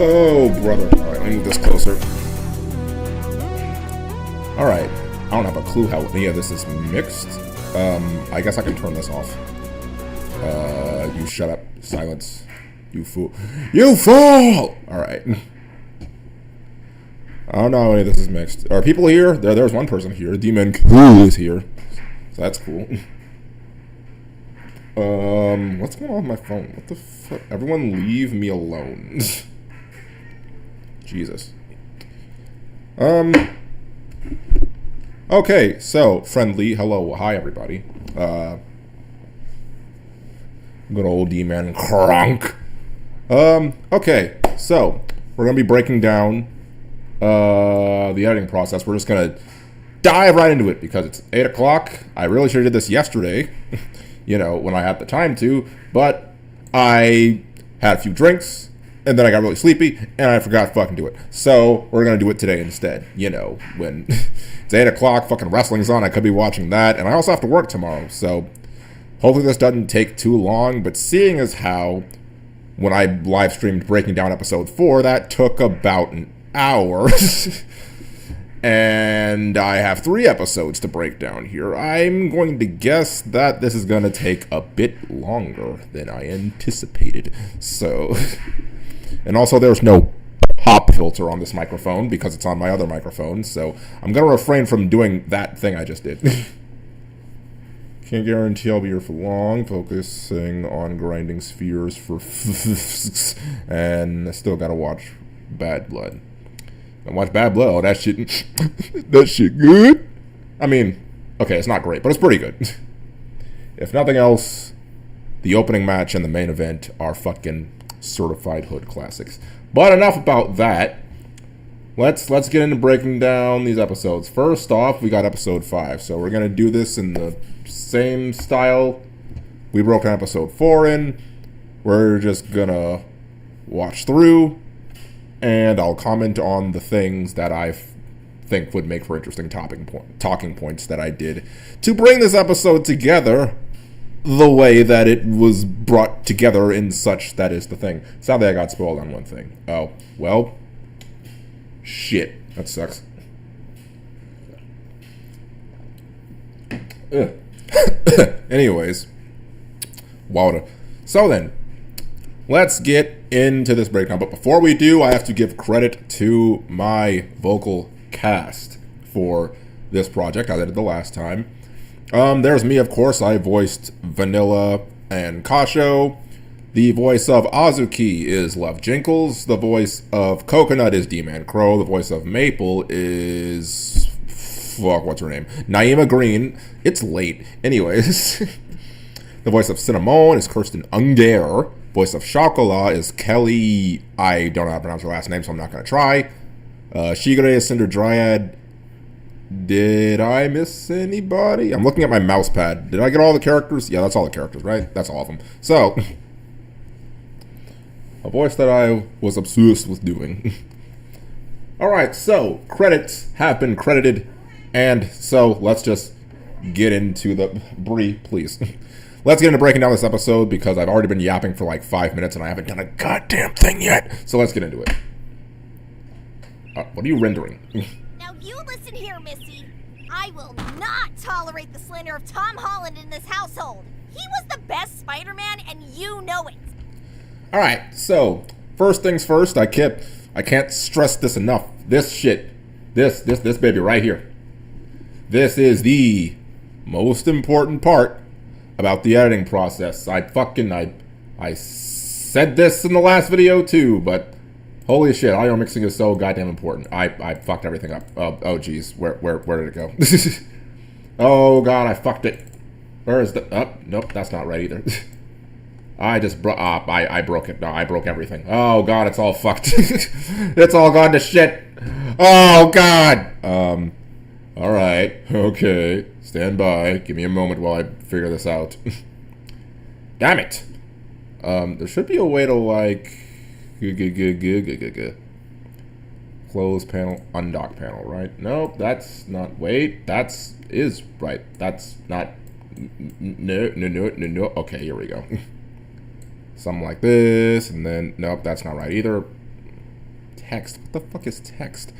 Oh, brother. Alright, let me move this closer. Alright. I don't have a clue how any of this is mixed. I guess I can turn this off. You shut up. Silence. You fool. You fool! Alright. I don't know how any of this is mixed. Are people here? There's one person here. Demon Crew is here. So that's cool. What's going on with my phone? What the fuck? Everyone leave me alone. Jesus. Okay, so, friendly, hello, hi everybody. Good old D-Man Kronk. Okay, so, we're gonna be breaking down, the editing process. We're just gonna dive right into it because it's 8 o'clock. I really should have did this yesterday, you know, when I had the time to, but I had a few drinks, and then I got really sleepy, and I forgot to fucking do it. So, we're gonna do it today instead, you know, when it's 8 o'clock, fucking wrestling's on, I could be watching that, and I also have to work tomorrow, so hopefully this doesn't take too long, but seeing as how when I live streamed breaking down episode 4, that took about an hour, and I have 3 episodes to break down here, I'm going to guess that this is going to take a bit longer than I anticipated, so, and also there's no pop filter on this microphone because it's on my other microphone, so I'm going to refrain from doing that thing I just did. Can't guarantee I'll be here for long, focusing on grinding spheres for and I still gotta watch Bad Blood. And watch Bad Blood, oh, that shit, that shit good? I mean, okay, it's not great, but it's pretty good. If nothing else, the opening match and the main event are fucking certified hood classics. But enough about that. Let's get into breaking down these episodes. First off, we got episode 5, so we're gonna do this in the same style we broke down episode 4 in. We're just gonna watch through, and I'll comment on the things that I think would make for interesting talking points that I did to bring this episode together the way that it was brought together in such that is the thing. Sadly, I got spoiled on one thing. Oh, well, shit. That sucks. Anyways, water. So then, let's get into this breakdown. But before we do, I have to give credit to my vocal cast for this project, as I did the last time. There's me, of course. I voiced Vanilla and Kasho. The voice of Azuki is Love Jinkles. The voice of Coconut is D-Man Crow. The voice of Maple is... fuck, what's her name? Naima Green. It's late. Anyways. The voice of Cinnamon is Kirsten Unger. Voice of Chocolat is Kelly... I don't know how to pronounce her last name, so I'm not going to try. Shigure is Cinder Dryad. Did I miss anybody? I'm looking at my mouse pad. Did I get all the characters? Yeah, that's all the characters, right? That's all of them. So, a voice that I was obsessed with doing. Alright, so, credits have been credited. And so, let's just get into the... Bree, please. Let's get into breaking down this episode because I've already been yapping for like 5 minutes and I haven't done a goddamn thing yet. So let's get into it. What are you rendering? Now you listen here, Missy. I will not tolerate the slander of Tom Holland in this household. He was the best Spider-Man and you know it. Alright, so, first things first, I can't stress this enough. This shit, this baby right here. This is the most important part about the editing process. I said this in the last video too, but holy shit, audio mixing is so goddamn important. I fucked everything up. Oh geez, where did it go? Oh god, I fucked it. Where is the? Oh, nope, that's not right either. I just I broke it. No, I broke everything. Oh god, it's all fucked. It's all gone to shit. Oh god. All right. Okay. Stand by. Give me a moment while I figure this out. Damn it. There should be a way to like close panel, undock panel, right? Nope, that's not. Wait, that's is right. That's not. No. Okay, here we go. Something like this, and then nope, that's not right either. text. What the fuck is text?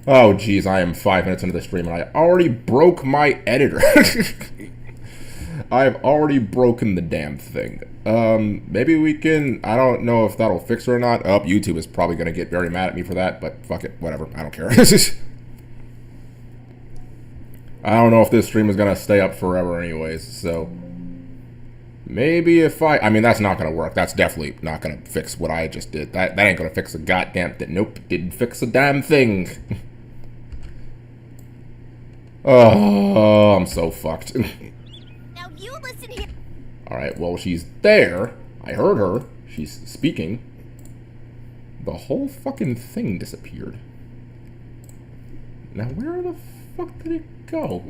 Oh, jeez, I am 5 minutes into the stream and I already broke my editor. I've already broken the damn thing. Maybe we can... I don't know if that'll fix it or not. Oh, YouTube is probably going to get very mad at me for that, but fuck it. Whatever. I don't care. I don't know if this stream is going to stay up forever anyways, so... Maybe if I mean, that's not going to work. That's definitely not going to fix what I just did. That ain't going to fix a goddamn thing. Nope, didn't fix a damn thing. Oh, I'm so fucked. Now you listen here. Alright, well, she's there. I heard her. She's speaking. The whole fucking thing disappeared. Now, where the fuck did it go?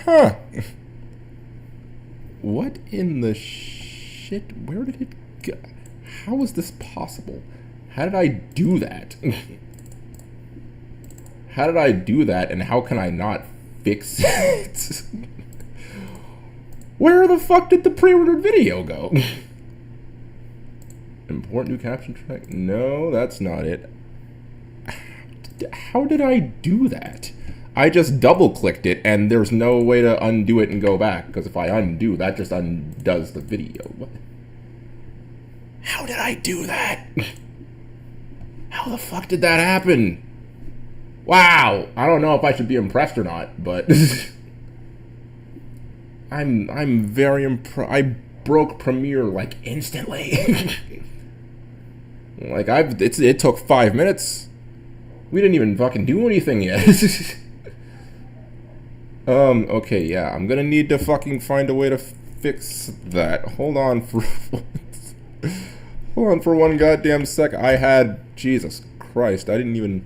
Huh. What in the shit? Where did it go? How is this possible? How did I do that? How did I do that, and how can I not fix it? Where the fuck did the pre-ordered video go? Important new caption track? No, that's not it. How did I do that? I just double-clicked it, and there's no way to undo it and go back, because if I undo, that just undoes the video. What? How did I do that? How the fuck did that happen? Wow! I don't know if I should be impressed or not, but... I'm very impressed. I broke Premiere, like, instantly. Like, it took 5 minutes. We didn't even fucking do anything yet. Okay, yeah, I'm gonna need to fucking find a way to fix that. Hold on for one goddamn sec. I had, Jesus Christ, I didn't even,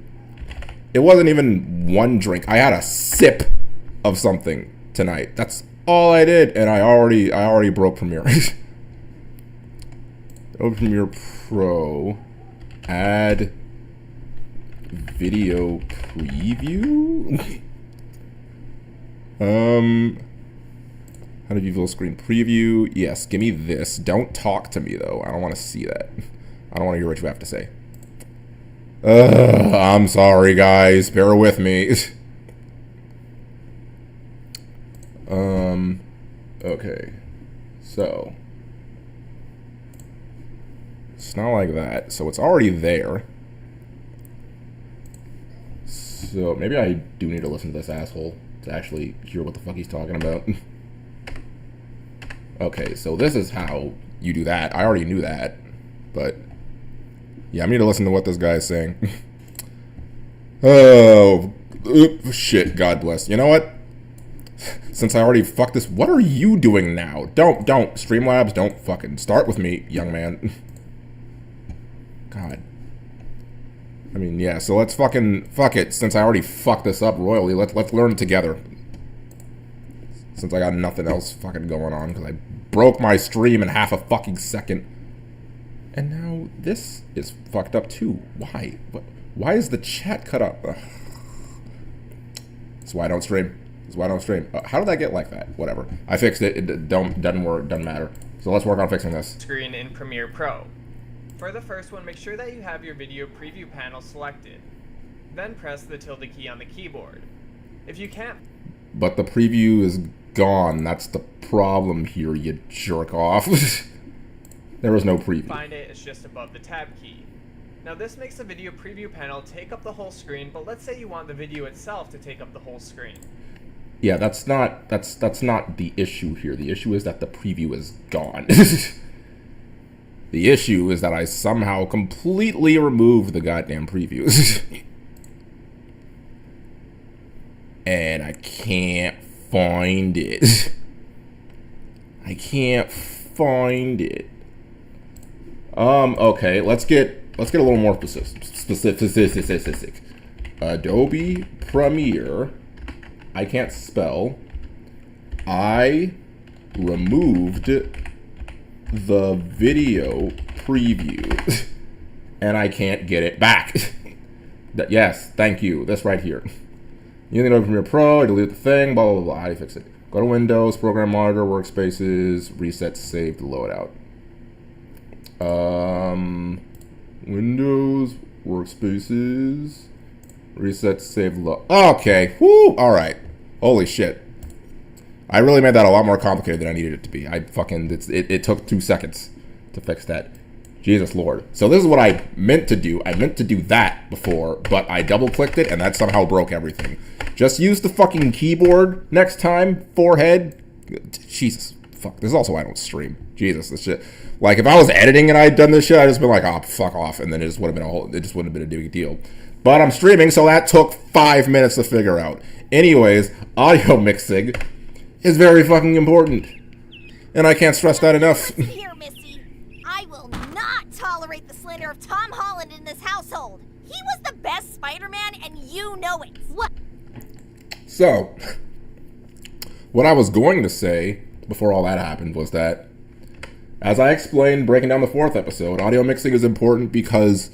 it wasn't even one drink. I had a sip of something tonight. That's all I did, and I already broke Premiere. Open Premiere Pro, add video preview. How do you full screen preview? Yes, give me this. Don't talk to me though. I don't want to see that. I don't want to hear what you have to say. I'm sorry, guys. Bear with me. Okay. So. It's not like that. So it's already there. So maybe I do need to listen to this asshole to actually hear what the fuck he's talking about. Okay, so this is how you do that. I already knew that. But yeah, I need to listen to what this guy is saying. Oh, shit, God bless. You know what? Since I already fucked this, what are you doing now? Don't, Streamlabs, don't fucking start with me, young man. God. I mean, yeah, so let's fucking, fuck it. Since I already fucked this up royally, let's learn together. Since I got nothing else fucking going on, because I broke my stream in half a fucking second. And now this is fucked up too. Why? Why is the chat cut up? Ugh. That's why I don't stream. That's why I don't stream. How did I get like that? Whatever. I fixed it. It doesn't work. Doesn't matter. So let's work on fixing this. Screen in Premiere Pro. For the first one, make sure that you have your video preview panel selected. Then press the tilde key on the keyboard. If you can't... But the preview is gone. That's the problem here, you jerk off. There was no preview. Find it, it's just above the tab key. Now this makes the video preview panel take up the whole screen, but let's say you want the video itself to take up the whole screen. Yeah, that's not the issue here. The issue is that the preview is gone. The issue is that I somehow completely removed the goddamn previews. And I can't find it. I can't find it. Okay, let's get a little more specific. Adobe Premiere. I can't spell. I removed the video preview. And I can't get it back. Yes, thank you. That's right here. You need to open Premiere Pro, I delete the thing, blah, blah, blah. How do you fix it? Go to Windows, Program Monitor, Workspaces, Reset, Save, Loadout. Windows, workspaces, reset, save, load. Okay, whoo, alright. Holy shit. I really made that a lot more complicated than I needed it to be. It took 2 seconds to fix that. Jesus Lord. So this is what I meant to do. I meant to do that before, but I double-clicked it, and that somehow broke everything. Just use the fucking keyboard next time. Forehead. Jesus. Fuck. This is also why I don't stream. Jesus, this shit. Like, if I was editing and I'd done this shit, I'd just been like, oh, fuck off, and then it just would have been a big deal. But I'm streaming, so that took 5 minutes to figure out. Anyways, audio mixing is very fucking important. And I can't stress that enough. Here, Missy. I will not tolerate the slander of Tom Holland in this household. He was the best Spider-Man, and you know it. What? So, what I was going to say before all that happened was that, as I explained breaking down the 4th episode, audio mixing is important because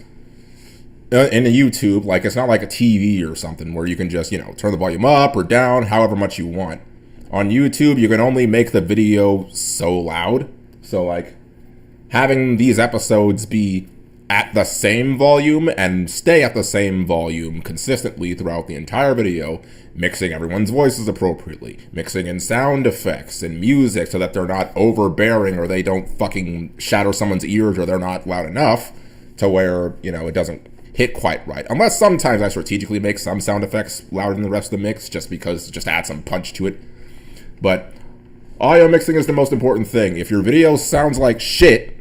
in a YouTube, like, it's not like a TV or something where you can just, turn the volume up or down however much you want. On YouTube, you can only make the video so loud. So, like, having these episodes be at the same volume and stay at the same volume consistently throughout the entire video, mixing everyone's voices appropriately, mixing in sound effects and music so that they're not overbearing or they don't fucking shatter someone's ears or they're not loud enough to where, it doesn't hit quite right. Unless sometimes I strategically make some sound effects louder than the rest of the mix just add some punch to it. But audio mixing is the most important thing. If your video sounds like shit,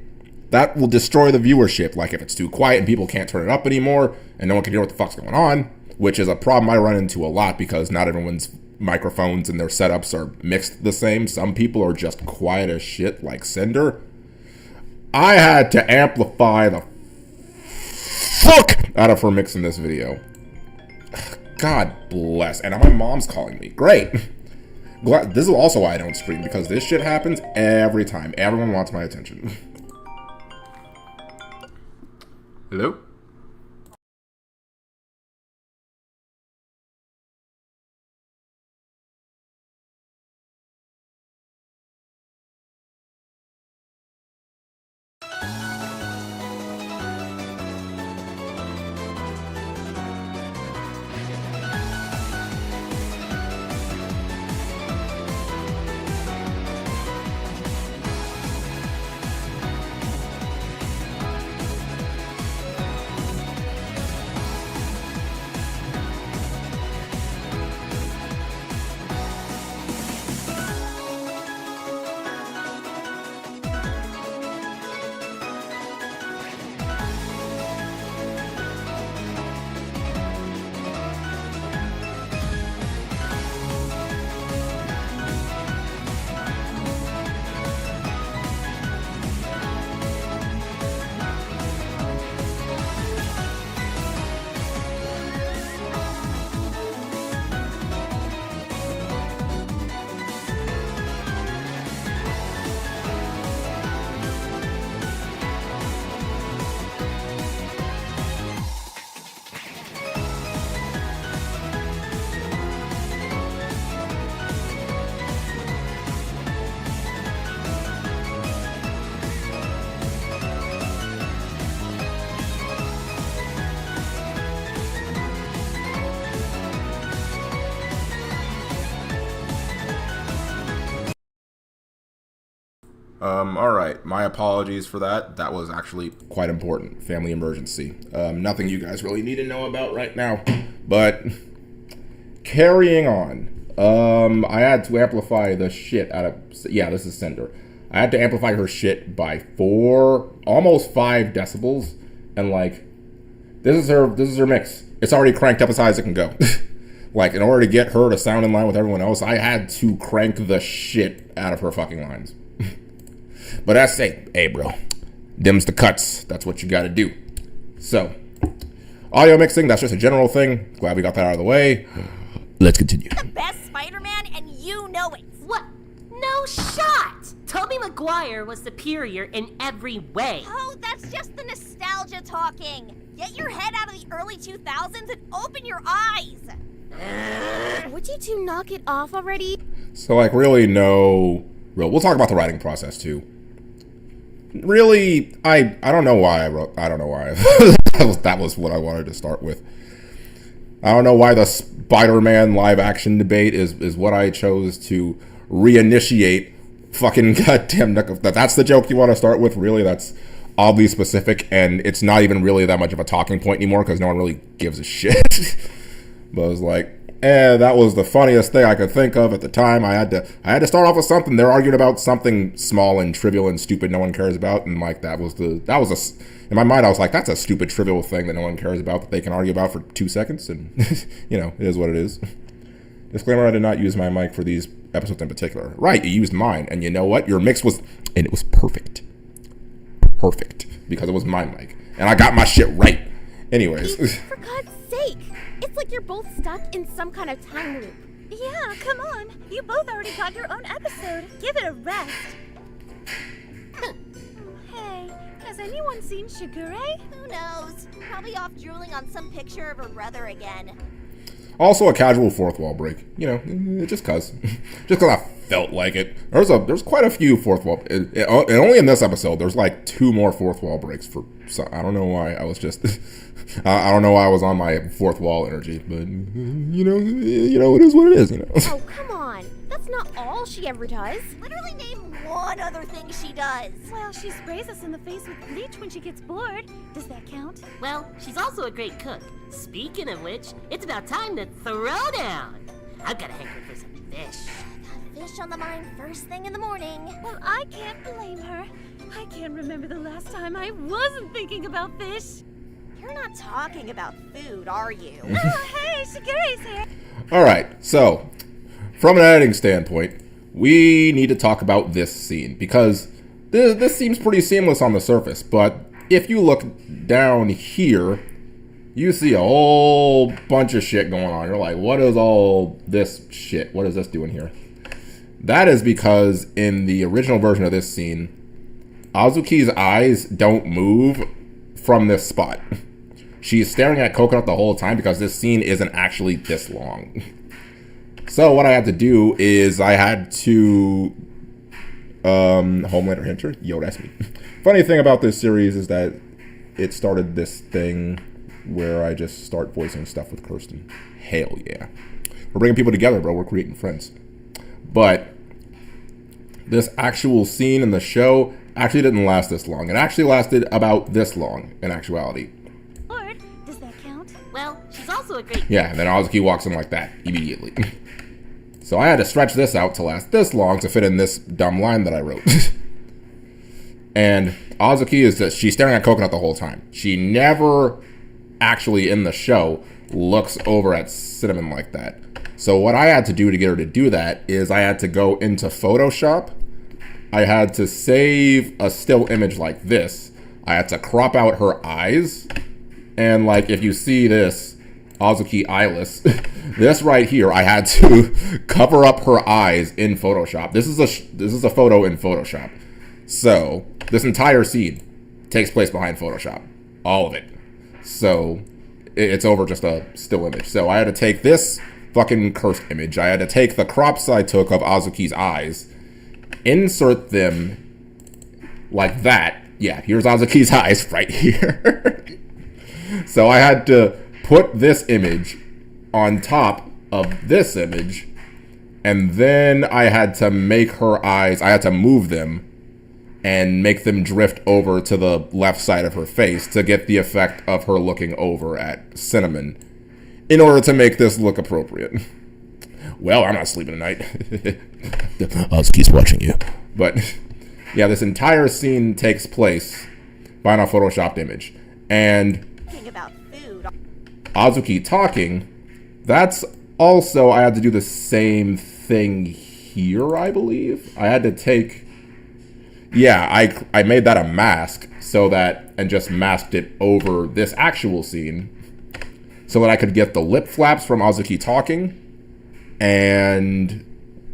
that will destroy the viewership. Like if it's too quiet and people can't turn it up anymore and no one can hear what the fuck's going on, which is a problem I run into a lot because not everyone's microphones and their setups are mixed the same. Some people are just quiet as shit, like Cinder. I had to amplify the fuck out of her mix in this video. God bless. And my mom's calling me. Great. This is also why I don't stream, because this shit happens every time. Everyone wants my attention. Hello? Alright, my apologies for that. That was actually quite important. Family emergency. Nothing you guys really need to know about right now. But, carrying on. I had to amplify the shit out of... Yeah, this is Cinder. I had to amplify her shit by 4, almost 5 decibels. And, like, this is her mix. It's already cranked up as high as it can go. Like, in order to get her to sound in line with everyone else, I had to crank the shit out of her fucking lines. But that's it. Hey, bro. Them's the cuts. That's what you gotta do. So, audio mixing, that's just a general thing. Glad we got that out of the way. Let's continue. The best Spider-Man, and you know it. What? No shot! Tobey Maguire was superior in every way. Oh, that's just the nostalgia talking. Get your head out of the early 2000s and open your eyes. Would you two knock it off already? So, like, really no... We'll talk about the writing process, too. really, I don't know why I don't know why. that was what I wanted to start with. I don't know why the Spider-Man live action debate is what I chose to reinitiate. Fucking goddamn Nekopara. That's the joke you want to start with? Really? That's oddly specific, and it's not even really that much of a talking point anymore because no one really gives a shit. But I was like, that was the funniest thing I could think of at the time. I had to start off with something. They're arguing about something small and trivial and stupid no one cares about, and like in my mind I was like, that's a stupid trivial thing that no one cares about that they can argue about for 2 seconds, and it is what it is. Disclaimer: I did not use my mic for these episodes in particular. Right, you used mine, and you know what? Your mix was, and it was perfect, because it was my mic, and I got my shit right. Anyways, For God's sake, it's like you're both stuck in some kind of time loop. Yeah, come on. You both already got your own episode. Give it a rest. Hey, has anyone seen Shigure? Who knows? Probably off drooling on some picture of her brother again. also a casual fourth wall break. Just cause I felt like it. There's quite a few fourth wall, and only in this episode there's like 2 more fourth wall breaks so I don't know why I was just I don't know why I was on my fourth wall energy, but it is what it is. Oh, come on. That's not all she ever does. Literally name one other thing she does. Well, she sprays us in the face with bleach when she gets bored. Does that count? Well, she's also a great cook. Speaking of which, it's about time to throw down. I've got a hankering for some fish. Fish on the mind first thing in the morning. Well, I can't blame her. I can't remember the last time I wasn't thinking about fish. You're not talking about food, are you? Oh, hey, Shigure's here. Alright, so, from an editing standpoint, we need to talk about this scene, because this seems pretty seamless on the surface, but if you look down here, you see a whole bunch of shit going on. You're like, what is all this shit? What is this doing here? That is because in the original version of this scene, Azuki's eyes don't move from this spot. She's staring at Coconut the whole time because this scene isn't actually this long. So what I had to do is I had to Homelander Hinter? Yo, that's me. Funny thing about this series is that it started this thing where I just start voicing stuff with Kirsten. Hell yeah. We're bringing people together, bro. We're creating friends. But this actual scene in the show actually didn't last this long. It actually lasted about this long in actuality. Lord, does that count? Well, she's also a great... Yeah, and then Azuki walks in like that immediately. So I had to stretch this out to last this long to fit in this dumb line that I wrote. And Azuki she's staring at Coconut the whole time. She never actually in the show looks over at Cinnamon like that. So what I had to do to get her to do that is I had to go into Photoshop. I had to save a still image like this. I had to crop out her eyes. And like if you see this, Azuki eyeless, this right here, I had to cover up her eyes in Photoshop. This is a photo in Photoshop. So this entire scene takes place behind Photoshop. All of it. So it's over just a still image. So I had to take this fucking cursed image. I had to take the crops I took of Azuki's eyes, insert them like that. Yeah, here's Azuki's eyes right here. So I had to put this image on top of this image, and then I had to make her eyes, I had to move them and make them drift over to the left side of her face to get the effect of her looking over at Cinnamon in order to make this look appropriate. Well, I'm not sleeping tonight. Azuki's watching you. But yeah, this entire scene takes place behind a photoshopped image. And About food. Azuki talking, that's also, I had to do the same thing here, I believe. I had to take... Yeah, I made that a mask so that, and just masked it over this actual scene so that I could get the lip flaps from Azuki talking and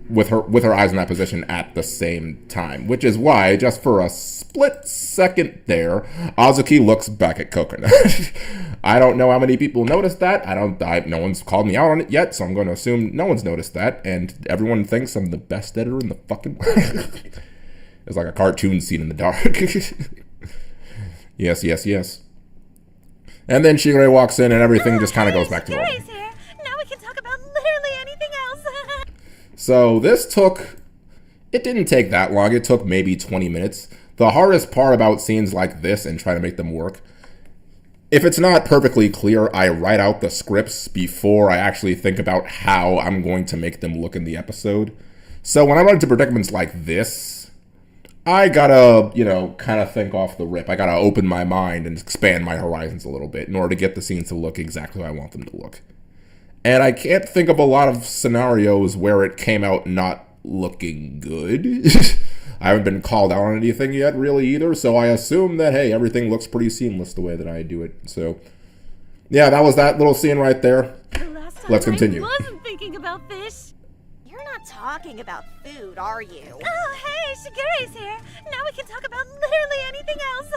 with her eyes in that position at the same time, which is why, just for a split second there, Azuki looks back at Coconut. I don't know how many people noticed that. No one's called me out on it yet, so I'm going to assume no one's noticed that, and everyone thinks I'm the best editor in the fucking world. It's like a cartoon scene in the dark. Yes, yes, yes. And then Shigure walks in and everything just kind of goes back to normal. Shigure's here. Now we can talk about literally anything else. So this it didn't take that long. It took maybe 20 minutes. The hardest part about scenes like this and trying to make them work, if it's not perfectly clear, I write out the scripts before I actually think about how I'm going to make them look in the episode. So when I run into predicaments like this, I gotta, kind of think off the rip. I gotta open my mind and expand my horizons a little bit in order to get the scenes to look exactly how I want them to look. And I can't think of a lot of scenarios where it came out not looking good. I haven't been called out on anything yet, really, either, so I assume that, hey, everything looks pretty seamless the way that I do it. So, yeah, that was that little scene right there. Let's continue. I wasn't thinking about fish. You're not talking about food, are you? Oh, hey, Shigure's here. Now we can talk about literally anything else.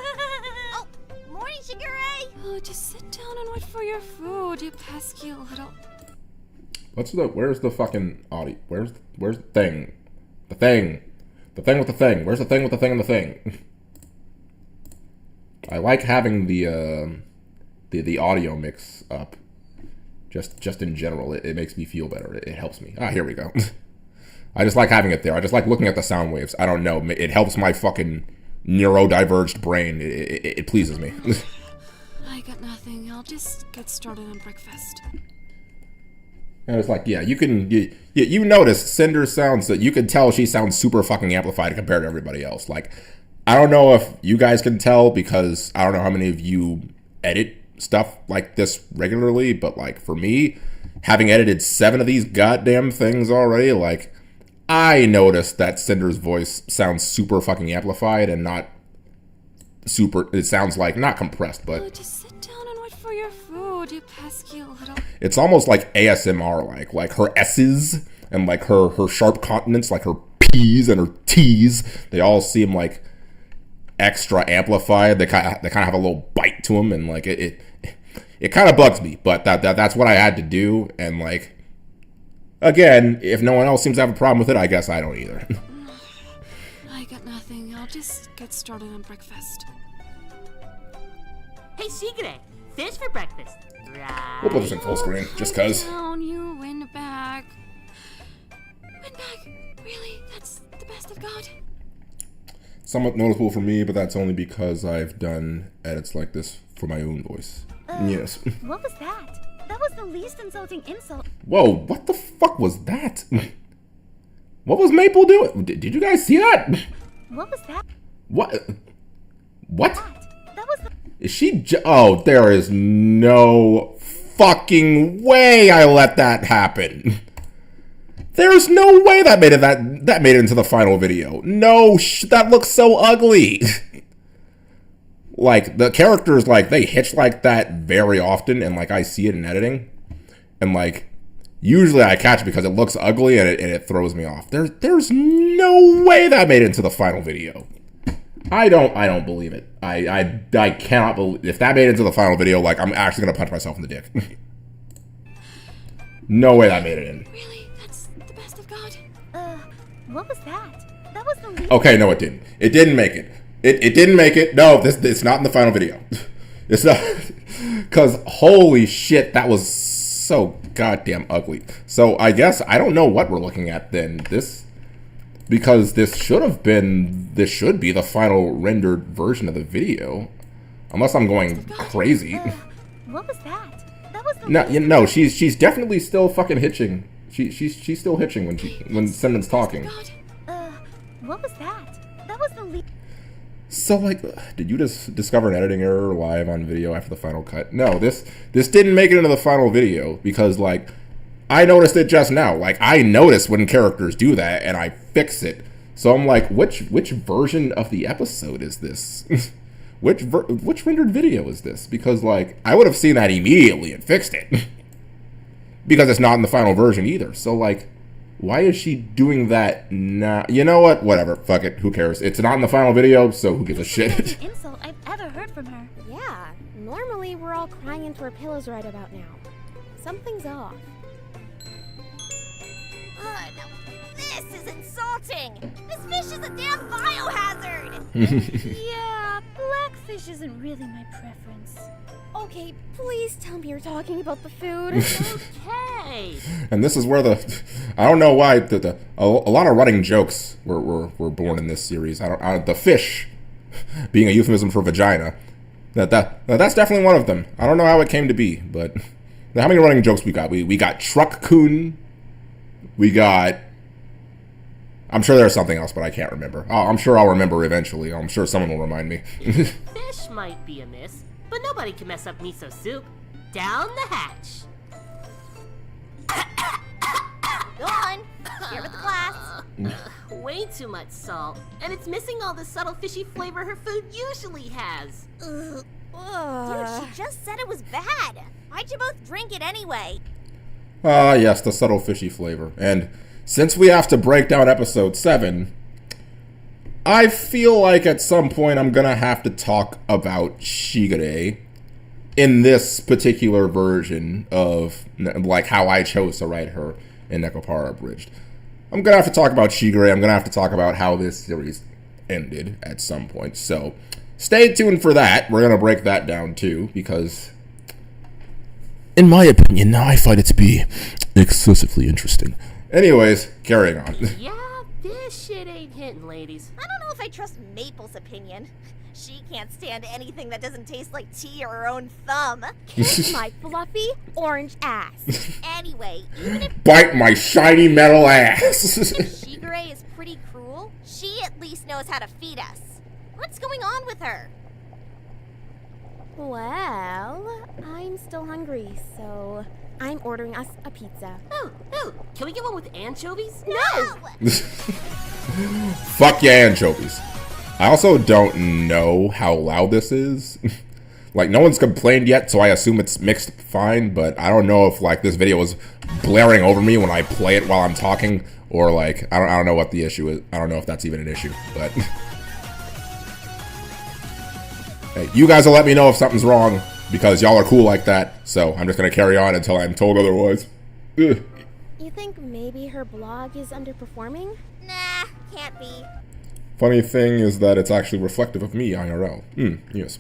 Oh, morning, Shigure! Oh, just sit down and wait for your food, you pesky little... Where's the fucking audio? Where's the thing? The thing. The thing with the thing. Where's the thing with the thing and the thing? I like having the audio mix up. Just in general, it makes me feel better. It helps me. Ah, here we go. I just like having it there. I just like looking at the sound waves. I don't know. It helps my fucking neurodiverged brain. It pleases me. I got nothing. I'll just get started on breakfast. And it's like, yeah, you notice Cinder sounds that you can tell she sounds super fucking amplified compared to everybody else. Like, I don't know if you guys can tell because I don't know how many of you edit stuff like this regularly, but like for me, having edited 7 of these goddamn things already, like I noticed that Cinder's voice sounds super fucking amplified and not super, it sounds like not compressed, but... Oh, just sit down and wait for your food, you pesky little... It's almost like ASMR, like her S's and like her sharp consonants, like her P's and her T's, they all seem like extra amplified. They kind of have a little bite to them, and like it kind of bugs me. But that's what I had to do, and like again, if no one else seems to have a problem with it, I guess I don't either. I got nothing. I'll just get started on breakfast. Hey, Shigure, fish for breakfast. Right. We'll put this in full screen, just cause. Down, you windbag. Windbag? Really? That's the best I've got? Somewhat noticeable for me, but that's only because I've done edits like this for my own voice. Yes. What was that? That was the least insulting insult. Whoa, what the fuck was that? What was Maple doing? Did you guys see that? What was that? What? That was the... Is she oh, there is no fucking way I let that happen. There's no way that made it into the final video. No, that looks so ugly. Like, the characters, like, they hitch like that very often, and, like, I see it in editing. And, like, usually I catch it because it looks ugly and it throws me off. There's no way that made it into the final video. I don't believe it. I cannot believe... If that made it into the final video, like, I'm actually gonna punch myself in the dick. No way that made it in. Really? That's the best I've got? What was that? That was the least... Okay, no, it didn't. It didn't make it. It didn't make it. No, it's not in the final video. It's not. Because, holy shit, that was so goddamn ugly. So, I guess, I don't know what we're looking at then. Because this should be the final rendered version of the video. Unless I'm going crazy. What was that? That was the... No, she's definitely still fucking hitching. She's still hitching when Simon's talking. What was that? That was the least... So, like, did you just discover an editing error live on video after the final cut? No, this didn't make it into the final video because, like, I noticed it just now. Like, I notice when characters do that, and I fix it. So I'm like, which version of the episode is this? which rendered video is this? Because, like, I would have seen that immediately and fixed it. Because it's not in the final version either. So, like, why is she doing that now? You know what? Whatever. Fuck it. Who cares? It's not in the final video, so who gives a shit? That's the insult I've ever heard from her. Yeah, normally we're all crying into our pillows right about now. Something's off. Now this is insulting! This fish is a damn biohazard! Yeah, blackfish isn't really my preference. Okay, please tell me you're talking about the food. Okay. And this is where I don't know why a lot of running jokes were born in this series. The fish being a euphemism for vagina. That's definitely one of them. I don't know how it came to be, but how many running jokes we got? We got Truck Coon. We got. I'm sure there's something else, but I can't remember. I'm sure I'll remember eventually. I'm sure someone will remind me. Fish might be amiss, but nobody can mess up miso soup. Down the hatch. Go on. Here with the class. Way too much salt, and it's missing all the subtle fishy flavor her food usually has. Dude, she just said it was bad. Why'd you both drink it anyway? Yes, the subtle fishy flavor. And since we have to break down episode 7, I feel like at some point I'm gonna have to talk about Shigure in this particular version of like how I chose to write her in Nekopara Abridged. I'm gonna have to talk about Shigure. I'm gonna have to talk about how this series ended at some point. So stay tuned for that. We're gonna break that down too, because in my opinion, I find it to be excessively interesting. Anyways, carrying on. Yeah, this shit ain't hitting, ladies. I don't know if I trust Maple's opinion. She can't stand anything that doesn't taste like tea or her own thumb. Kiss my fluffy orange ass. Anyway, even if Bite my shiny metal ass. Shigure is pretty cruel, she at least knows how to feed us. What's going on with her? Well, I'm still hungry, so I'm ordering us a pizza. Oh, can we get one with anchovies? No! Fuck yeah, anchovies. I also don't know how loud this is. Like, no one's complained yet, so I assume it's mixed fine, but I don't know if, like, this video is blaring over me when I play it while I'm talking, or, like, I don't know what the issue is. I don't know if that's even an issue, but hey, you guys will let me know if something's wrong, because y'all are cool like that, so I'm just gonna carry on until I'm told otherwise. Ugh. You think maybe her blog is underperforming? Nah, can't be. Funny thing is that it's actually reflective of me, IRL. Yes.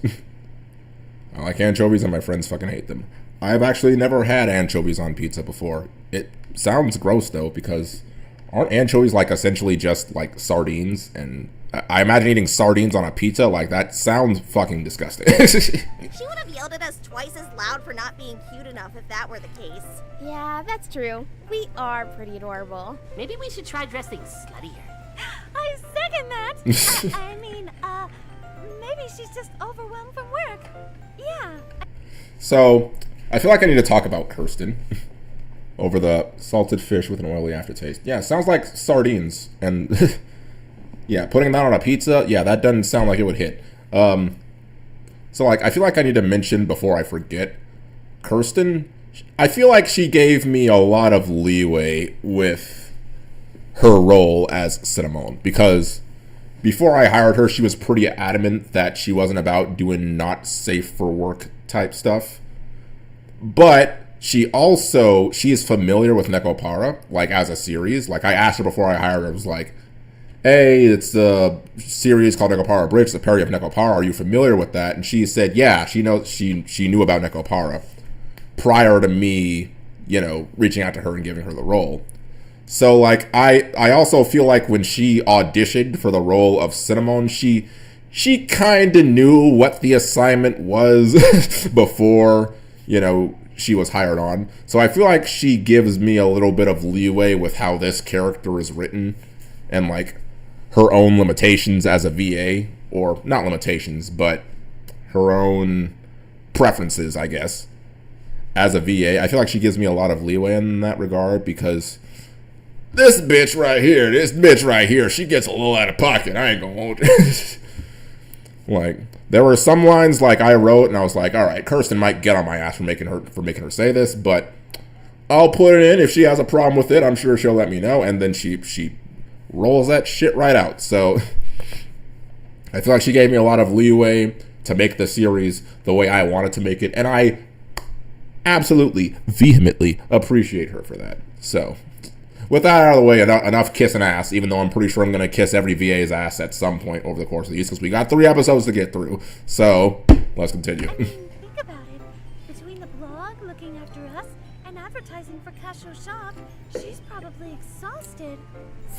I like anchovies and my friends fucking hate them. I've actually never had anchovies on pizza before. It sounds gross though, because aren't anchovies like essentially just like sardines? And I imagine eating sardines on a pizza, like that sounds fucking disgusting. She would have yelled at us twice as loud for not being cute enough if that were the case. Yeah, that's true. We are pretty adorable. Maybe we should try dressing sluttier. I second that. I mean, maybe she's just overwhelmed from work. Yeah. So, I feel like I need to talk about Kirsten over the salted fish with an oily aftertaste. Yeah, sounds like sardines. And yeah, putting that on a pizza, yeah, that doesn't sound like it would hit. So, like, I feel like I need to mention before I forget, Kirsten, I feel like she gave me a lot of leeway with her role as Cinnamon, because before I hired her, she was pretty adamant that she wasn't about doing not safe for work type stuff. But she is familiar with Nekopara, like as a series. Like I asked her before I hired her, I was like, hey, it's a series called Nekopara Abridged, the parody of Nekopara. Are you familiar with that? And she said, yeah, she knew about Nekopara prior to me, reaching out to her and giving her the role. So, like, I also feel like when she auditioned for the role of Cinnamon, she kind of knew what the assignment was before, she was hired on. So I feel like she gives me a little bit of leeway with how this character is written and, like, her own limitations as a VA, or not limitations, but her own preferences, I guess, as a VA. I feel like she gives me a lot of leeway in that regard, because this bitch right here, she gets a little out of pocket. I ain't gonna hold it. Like, there were some lines like I wrote, and I was like, all right, Kirsten might get on my ass for making her say this, but I'll put it in. If she has a problem with it, I'm sure she'll let me know. And then she rolls that shit right out. So I feel like she gave me a lot of leeway to make the series the way I wanted to make it, and I absolutely, vehemently appreciate her for that. So with that out of the way, enough kissing ass, even though I'm pretty sure I'm going to kiss every VA's ass at some point over the course of these, because we got 3 episodes to get through. So, let's continue. I mean, think about it. Between the blog looking after us and advertising for Casho Shop, she's probably exhausted.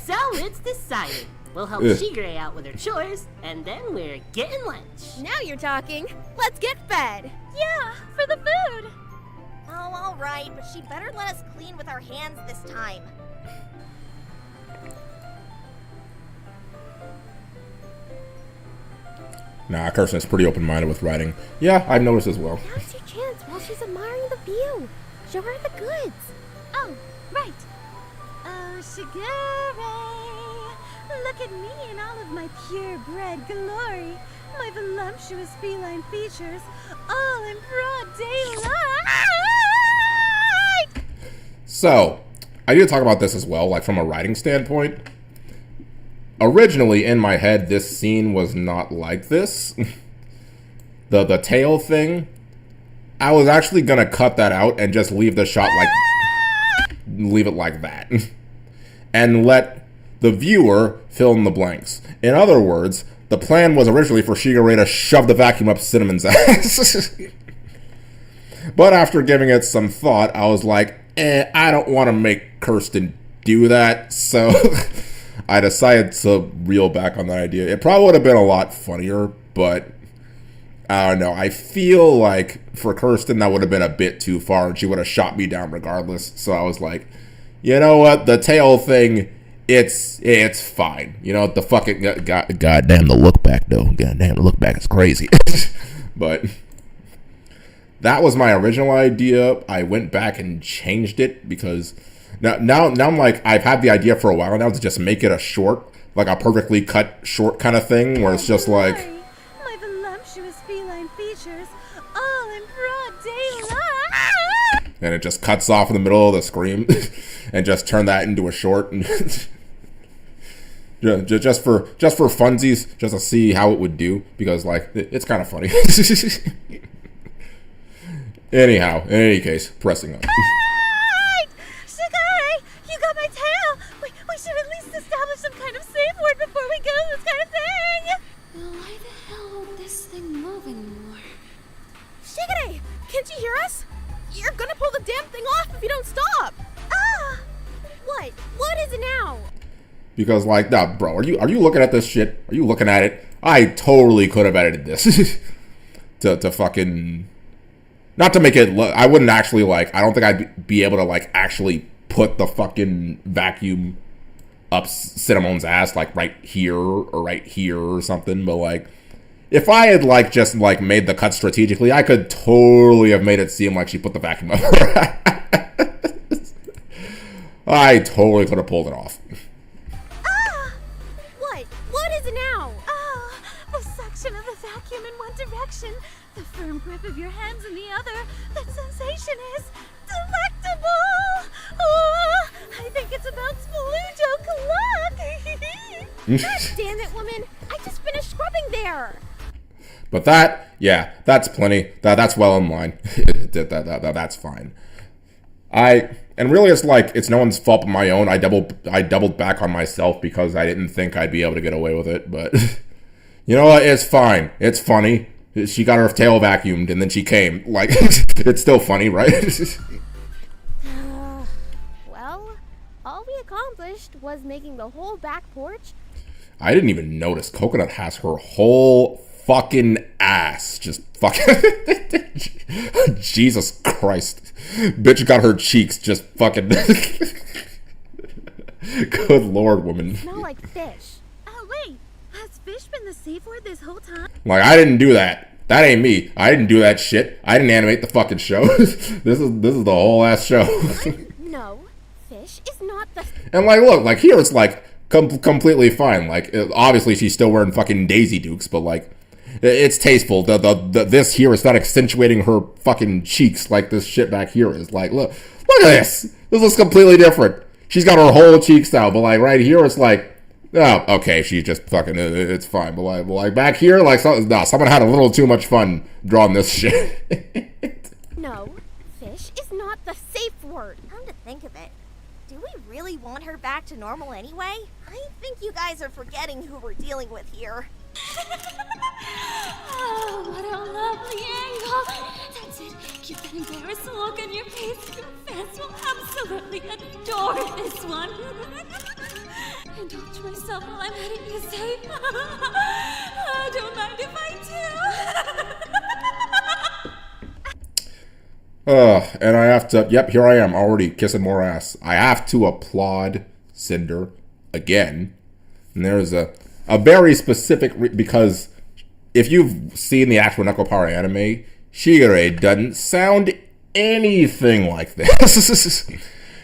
So it's decided. We'll help Ugh. Shigure out with her chores, and then we're getting lunch. Now you're talking. Let's get fed. Yeah, for the food. Oh, all right, but she better let us clean with our hands this time. Nah, Kirsten is pretty open-minded with writing. Yeah, I've noticed as well. Now's your chance while she's admiring the view. Show her the goods. Oh, right. Oh, Shigure. Look at me in all of my purebred glory. My voluptuous feline features, all in broad daylight. So, I need to talk about this as well, like from a writing standpoint. Originally, in my head, this scene was not like this. the tail thing, I was actually gonna cut that out and just leave the shot leave it like that. And let the viewer fill in the blanks. In other words, the plan was originally for Shigure to shove the vacuum up Cinnamon's ass. But after giving it some thought, I was like, I don't want to make Kirsten do that, so I decided to reel back on that idea. It probably would have been a lot funnier, but I don't know. I feel like for Kirsten, that would have been a bit too far, and she would have shot me down regardless. So I was like, you know what? The tail thing, it's fine. You know, the fucking goddamn the look back though. Goddamn the look back is crazy. But that was my original idea. I went back and changed it because now I'm like, I've had the idea for a while now to just make it a short, like a perfectly cut short kind of thing where it's just like, My voluptuous feline features, all in broad daylight. and it just cuts off in the middle of the scream and just turn that into a short. And just for funsies, just to see how it would do, because like it's kind of funny. Anyhow, in any case, pressing on. Shigure, you got my tail. We should at least establish some kind of safe word before we go this kind of thing. Why the hell won't this thing move anymore? Shigure, can't you hear us? You're gonna pull the damn thing off if you don't stop. Ah! What? What is it now? Because like, nah, bro, are you looking at this shit? Are you looking at it? I totally could have edited this to fucking, not to make it look, I wouldn't actually like, I don't think I'd be able to like actually put the fucking vacuum up Cinnamon's ass like right here or something, but like if I had like just like made the cut strategically, I could totally have made it seem like she put the vacuum up her ass. I totally could have pulled it off. What is it now? Oh, the suction of the vacuum in one direction, the firm grip of your hands in the other. That sensation is delectable. Oh, I think it's about Splujo Cluck. Damn it, woman! I just finished scrubbing there. But that's plenty. That's well in line. That's fine. And really, it's like, it's no one's fault but my own. I doubled back on myself because I didn't think I'd be able to get away with it. But you know what? It's fine. It's funny. She got her tail vacuumed and then she came. Like, it's still funny, right? Well, all we accomplished was making the whole back porch. I didn't even notice. Coconut has her whole fucking ass just fucking Jesus Christ. Bitch got her cheeks just fucking good lord, woman. Smell like fish. Oh, wait. Has fish been the safe word this whole time? Like, I didn't do that. That ain't me. I didn't do that shit. I didn't animate the fucking show. This is the whole ass show. No, fish is not the... And like, look, like here it's like completely fine. Like, obviously she's still wearing fucking Daisy Dukes, but like, it's tasteful. This here is not accentuating her fucking cheeks like this shit back here is. Like, look at this. This looks completely different. She's got her whole cheeks out, but like right here it's like, oh, okay, she's just fucking, it's fine. But like back here, like, someone had a little too much fun drawing this shit. No, fish is not the safe word. Come to think of it, Do we really want her back to normal anyway? I think you guys are forgetting who we're dealing with here. Oh, what a lovely angle. That's it. Keep that embarrassed look on your face. Your fans will absolutely adore this one. Indulge myself while I'm letting you say, I don't mind if I do. And I have to, yep, here I am, already kissing more ass. I have to applaud Cinder again. And there's a very specific, because if you've seen the actual Nekopara anime, Shigure doesn't sound anything like this.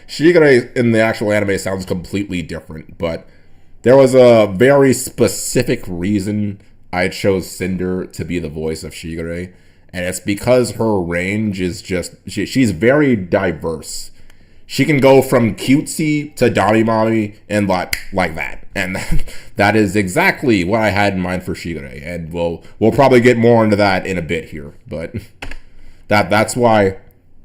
Shigure in the actual anime sounds completely different, but there was a very specific reason I chose Cinder to be the voice of Shigure, and it's because her range is just, she's very diverse. She can go from cutesy to Dami Mommy and like that. And that is exactly what I had in mind for Shigure. And we'll probably get more into that in a bit here. But that's why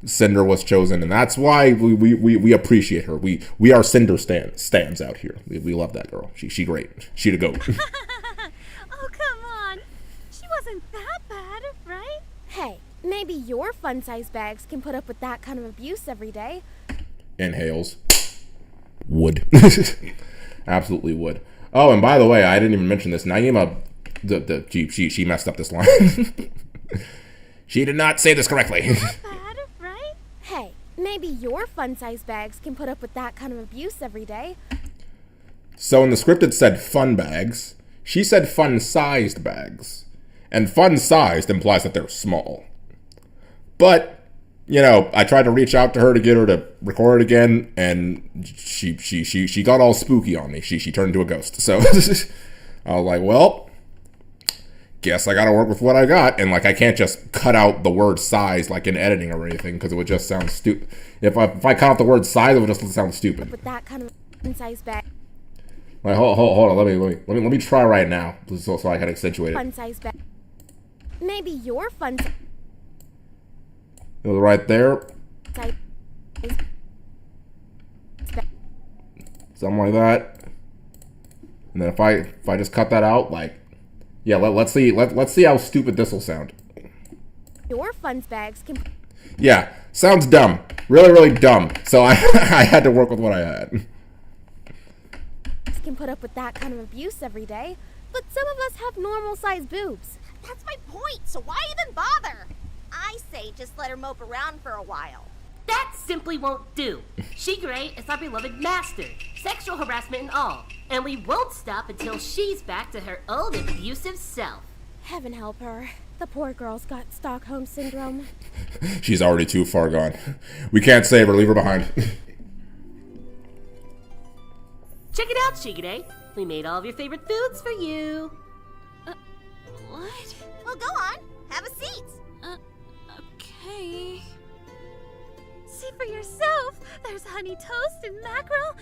Cinder was chosen, and that's why we appreciate her. We are Cinder stands out here. We love that girl. She great. She the goat. Oh, come on. She wasn't that bad, right? Hey, maybe your fun-size bags can put up with that kind of abuse every day. Inhales. Would. Absolutely would. Oh, and by the way, I didn't even mention this. Naima, she messed up this line. She did not say this correctly. Bad, right? Hey, maybe your fun-size bags can put up with that kind of abuse every day. So in the script it said fun bags. She said fun-sized bags. And fun-sized implies that they're small. But you know, I tried to reach out to her to get her to record it again, and she got all spooky on me. She turned into a ghost. So I was like, well, guess I gotta work with what I got. And like, I can't just cut out the word size like in editing or anything, because it would just sound stupid. If I cut out the word size, it would just sound stupid. With that kind of fun-size bag. Like, hold on, let me try right now, so I can accentuate it. Fun-size bag. Maybe your fun. It was right there. Something like that. And then if I just cut that out, like, yeah, let's see how stupid this will sound. Your fun bags can. Yeah, sounds dumb, really dumb. So I had to work with what I had. Can put up with that kind of abuse every day, but some of us have normal-sized boobs. That's my point. So why even bother? I say just let her mope around for a while. That simply won't do. Shigure is our beloved master, sexual harassment and all, and we won't stop until she's back to her old abusive self. Heaven help her. The poor girl's got Stockholm Syndrome. She's already too far gone. We can't save her, leave her behind. Check it out, Shigure. We made all of your favorite foods for you. What? Well, go on. Have a seat. Okay. See for yourself. There's honey toast and mackerel.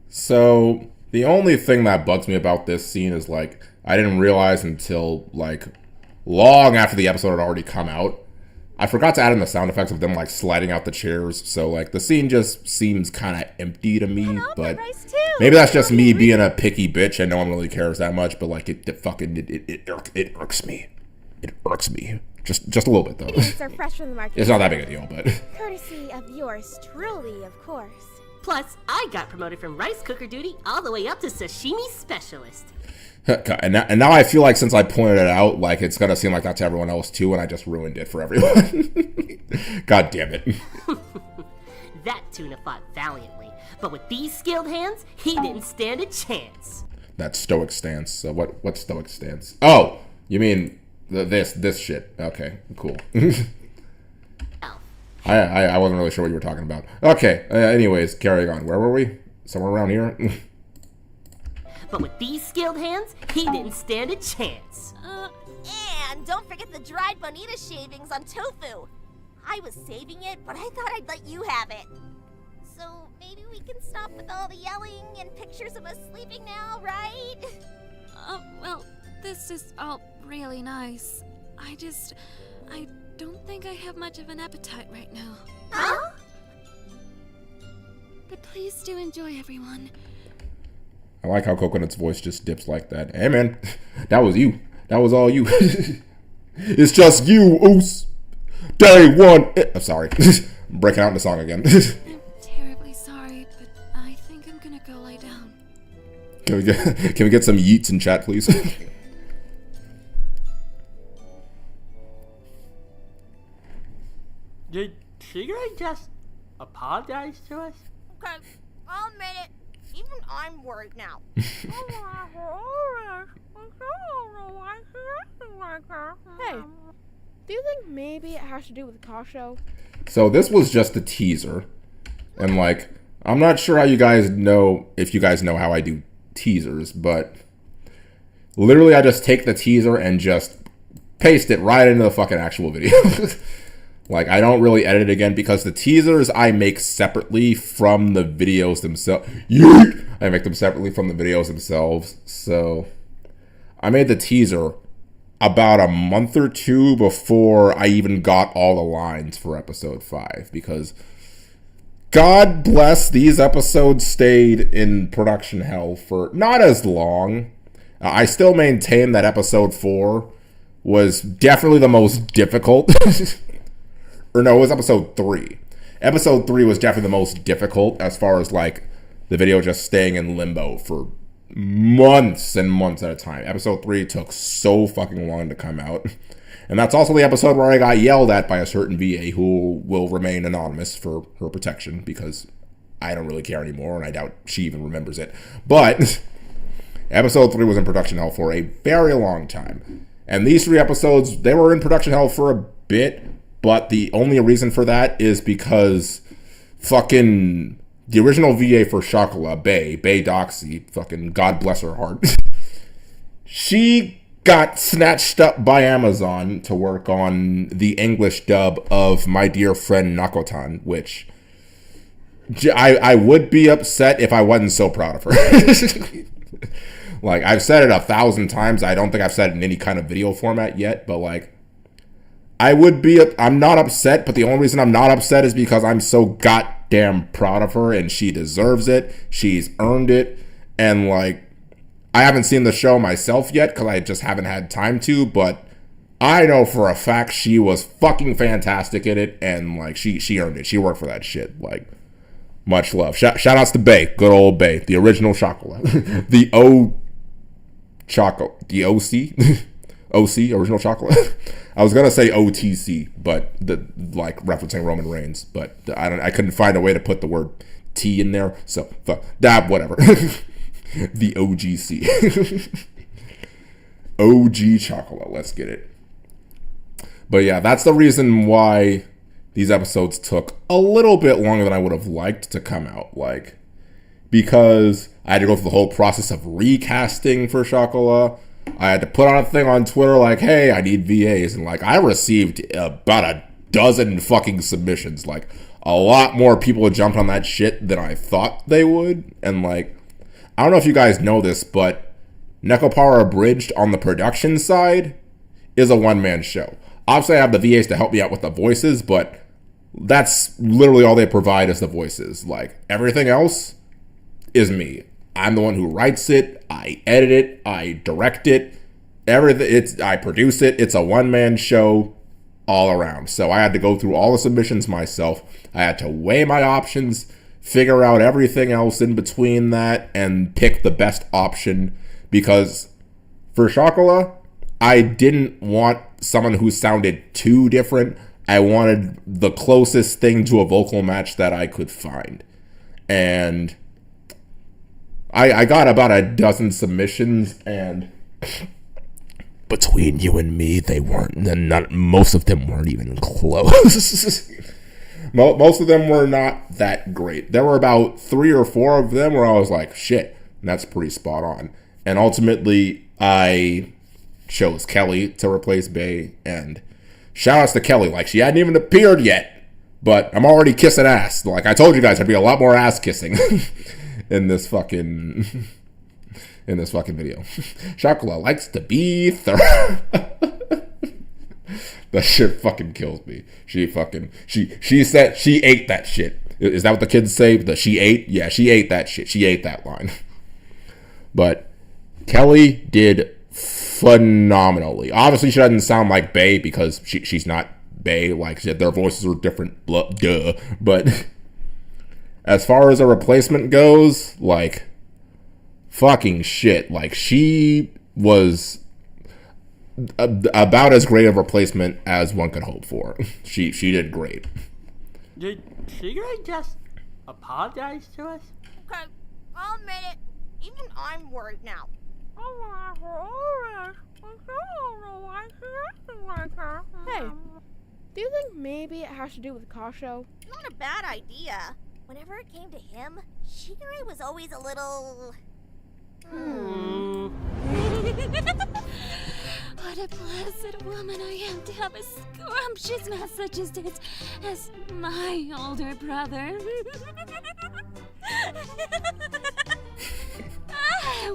So the only thing that bugs me about this scene is like, I didn't realize until like long after the episode had already come out. I forgot to add in the sound effects of them like sliding out the chairs, so like the scene just seems kind of empty to me. But maybe that's just me being a picky bitch and no one really cares that much. But like it irks me. It irks me just a little bit though. Ingredients are fresh from the market. It's not that big a deal, but Courtesy of yours truly, of course. Plus, I got promoted from rice cooker duty all the way up to sashimi specialist. and now I feel like since I pointed it out, like it's gonna seem like that to everyone else too, and I just ruined it for everyone. God damn it. That tuna fought valiantly, but with these skilled hands, he didn't stand a chance. That stoic stance. What stoic stance? Oh, you mean this shit? Okay, cool. I wasn't really sure what you were talking about. Okay, anyways, carrying on. Where were we? Somewhere around here. But with these skilled hands, he didn't stand a chance. And don't forget the dried bonita shavings on tofu. I was saving it, but I thought I'd let you have it. So maybe we can stop with all the yelling and pictures of us sleeping now, right? Well, this is all really nice. I don't think I have much of an appetite right now. Huh? But please do enjoy, everyone. I like how Coconut's voice just dips like that. Hey, man, that was you. That was all you. It's just you, Oos. Day one. I'm sorry. I'm breaking out in the song again. I'm terribly sorry, but I think I'm gonna go lie down. Can we get some yeets in chat, please? Did Shigure just apologize to us? Okay, I'll admit it. Even I'm worried now. Hey, do you think maybe it has to do with Kasho? So this was just a teaser. And like, I'm not sure how you guys know, if you guys know how I do teasers, but literally I just take the teaser and just paste it right into the fucking actual video. Like, I don't really edit it again because the teasers I make separately from the videos themselves. I make them separately from the videos themselves. So I made the teaser about a month or two before I even got all the lines for episode 5, because God bless, these episodes stayed in production hell for not as long. I still maintain that episode 4 was definitely the most difficult. Or no, it was episode 3. Episode 3 was definitely the most difficult as far as like the video just staying in limbo for months and months at a time. Episode 3 took so fucking long to come out. And that's also the episode where I got yelled at by a certain VA who will remain anonymous for her protection because I don't really care anymore and I doubt she even remembers it. But episode 3 was in production hell for a very long time. And these 3 episodes, they were in production hell for a bit. But the only reason for that is because fucking the original VA for Chocolat, Bay Doxy, fucking God bless her heart, she got snatched up by Amazon to work on the English dub of My Dear Friend Nakotan, which I would be upset if I wasn't so proud of her. Like, I've said it 1,000 times. I don't think I've said it in any kind of video format yet, but like, I'm not upset, but the only reason I'm not upset is because I'm so goddamn proud of her and she deserves it. She's earned it. And like, I haven't seen the show myself yet because I just haven't had time to, but I know for a fact she was fucking fantastic in it and like, she earned it. She worked for that shit. Like, much love. Shout outs to Bay, good old Bay, the original Chocolat. The OC, original Chocolat. I was gonna say OTC, but like referencing Roman Reigns, but I couldn't find a way to put the word T in there, so fuck that, whatever. The OGC, OG Chocolat. Let's get it. But yeah, that's the reason why these episodes took a little bit longer than I would have liked to come out, like, because I had to go through the whole process of recasting for Chocolat. I had to put on a thing on Twitter like, hey, I need VAs. And like, I received about a dozen fucking submissions. Like, a lot more people jumped on that shit than I thought they would. And like, I don't know if you guys know this, but Nekopara Abridged on the production side is a one-man show. Obviously, I have the VAs to help me out with the voices, but that's literally all they provide is the voices. Like, everything else is me. I'm the one who writes it, I edit it, I direct it, everything. I produce it. It's a one-man show all around. So I had to go through all the submissions myself. I had to weigh my options, figure out everything else in between that, and pick the best option. Because for Chocolat, I didn't want someone who sounded too different. I wanted the closest thing to a vocal match that I could find. And I got about a dozen submissions, and between you and me, they weren't. Most of them weren't even close. Most of them were not that great. There were about 3 or 4 of them where I was like, shit, that's pretty spot on. And ultimately, I chose Kelly to replace Bay, and shout outs to Kelly. Like, she hadn't even appeared yet, but I'm already kissing ass. Like, I told you guys, there'd be a lot more ass kissing in this fucking video. Chocolat likes to be thorough. That shit fucking kills me. She said she ate that shit. Is that what the kids say? The she ate? Yeah, she ate that shit. She ate that line. But Kelly did phenomenally. Obviously, she doesn't sound like Bae because she's not Bae. Like, their voices are different. Duh. But as far as a replacement goes, like, fucking shit. Like, she was about as great a replacement as one could hope for. She did great. Did Shigure just apologize to us? Okay, I'll admit it. Even I'm worried now. Hey, do you think maybe it has to do with the car show? Not a bad idea. Whenever it came to him, Shigure was always a little... What a blessed woman I am to have a scrumptious man such as this as my older brother.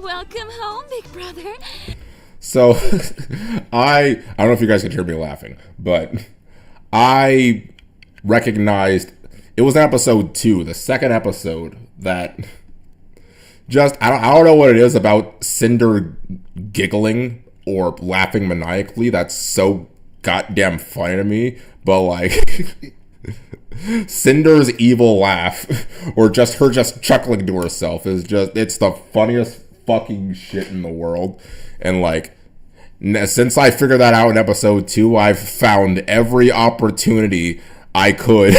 Welcome home, big brother. So, I don't know if you guys can hear me laughing, but I recognized, it was episode 2, the second episode, that just, I don't know what it is about Cinder giggling or laughing maniacally that's so goddamn funny to me, but like, Cinder's evil laugh, or just her just chuckling to herself is just, it's the funniest fucking shit in the world. And like, since I figured that out in episode 2, I've found every opportunity I could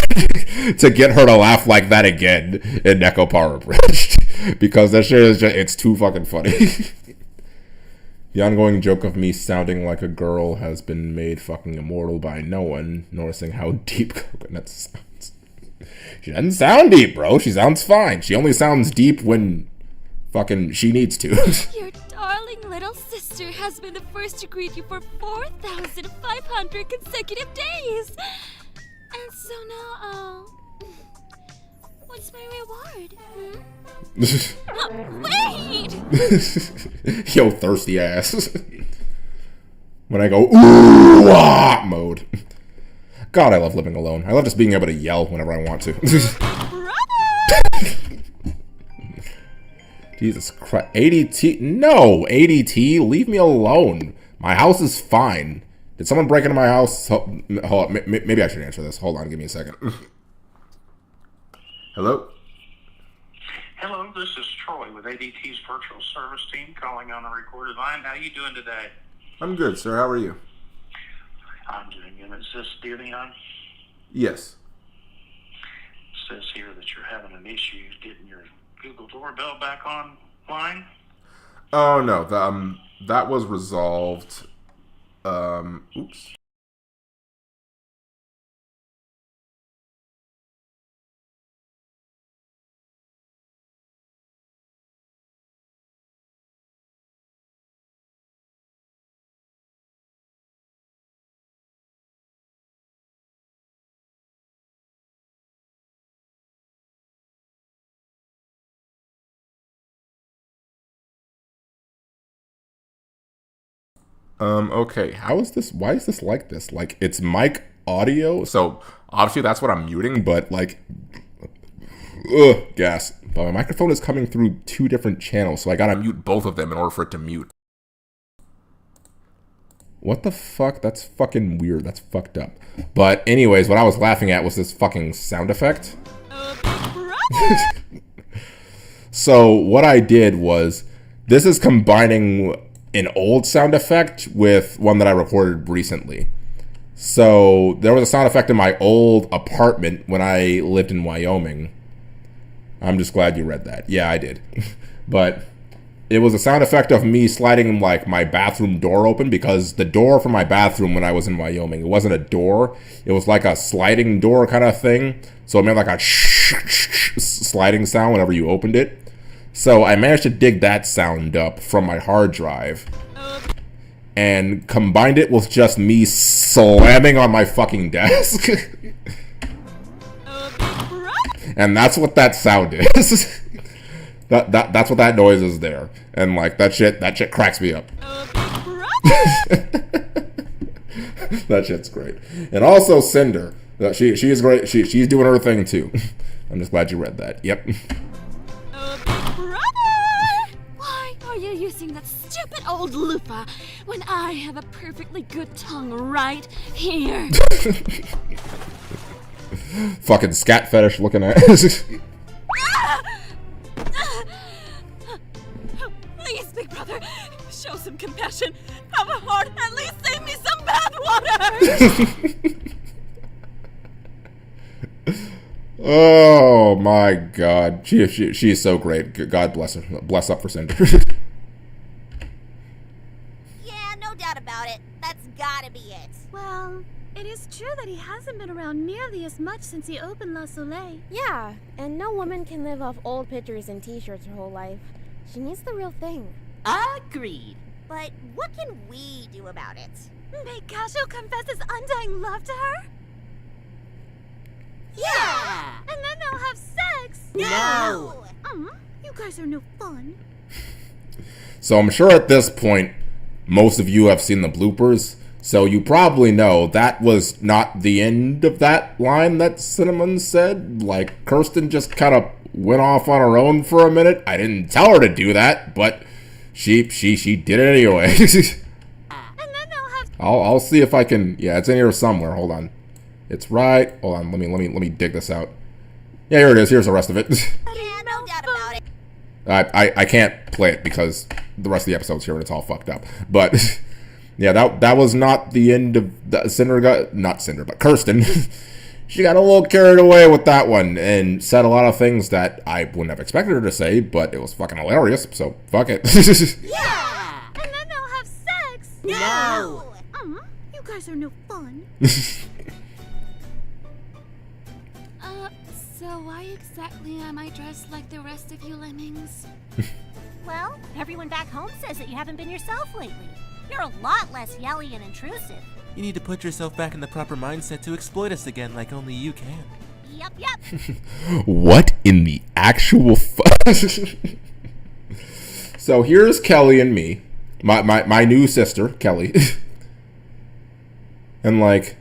to get her to laugh like that again in Nekopara Abridged, because that shit is just, it's too fucking funny. The ongoing joke of me sounding like a girl has been made fucking immortal by no one noticing how deep Coconut sounds. She doesn't sound deep, bro. She sounds fine. She only sounds deep when fucking she needs to. Your darling little sister has been the first to greet you for 4,500 consecutive days. And so now, what's my reward? Wait! Yo, thirsty ass. When I go, ooh, ah, mode. God, I love living alone. I love just being able to yell whenever I want to. Jesus Christ. ADT? No, ADT, leave me alone. My house is fine. Did someone break into my house? Hold on, maybe I should answer this. Hold on, give me a second. Hello? Hello, this is Troy with ADT's virtual service team calling on a recorded line. How are you doing today? I'm good, sir. How are you? I'm doing good. Is this Devion? Yes. It says here that you're having an issue getting your Google doorbell back online. Oh, no. That was resolved. Oops. Okay, how is this, why is this like this? Like, it's mic audio, so obviously that's what I'm muting, but like, gas. But my microphone is coming through 2 different channels, so I gotta mute both of them in order for it to mute. What the fuck? That's fucking weird, that's fucked up. But anyways, what I was laughing at was this fucking sound effect. So what I did was, this is combining an old sound effect with one that I recorded recently. So there was a sound effect in my old apartment when I lived in Wyoming. I'm just glad you read that. Yeah, I did. But it was a sound effect of me sliding like my bathroom door open, because the door for my bathroom when I was in Wyoming, it wasn't a door. It was like a sliding door kind of thing. So it made like a sliding sound whenever you opened it. So I managed to dig that sound up from my hard drive and combined it with just me slamming on my fucking desk. And that's what that sound is. That's what that noise is there. And like that shit cracks me up. That shit's great. And also Cinder. She is great. She's doing her thing too. I'm just glad you read that. Yep. Oh, big brother! Why are you using that stupid old loofah when I have a perfectly good tongue right here? Fucking scat fetish looking at. Please, big brother, show some compassion. Have a heart. At least save me some bath water. Oh my God, she is so great. God bless her. Bless up for Cinder. Yeah, no doubt about it. That's gotta be it. Well, it is true that he hasn't been around nearly as much since he opened La Soleil. Yeah, and no woman can live off old pictures and t-shirts her whole life. She needs the real thing. Agreed. But what can we do about it? Make Casio confess his undying love to her? Yeah. And then they'll have sex? No. You guys are no fun. So I'm sure at this point, most of you have seen the bloopers. So you probably know that was not the end of that line that Cinnamon said. Like, Kirsten just kind of went off on her own for a minute. I didn't tell her to do that, but she did it anyway. And then they'll have... I'll see if I can... Yeah, it's in here somewhere. Hold on. It's right... Hold on. Let me dig this out. Yeah, here it is. Here's the rest of it. Yeah, no doubt about it. I can't play it because the rest of the episode's here and it's all fucked up. But... Yeah, that was not the end of the Kirsten. She got a little carried away with that one and said a lot of things that I wouldn't have expected her to say, but it was fucking hilarious, so fuck it. Yeah. And then they'll have sex? No. You guys are no fun. So why exactly am I dressed like the rest of you lemmings? Well, everyone back home says that you haven't been yourself lately. You're a lot less yelly and intrusive. You need to put yourself back in the proper mindset to exploit us again like only you can. Yep. What in the actual So here's Kelly and me, my new sister, Kelly. And like,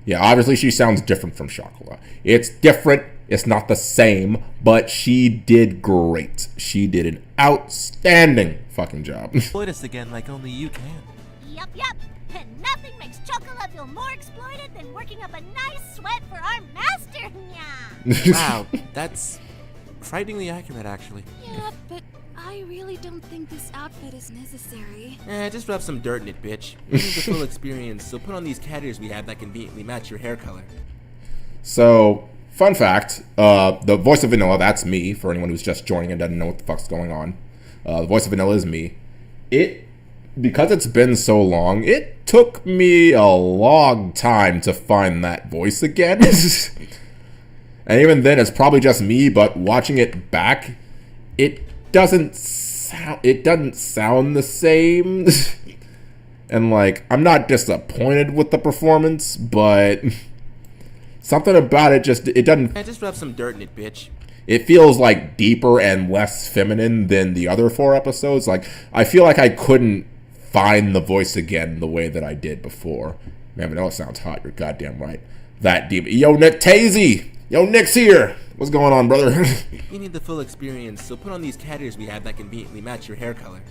yeah, obviously she sounds different from Shakala. It's different, it's not the same, but she did great. She did an outstanding fucking job. Exploit us again like only you can. Yep. And nothing makes Chocola feel more exploited than working up a nice sweat for our master. Yeah. Wow, that's frighteningly accurate, actually. Yeah, but I really don't think this outfit is necessary. Just rub some dirt in it, bitch. You need the full experience, so put on these cat ears we have that conveniently match your hair color. So, fun fact, the voice of Vanilla, that's me, for anyone who's just joining and doesn't know what the fuck's going on. The voice of Vanilla is me. Because it's been so long, it took me a long time to find that voice again. And even then, it's probably just me, but watching it back, it doesn't sound the same. And like, I'm not disappointed with the performance, but something about it it doesn't... Just rub some dirt in it, bitch. It feels like deeper and less feminine than the other 4 episodes. Like, I feel like I couldn't find the voice again the way that I did before. Man, Vanilla sounds hot. You're goddamn right. That deep. Yo, Nick Tazy! Yo, Nick's here! What's going on, brother? You need the full experience, so put on these cat ears we have that conveniently match your hair color.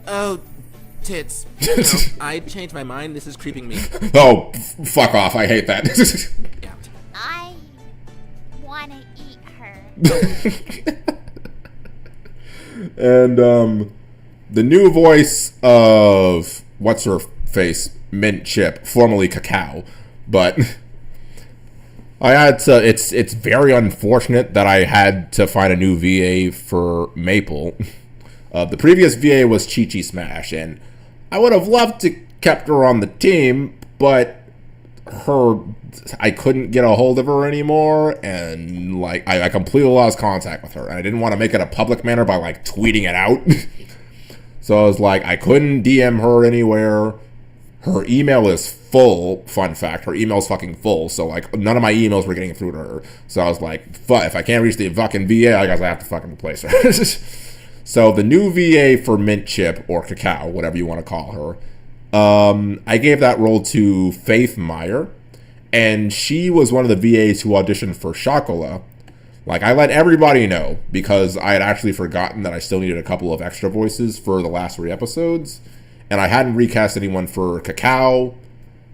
Oh, tits. No, I changed my mind. This is creeping me. Oh, fuck off. I hate that. Yeah. I wanna eat her. And, the new voice of, what's her face? Mint Chip, formerly Cacao. But I had to, it's very unfortunate that I had to find a new VA for Maple. The previous VA was Chi Chi Smash, and I would have loved to kept her on the team, but I couldn't get a hold of her anymore, and like I completely lost contact with her, and I didn't want to make it a public manner by like tweeting it out. So I was like, I couldn't DM her anywhere. Her email is full. Fun fact, her email's fucking full. So like none of my emails were getting through to her. So I was like, fuck, if I can't reach the fucking VA, I guess I have to fucking replace her. So the new VA for Mint Chip, or Cacao, whatever you want to call her, I gave that role to Faith Meyer. and she was one of the VAs who auditioned for Shokola. Like, I let everybody know because I had actually forgotten that I still needed a couple of extra voices for the last 3 episodes, and I hadn't recast anyone for Cacao,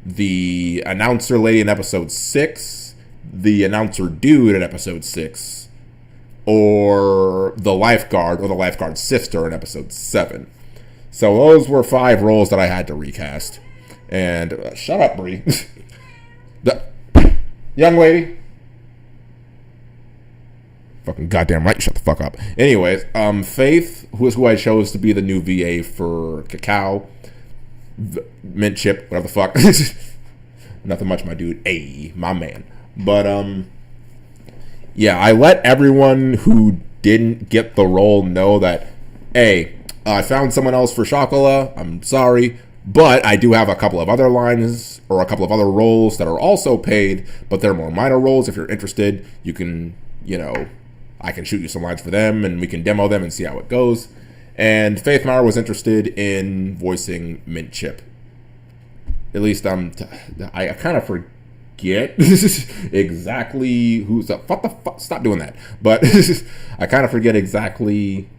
the announcer lady in episode 6, the announcer dude in episode 6, or the lifeguard's sister in episode 7. So those were 5 roles that I had to recast. And shut up, Bree. Young lady. Fucking goddamn right, shut the fuck up. Anyways, Faith, who is who I chose to be the new VA for Cacao, Mint Chip, whatever the fuck. Nothing much, my dude. Ayy, my man. But yeah, I let everyone who didn't get the role know that, hey, I found someone else for Shokola. I'm sorry. But I do have a couple of other lines or a couple of other roles that are also paid, but they're more minor roles. If you're interested, you can, I can shoot you some lines for them and we can demo them and see how it goes. And Faith Maurer was interested in voicing Mint Chip. At least I kind of forget exactly who's up. What the fuck? Stop doing that. But I kind of forget exactly.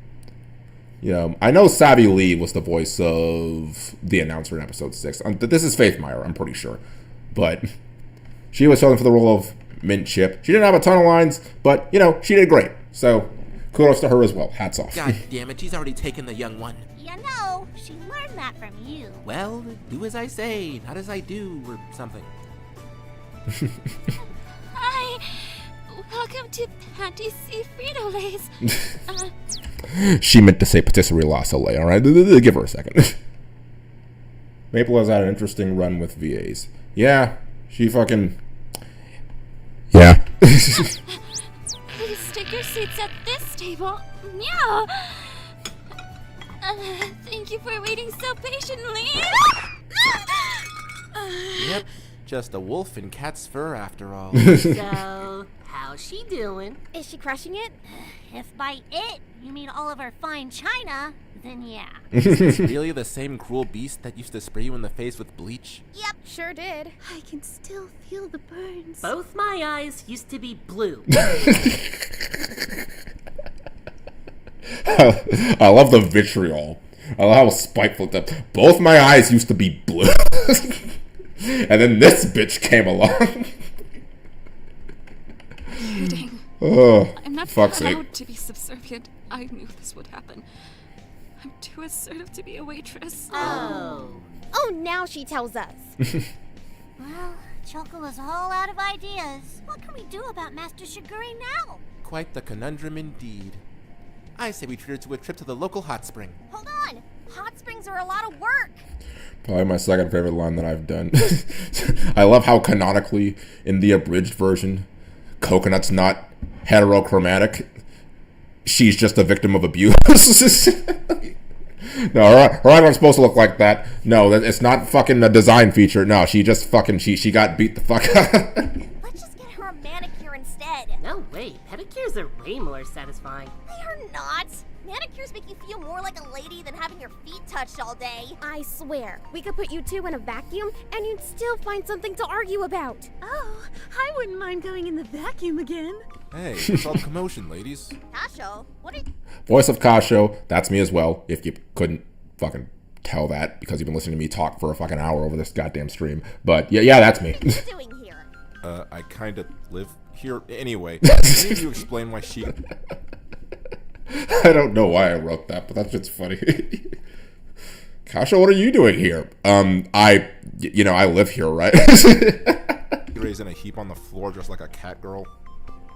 I know Savvy Lee was the voice of the announcer in episode 6. This is Faith Maurer, I'm pretty sure. But she was chosen for the role of Mint Chip. She didn't have a ton of lines, but, she did great. So, kudos to her as well. Hats off. God damn it, she's already taken the young one. She learned that from you. Well, do as I say, not as I do, or something. Hi! Welcome to Panty C Frito-Lays. She meant to say patisserie la soleil, alright? Give her a second. Maple has had an interesting run with VAs. Yeah, she fucking... Yeah. Please stick your seats at this table. Meow! Thank you for waiting so patiently. Yep, just a wolf in cat's fur after all. So, how's she doing? Is she crushing it? If by it you mean all of her fine china, then yeah. Is this really the same cruel beast that used to spray you in the face with bleach? Yep, sure did. I can still feel the burns. Both my eyes used to be blue. I love the vitriol. I love how spiteful that. Both my eyes used to be blue. And then this bitch came along. Kidding. Oh, I'm not fuck's proud sake. to be subservient. I knew this would happen. I'm too assertive to be a waitress. Oh. Oh, now she tells us. Well, Chocola's all out of ideas. What can we do about Master Shiguri now? Quite the conundrum indeed. I say we treat her to a trip to the local hot spring. Hold on! Hot springs are a lot of work! Probably my second favorite line that I've done. I love how canonically, in the abridged version, Coconut's not heterochromatic. She's just a victim of abuse. No, her eyebrow's supposed to look like that. No, it's not fucking a design feature. No, she just fucking, she got beat the fuck up. Let's just get her a manicure instead. No way, pedicures are way more satisfying. They are not. Manicures make you feel more like a lady than having your feet touched all day. I swear, we could put you two in a vacuum and you'd still find something to argue about. Oh, I wouldn't mind going in the vacuum again. Hey, what's all the commotion, ladies? Kasho, what are Voice of Kasho, that's me as well, if you couldn't fucking tell that because you've been listening to me talk for a fucking hour over this goddamn stream. But yeah, that's me. you doing here? I kinda live here anyway. Can you explain why she... I don't know why I wrote that, but that's just funny. Kasha, what are you doing here? I live here, right? Raised in a heap on the floor just like a cat girl.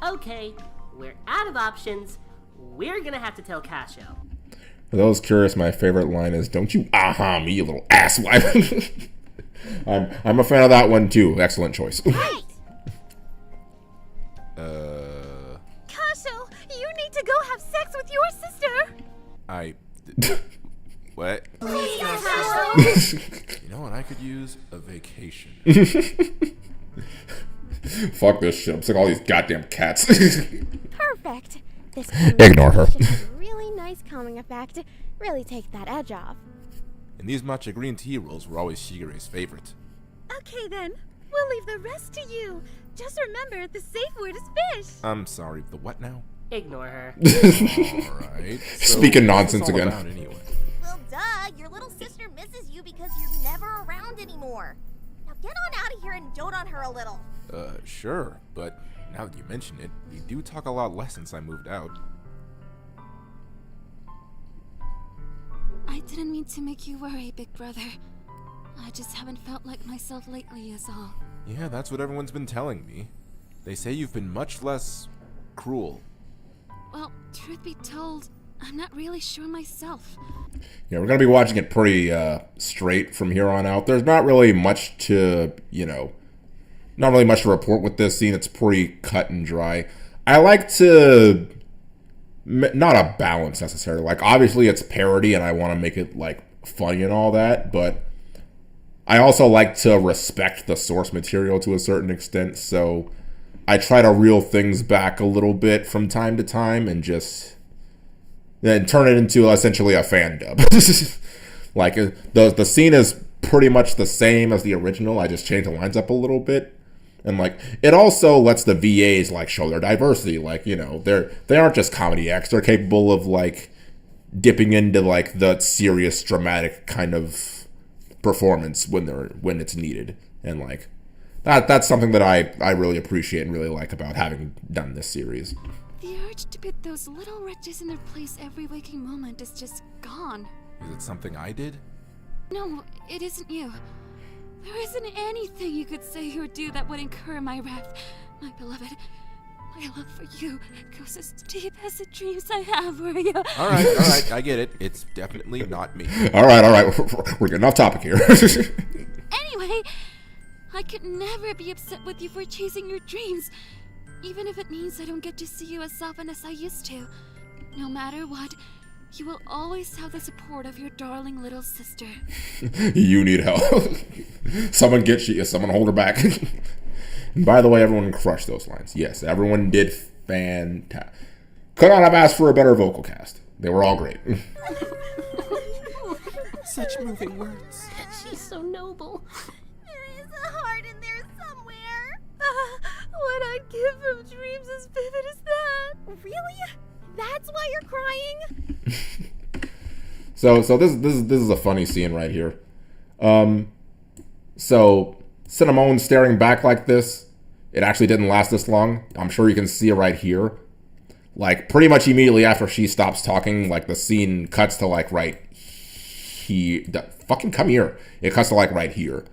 Okay, we're out of options. We're gonna have to tell Casio. For those curious, my favorite line is, "Don't you aha me, you little asswipe." I'm a fan of that one too. Excellent choice. Right! Kasho, you need to go have sex with your sister. What? Please, Kasho! You know what? I could use a vacation. Fuck this shit. I'm sick of all these goddamn cats. Perfect. This Ignore her. has a really nice calming effect. Really take that edge off. And these matcha green tea rolls were always Shigure's favorite. Okay then, We'll leave the rest to you. Just remember, the safe word is fish. I'm sorry, the what now? Ignore her. Alright. Speaking nonsense again. Anyway? Well, duh, your little sister misses you because you're never around anymore. Now get on out of here and dote on her a little. Sure, but now that you mention it, we do talk a lot less since I moved out. I didn't mean to make you worry, big brother. I just haven't felt like myself lately is all. Yeah, that's what everyone's been telling me. They say you've been much less cruel. Well, truth be told, I'm not really sure myself. Yeah, we're going to be watching it pretty straight from here on out. There's not really much to, not really much to report with this scene. It's pretty cut and dry. I like to, not a balance necessarily. Like, obviously it's parody and I want to make it, funny and all that, but I also like to respect the source material to a certain extent, so I try to reel things back a little bit from time to time and just then turn it into essentially a fan dub. The scene is pretty much the same as the original. I just changed the lines up a little bit. And it also lets the VAs show their diversity. They aren't just comedy acts. They're capable of dipping into the serious dramatic kind of performance when it's needed. And that's something that I really appreciate and really like about having done this series. The urge to put those little wretches in their place every waking moment is just gone. Is it something I did? No, it isn't you. There isn't anything you could say or do that would incur my wrath. My beloved, my love for you goes as deep as the dreams I have for you. All right, I get it. It's definitely not me. All right. We're getting off topic here. Anyway, I could never be upset with you for chasing your dreams, even if it means I don't get to see you as often as I used to. No matter what, you will always have the support of your darling little sister. You need help. Someone get you. Someone hold her back. And by the way, everyone crushed those lines. Yes, everyone did fantastic. Could not have asked for a better vocal cast. They were all great. Such moving words. She's so noble. There is a heart in there somewhere. What I'd give from dreams as vivid as that. Really? That's why you're crying? So this is a funny scene right here. So Cinnamon staring back like this. It actually didn't last this long. I'm sure you can see it right here. Pretty much immediately after she stops talking, the scene cuts to right here. Fucking come here. It cuts to right here.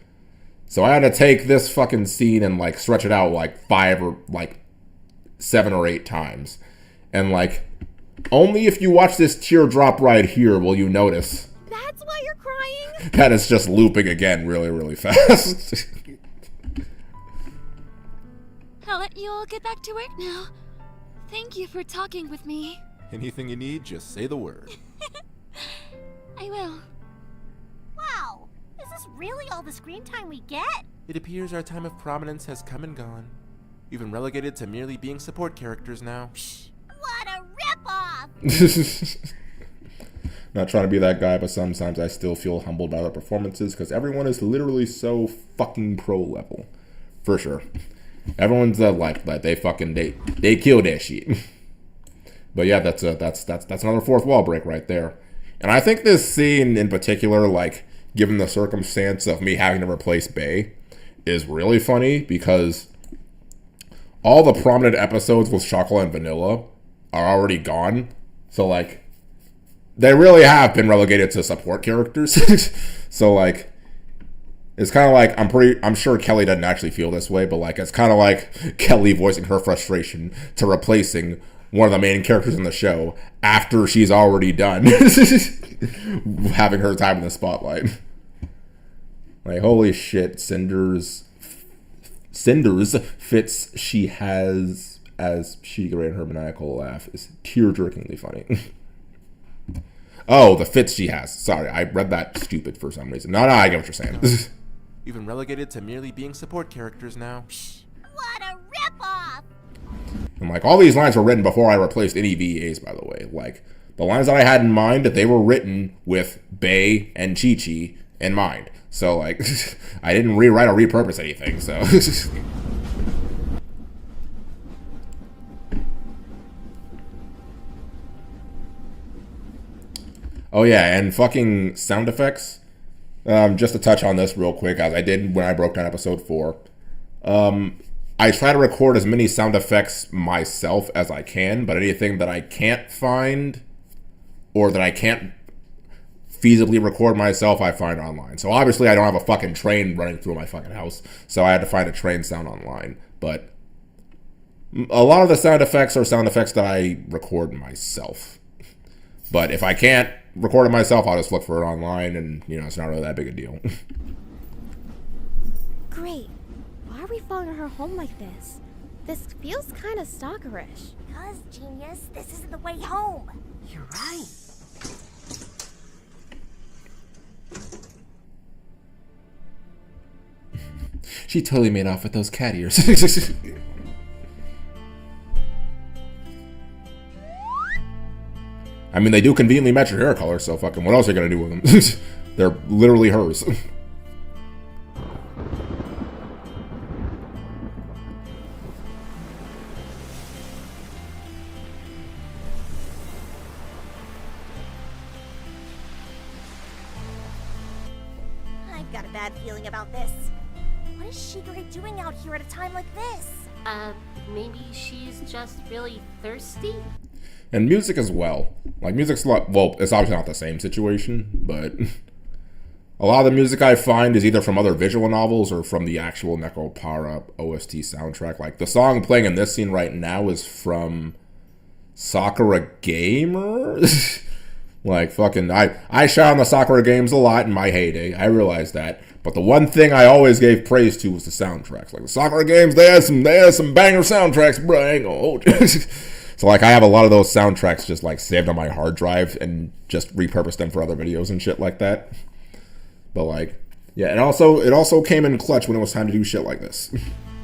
So I had to take this fucking scene and stretch it out 5 or 7 or 8 times. And only if you watch this teardrop right here will you notice. That's why you're crying? That is just looping again really, really fast. I'll let you all get back to work now. Thank you for talking with me. Anything you need, just say the word. I will. Wow, is this really all the screen time we get? It appears our time of prominence has come and gone. We've been relegated to merely being support characters now. What a ripoff! Not trying to be that guy, but sometimes I still feel humbled by their performances because everyone is literally so fucking pro level. For sure. Everyone's they killed that shit. But yeah, that's another fourth wall break right there. And I think this scene in particular, given the circumstance of me having to replace Bae, is really funny because all the prominent episodes with chocolate and vanilla are already gone. So they really have been relegated to support characters. So it's kind of I'm sure Kelly doesn't actually feel this way, but it's kind of like Kelly voicing her frustration to replacing one of the main characters in the show after she's already done having her time in the spotlight. Holy shit, Cinder's fits she has as she and her maniacal laugh is tear-jerkingly funny. Oh, the fits she has. Sorry, I read that stupid for some reason. No, I get what you're saying. We've been relegated to merely being support characters now. What a ripoff! And all these lines were written before I replaced any VAs, by the way. The lines that I had in mind, they were written with Bae and Chi-Chi in mind. So, like, I didn't rewrite or repurpose anything, so. Oh, yeah, and fucking sound effects. Just to touch on this real quick, as I did when I broke down episode 4. I try to record as many sound effects myself as I can, but anything that I can't find or that I can't feasibly record myself, I find online. So obviously I don't have a fucking train running through my fucking house, so I had to find a train sound online. But a lot of the sound effects are sound effects that I record myself. But if I can't record it myself, I'll just look for it online, and, you know, it's not really that big a deal. Great. Why are we following her home like this? This feels kind of stalkerish. Cause, genius, this isn't the way home. You're right. She totally made off with those cat ears. I mean, they do conveniently match her hair color, so fucking what else are you gonna do with them? They're literally hers. I've got a bad feeling about this. What is Shigure doing out here at a time like this? Maybe she's just really thirsty? And music as well. Like, music's a lot, well, it's obviously not the same situation, but a lot of the music I find is either from other visual novels or from the actual Nekopara OST soundtrack. Like, the song playing in this scene right now is from Sakura Gamer? Like, fucking, I shot on the Sakura games a lot in my heyday. I realized that. But the one thing I always gave praise to was the soundtracks. Like, the Sakura games, they had some banger soundtracks, bro. I ain't gonna hold you. So, like, I have a lot of those soundtracks just, like, saved on my hard drive and just repurposed them for other videos and shit like that. But, like, yeah, and also, it also came in clutch when it was time to do shit like this.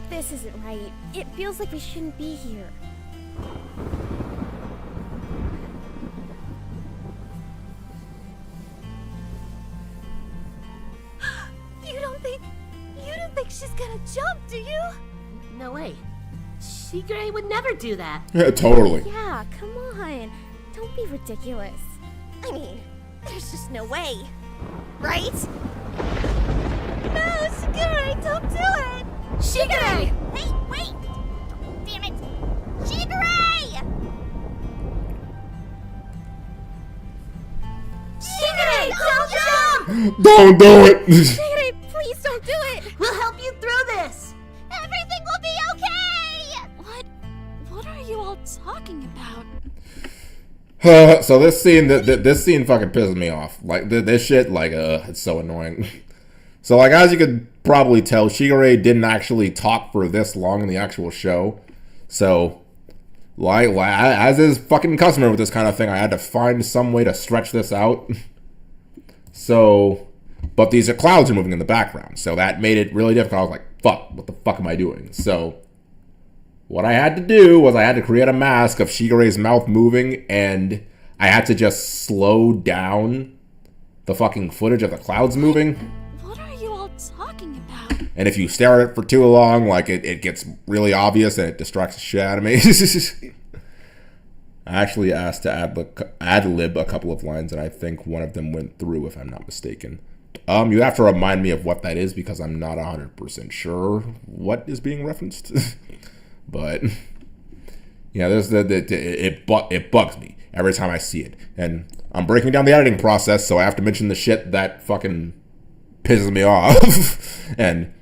This isn't right. It feels like we shouldn't be here. You don't think she's gonna jump, do you? No way. Shigure would never do that. Yeah, totally. Yeah, come on. Don't be ridiculous. I mean, there's just no way. Right? No, Shigure, don't do it! Shigure! Hey, wait! Damn it! Shigure! Shigure, don't jump! Don't do it! Shigure, please don't do it! We'll help you through this! Everything will be okay! What are you all talking about? So this scene fucking pisses me off. Like, this shit, like, it's so annoying. So, like, as you could probably tell, Shigure didn't actually talk for this long in the actual show. So, like, as is fucking customary with this kind of thing, I had to find some way to stretch this out. So, but these clouds are moving in the background, so that made it really difficult. I was like, fuck, what the fuck am I doing? So, what I had to do was I had to create a mask of Shigure's mouth moving, and I had to just slow down the fucking footage of the clouds moving. What are you all talking about? And if you stare at it for too long, like, it gets really obvious and it distracts the shit out of me. I actually asked to ad-lib a couple of lines, and I think one of them went through, if I'm not mistaken. You have to remind me of what that is, because I'm not 100% sure what is being referenced. But yeah, it bugs me every time I see it, and I'm breaking down the editing process, so I have to mention the shit that fucking pisses me off. And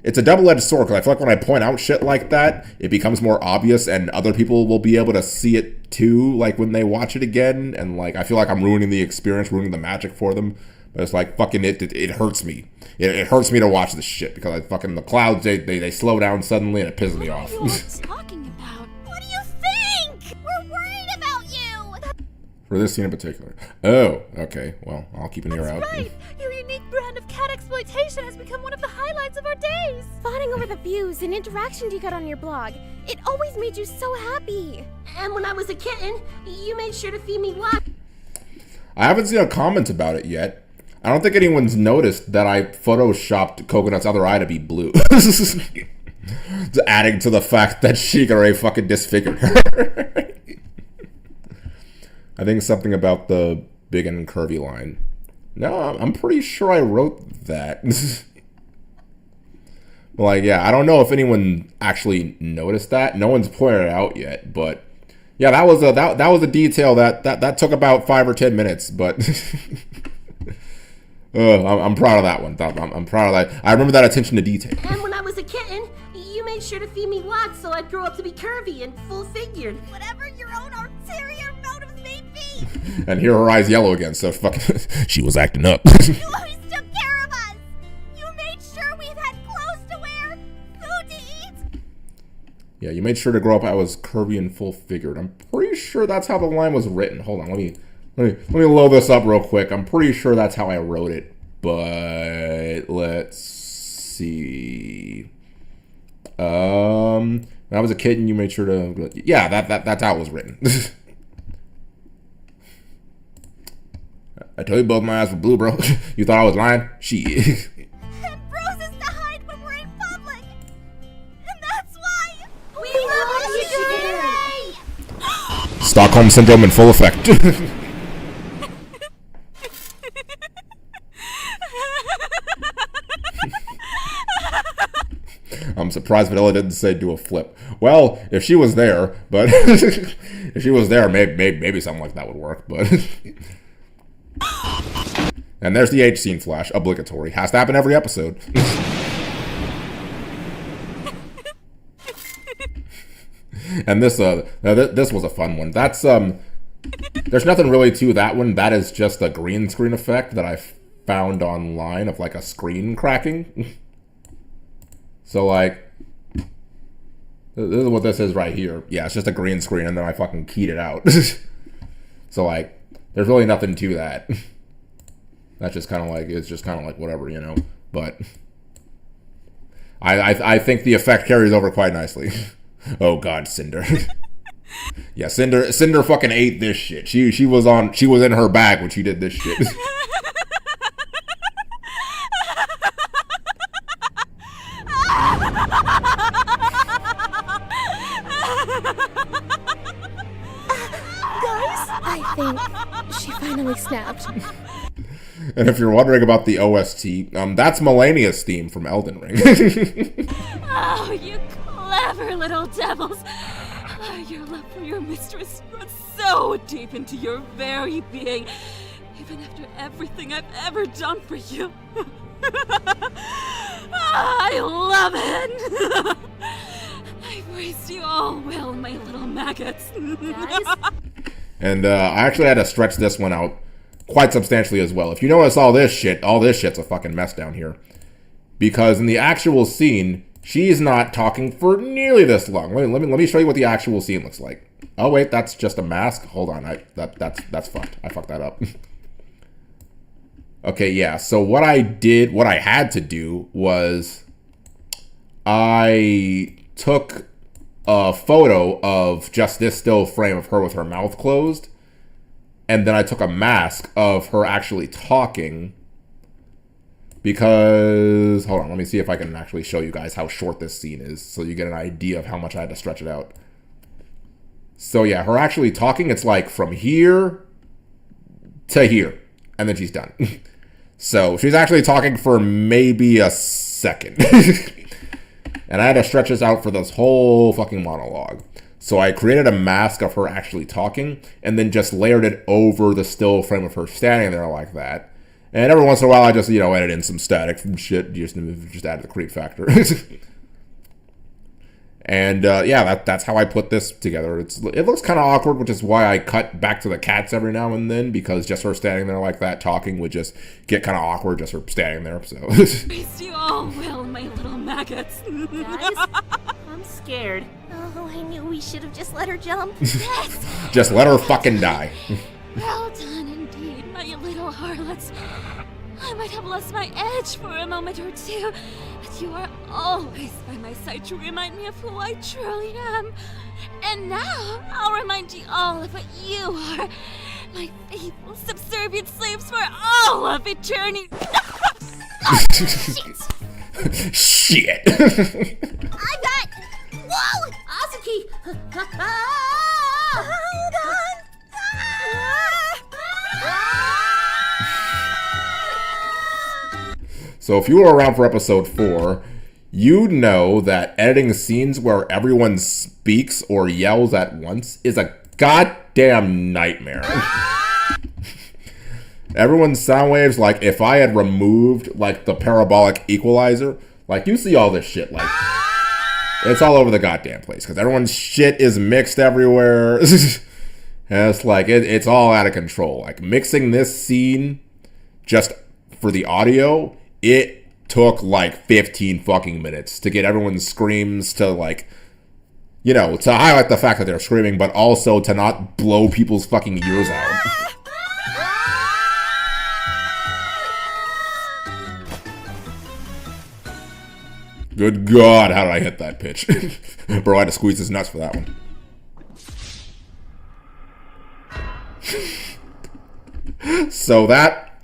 it's a double-edged sword, because I feel like when I point out shit like that, it becomes more obvious, and other people will be able to see it too, like when they watch it again. And like, I feel like I'm ruining the experience, ruining the magic for them. But it's like, fucking, it hurts me. It hurts me to watch this shit, because I fucking, the clouds, they slow down suddenly, and it pisses me off. What are you all talking about? What do you think? We're worried about you! For this scene in particular. Oh, okay. Well, I'll keep an ear out. That's right! Your unique brand of cat exploitation has become one of the highlights of our days! Fawning over the views and interactions you got on your blog. It always made you so happy. And when I was a kitten, you made sure to feed me live. I haven't seen a comment about it yet. I don't think anyone's noticed that I photoshopped Coconut's other eye to be blue. Adding to the fact that Shigure fucking disfigured her. I think something about the big and curvy line. No, I'm pretty sure I wrote that. Like, yeah, I don't know if anyone actually noticed that. No one's pointed it out yet, but yeah, that was a detail that took about 5 or 10 minutes, but I'm proud of that one. I'm proud of that. I remember that attention to detail. And when I was a kitten, you made sure to feed me lots so I'd grow up to be curvy and full-figured. Whatever your own ulterior motives may be. And here her eyes yellow again, so fucking she was acting up. You always took care of us. You made sure we had clothes to wear, food to eat. Yeah, you made sure to grow up I was curvy and full-figured. I'm pretty sure that's how the line was written. Hold on, let me load this up real quick. I'm pretty sure that's how I wrote it, but let's see. When I was a kitten, you made sure to... Yeah, that's how it was written. I told you both my eyes were blue, bro. You thought I was lying? Shit. And bruises to hide when we're in public. And that's why... We love you, Shigure! Stockholm Syndrome in full effect. I'm surprised Vanilla didn't say do a flip. Well, if she was there, but if she was there, maybe something like that would work, but... And there's the H scene flash, obligatory. Has to happen every episode. And this was a fun one. That's there's nothing really to that one. That is just a green screen effect that I found online of like a screen cracking. So like, this is what this is right here. Yeah, it's just a green screen, and then I fucking keyed it out. So like, there's really nothing to that. That's just kind of like, it's just kind of like whatever, you know. But I think the effect carries over quite nicely. Oh God, Cinder. Yeah, Cinder fucking ate this shit. She was in her bag when she did this shit. I think she finally snapped. And if you're wondering about the OST, that's Melania's theme from Elden Ring. Oh, you clever little devils. Oh, your love for your mistress runs so deep into your very being, even after everything I've ever done for you. I love it. I've raised you all well, my little maggots. Guys? And I actually had to stretch this one out quite substantially as well. If you notice all this shit's a fucking mess down here. Because in the actual scene, she's not talking for nearly this long. Let me show you what the actual scene looks like. Oh wait, that's just a mask. Hold on, that's fucked. I fucked that up. Okay, yeah. So what I had to do was I took a photo of just this still frame of her with her mouth closed, and then I took a mask of her actually talking, because hold on, let me see if I can actually show you guys how short this scene is so you get an idea of how much I had to stretch it out. So yeah, her actually talking, it's like from here to here, and then she's done. So she's actually talking for maybe a second. And I had to stretch this out for this whole fucking monologue. So I created a mask of her actually talking, and then just layered it over the still frame of her standing there like that. And every once in a while, I just, you know, edit in some static from shit, just add the creep factor. And yeah, that's how I put this together. It looks kind of awkward, which is why I cut back to the cats every now and then, because just her standing there like that talking would just get kind of awkward, just her standing there. So Raised you all well, my little maggots. Guys, I'm scared. Oh, I knew we should have just let her jump. Yes! just let her fucking die. Well done indeed, my little harlots. I might have lost my edge for a moment or two, but you are always by my side to remind me of who I truly am. And now, I'll remind you all of what you are. my faithful subservient slaves for all of eternity. Shit. I got. Whoa! Azuki! Hold on! So if you were around for episode 4, you know that editing scenes where everyone speaks or yells at once is a goddamn nightmare. Everyone's sound waves, like if I had removed like the parabolic equalizer, like you see all this shit, like it's all over the goddamn place because everyone's shit is mixed everywhere. And it's like it's all out of control. Like mixing this scene just for the audio, it took like 15 fucking minutes to get everyone's screams to like, you know, to highlight the fact that they're screaming, but also to not blow people's fucking ears out. Good God, how did I hit that pitch? Bro, I had to squeeze his nuts for that one. So that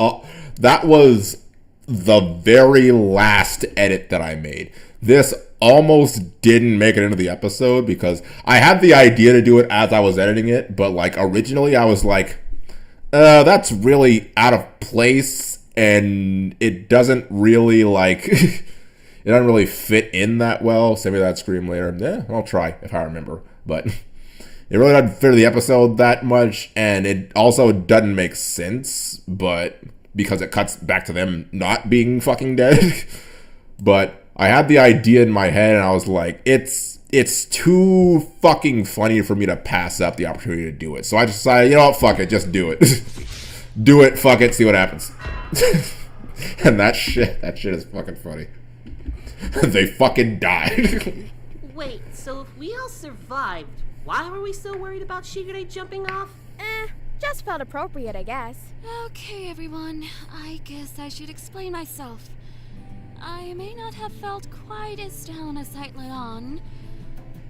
was the very last edit that I made. This almost didn't make it into the episode because I had the idea to do it as I was editing it, but like originally I was like, that's really out of place and it doesn't really like, it doesn't really fit in that well. Send me that scream later. Yeah, I'll try if I remember, but it really doesn't fit the episode that much, and it also doesn't make sense, but because it cuts back to them not being fucking dead. But I had the idea in my head, and I was like, it's too fucking funny for me to pass up the opportunity to do it. So I decided, you know what, fuck it, just do it. Do it, fuck it, see what happens. And that shit is fucking funny. They fucking died. Wait, so if we all survived, why were we so worried about Shigure jumping off? Just felt appropriate, I guess. Okay, everyone. I guess I should explain myself. I may not have felt quite as down as I let on.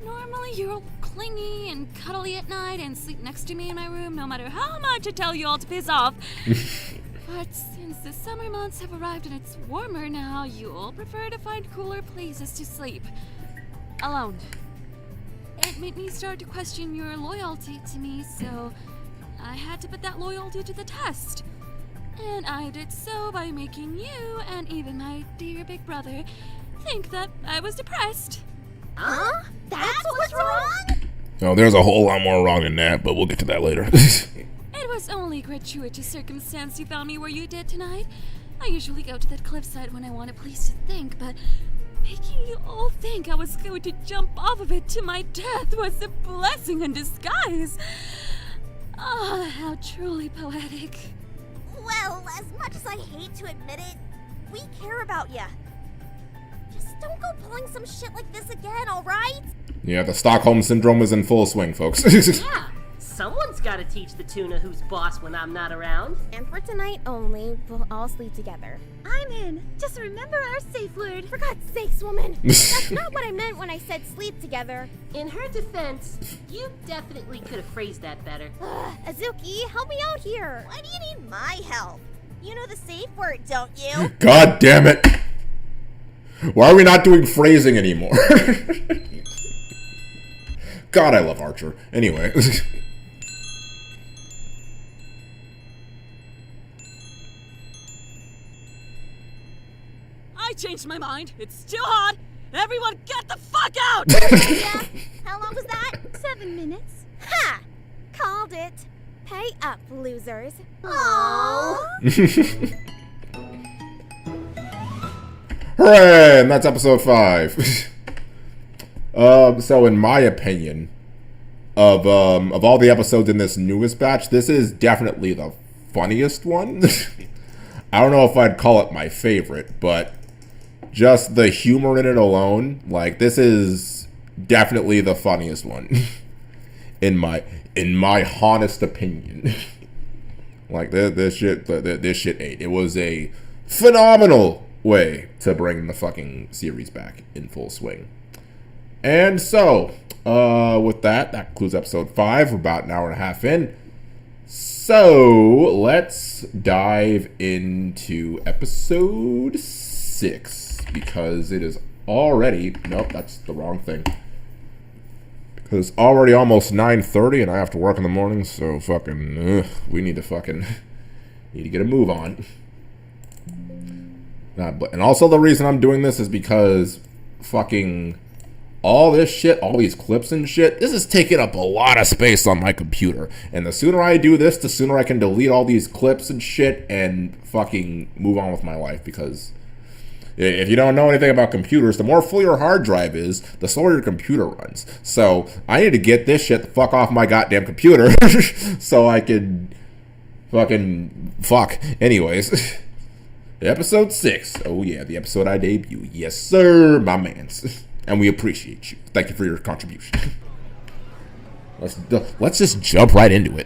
Normally, you're all clingy and cuddly at night and sleep next to me in my room no matter how much I tell you all to piss off. But since the summer months have arrived and it's warmer now, you all prefer to find cooler places to sleep. Alone. It made me start to question your loyalty to me, so I had to put that loyalty to the test. And I did so by making you, and even my dear big brother, think that I was depressed. Huh? That's what's wrong? No, there's a whole lot more wrong than that, but we'll get to that later. It was only gratuitous circumstance you found me where you did tonight. I usually go to that cliffside when I want a place to think, but making you all think I was going to jump off of it to my death was a blessing in disguise. Ah, how truly poetic. Well, as much as I hate to admit it, we care about ya. Just don't go pulling some shit like this again, alright? Yeah, the Stockholm Syndrome is in full swing, folks. Yeah, someone's gotta teach the tuna who's boss when I'm not around. And for tonight only, we'll all sleep together. I'm in. Just remember our safe word. For God's sakes, woman! That's not what I meant when I said sleep together. In her defense, you definitely could have phrased that better. Azuki, help me out here! Why do you need my help? You know the safe word, don't you? God damn it! Why are we not doing phrasing anymore? God, I love Archer. Anyway. I changed my mind. It's too hot. Everyone get the fuck out! Yeah? How long was that? 7 minutes. Ha! Called it. Pay up, losers. Aww. Hooray! And that's episode 5. So in my opinion, of all the episodes in this newest batch, this is definitely the funniest one. I don't know if I'd call it my favorite, but just the humor in it alone, like, this is definitely the funniest one. in my honest opinion. Like, this shit ate. It was a phenomenal way to bring the fucking series back in full swing. And so, with that concludes episode 5. We're about an hour and a half in. So let's dive into episode 6 because it is already, nope, that's the wrong thing. Because it's already almost 9:30 and I have to work in the morning, so we need to get a move on. And also the reason I'm doing this is because all this shit, all these clips and shit, this is taking up a lot of space on my computer. And the sooner I do this, the sooner I can delete all these clips and shit and move on with my life. Because if you don't know anything about computers, the more full your hard drive is, the slower your computer runs. So I need to get this shit the fuck off my goddamn computer so I can Anyways. Episode 6. Oh yeah, the episode I debut. Yes sir, my mans. And we appreciate you. Thank you for your contribution. Let's just jump right into it.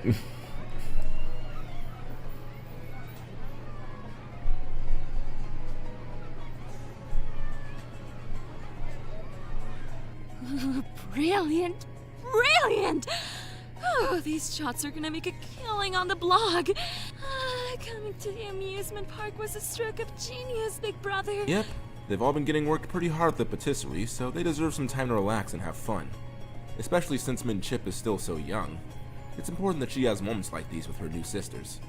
Brilliant! Brilliant! Oh, these shots are gonna make a killing on the blog. Coming to the amusement park was a stroke of genius, big brother. Yep, they've all been getting worked pretty hard at the patisserie, so they deserve some time to relax and have fun. Especially since Mint Chip is still so young. It's important that she has moments like these with her new sisters.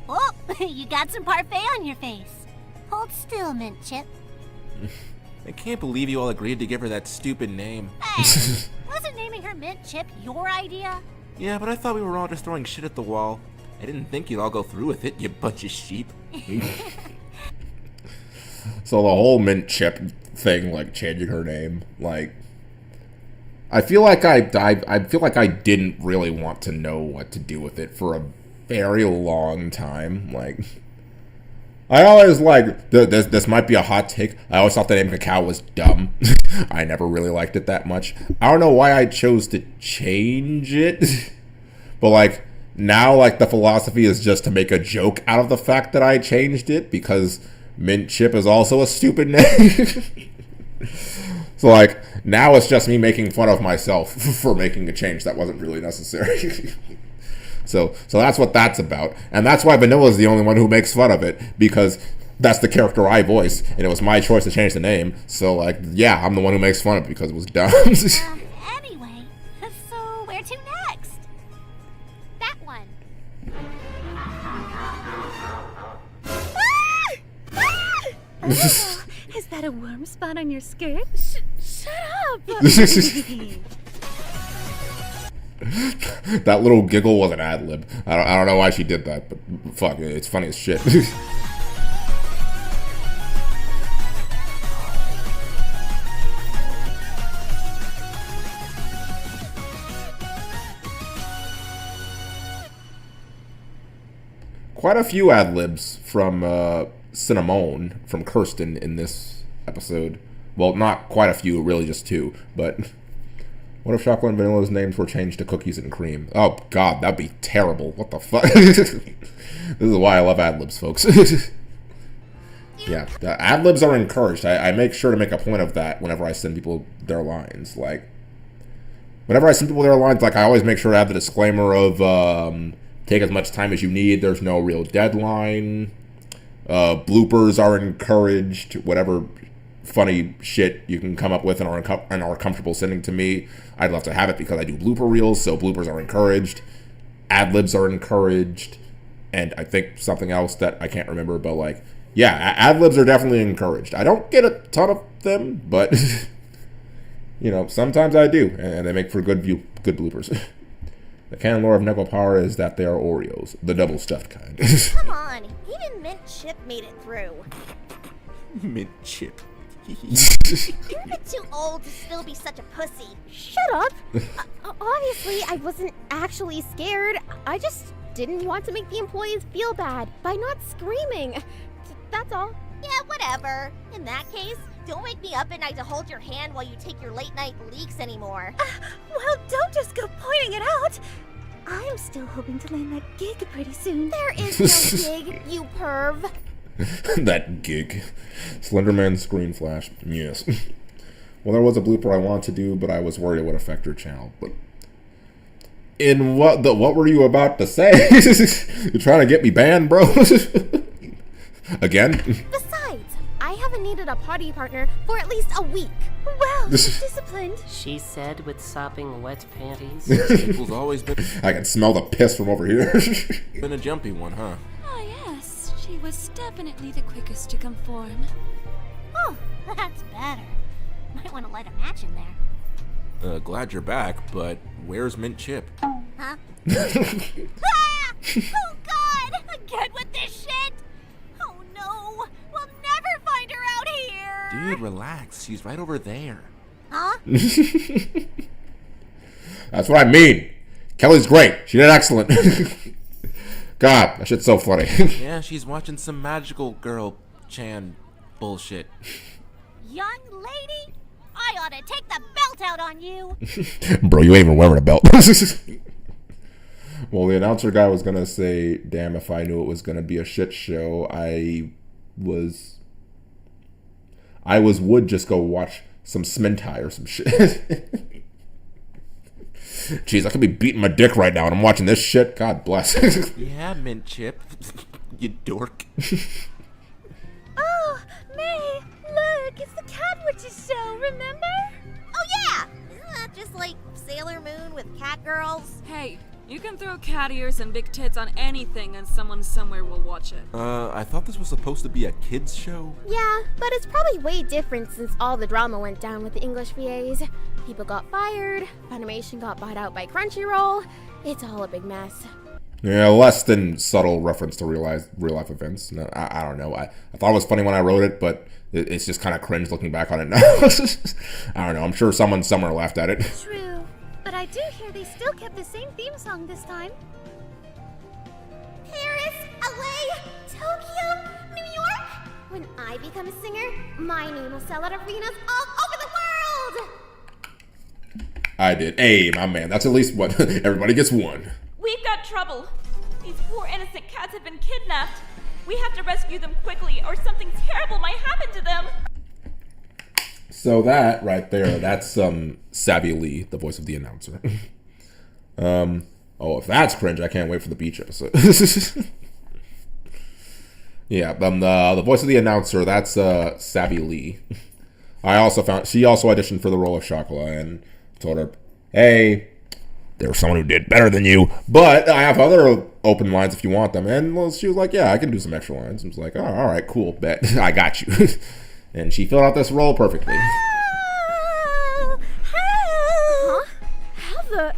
Oh, you got some parfait on your face. Hold still, Mint Chip. I can't believe you all agreed to give her that stupid name. Hey, wasn't naming her Mint Chip your idea? Yeah, but I thought we were all just throwing shit at the wall. I didn't think you'd all go through with it, you bunch of sheep. So the whole Mint Chip thing, changing her name, I feel like I didn't really want to know what to do with it for a very long time. I always this might be a hot take. I always thought the name Cacao was dumb. I never really liked it that much. I don't know why I chose to change it. But now the philosophy is just to make a joke out of the fact that I changed it because Mint Chip is also a stupid name. So now it's just me making fun of myself for making a change that wasn't really necessary. So that's what that's about. And that's why Vanilla's the only one who makes fun of it, because that's the character I voice, and it was my choice to change the name. So yeah, I'm the one who makes fun of it because it was dumb. Anyway, so where to next? That one. Is that a warm spot on your skirt? Shut up! That little giggle was an ad-lib. I don't know why she did that, but fuck, it's funny as shit. Quite a few ad-libs from Cinnamon, from Kirsten in this episode. Well, not quite a few, really just 2, but... What if Chocolate and Vanilla's names were changed to Cookies and Cream? Oh, God, that'd be terrible. What the fuck? This is why I love ad-libs, folks. Yeah, the ad-libs are encouraged. I make sure to make a point of that whenever I send people their lines. Whenever I send people their lines, I always make sure to have the disclaimer of, take as much time as you need. There's no real deadline. Bloopers are encouraged. Whatever funny shit you can come up with and are comfortable sending to me, I'd love to have it because I do blooper reels, so bloopers are encouraged, ad-libs are encouraged, and I think something else that I can't remember, but yeah, ad-libs are definitely encouraged. I don't get a ton of them, but sometimes I do, and they make for good bloopers. The canon lore of Nekopara is that they are Oreos, the double stuffed kind. Come on, even Mint Chip made it through. Mint Chip. You're a bit too old to still be such a pussy. Shut up! Obviously, I wasn't actually scared. I just didn't want to make the employees feel bad by not screaming. That's all. Yeah, whatever. In that case, don't wake me up at night to hold your hand while you take your late night leaks anymore. Well, don't just go pointing it out. I'm still hoping to land that gig pretty soon. There is no gig, you perv. That gig. Slenderman screen flash. Yes. Well, there was a blooper I wanted to do, but I was worried it would affect her channel. But In what were you about to say? You're trying to get me banned, bro? Again? Besides, I haven't needed a potty partner for at least a week. Wow, disciplined. She said with sopping wet panties. People's always been I can smell the piss from over here. been a jumpy one, huh? Oh, yes. She was definitely the quickest to conform. Oh, that's better. Might want to light a match in there. Glad you're back, but where's Mint Chip? Huh? Ah! Oh God! Again with this shit! Oh no! We'll never find her out here! Dude, relax. She's right over there. Huh? That's what I mean. Kelly's great. She did excellent. God, that shit's so funny. Yeah, she's watching some magical girl Chan bullshit. Young lady, I ought to take the belt out on you! Bro, you ain't even wearing a belt. Well, the announcer guy was gonna say, damn, if I knew it was gonna be a shit show, I would just go watch some Smintai or some shit. Jeez, I could be beating my dick right now and I'm watching this shit. God bless. Yeah, Mint Chip. You dork. Oh, May, look, it's the Cat Witches show, remember? Oh yeah! Isn't that just like Sailor Moon with cat girls? Hey, you can throw cat ears and big tits on anything and someone somewhere will watch it. I thought this was supposed to be a kids show. Yeah, but it's probably way different since all the drama went down with the English VAs. People got fired, Funimation got bought out by Crunchyroll. It's all a big mess. Yeah, less than subtle reference to real life events. No, I don't know. I thought it was funny when I wrote it, but it's just kind of cringe looking back on it now. I don't know. I'm sure someone somewhere laughed at it. True, but I do hear they still kept the same theme song this time. Paris, LA, Tokyo, New York. When I become a singer, my name will sell out arenas all over the world. I did. Hey, my man. That's at least what everybody gets one. We've got trouble. These poor innocent cats have been kidnapped. We have to rescue them quickly or something terrible might happen to them. So that right there, that's Savvy Lee, the voice of the announcer. Oh, if that's cringe, I can't wait for the beach episode. Yeah, the voice of the announcer, that's Savvy Lee. She also auditioned for the role of Shakala and told her, hey, there's someone who did better than you, but I have other open lines if you want them. And well, she was like, yeah, I can do some extra lines. I was like, oh, all right, cool, bet. I got you. And she filled out this role perfectly. Huh? How the...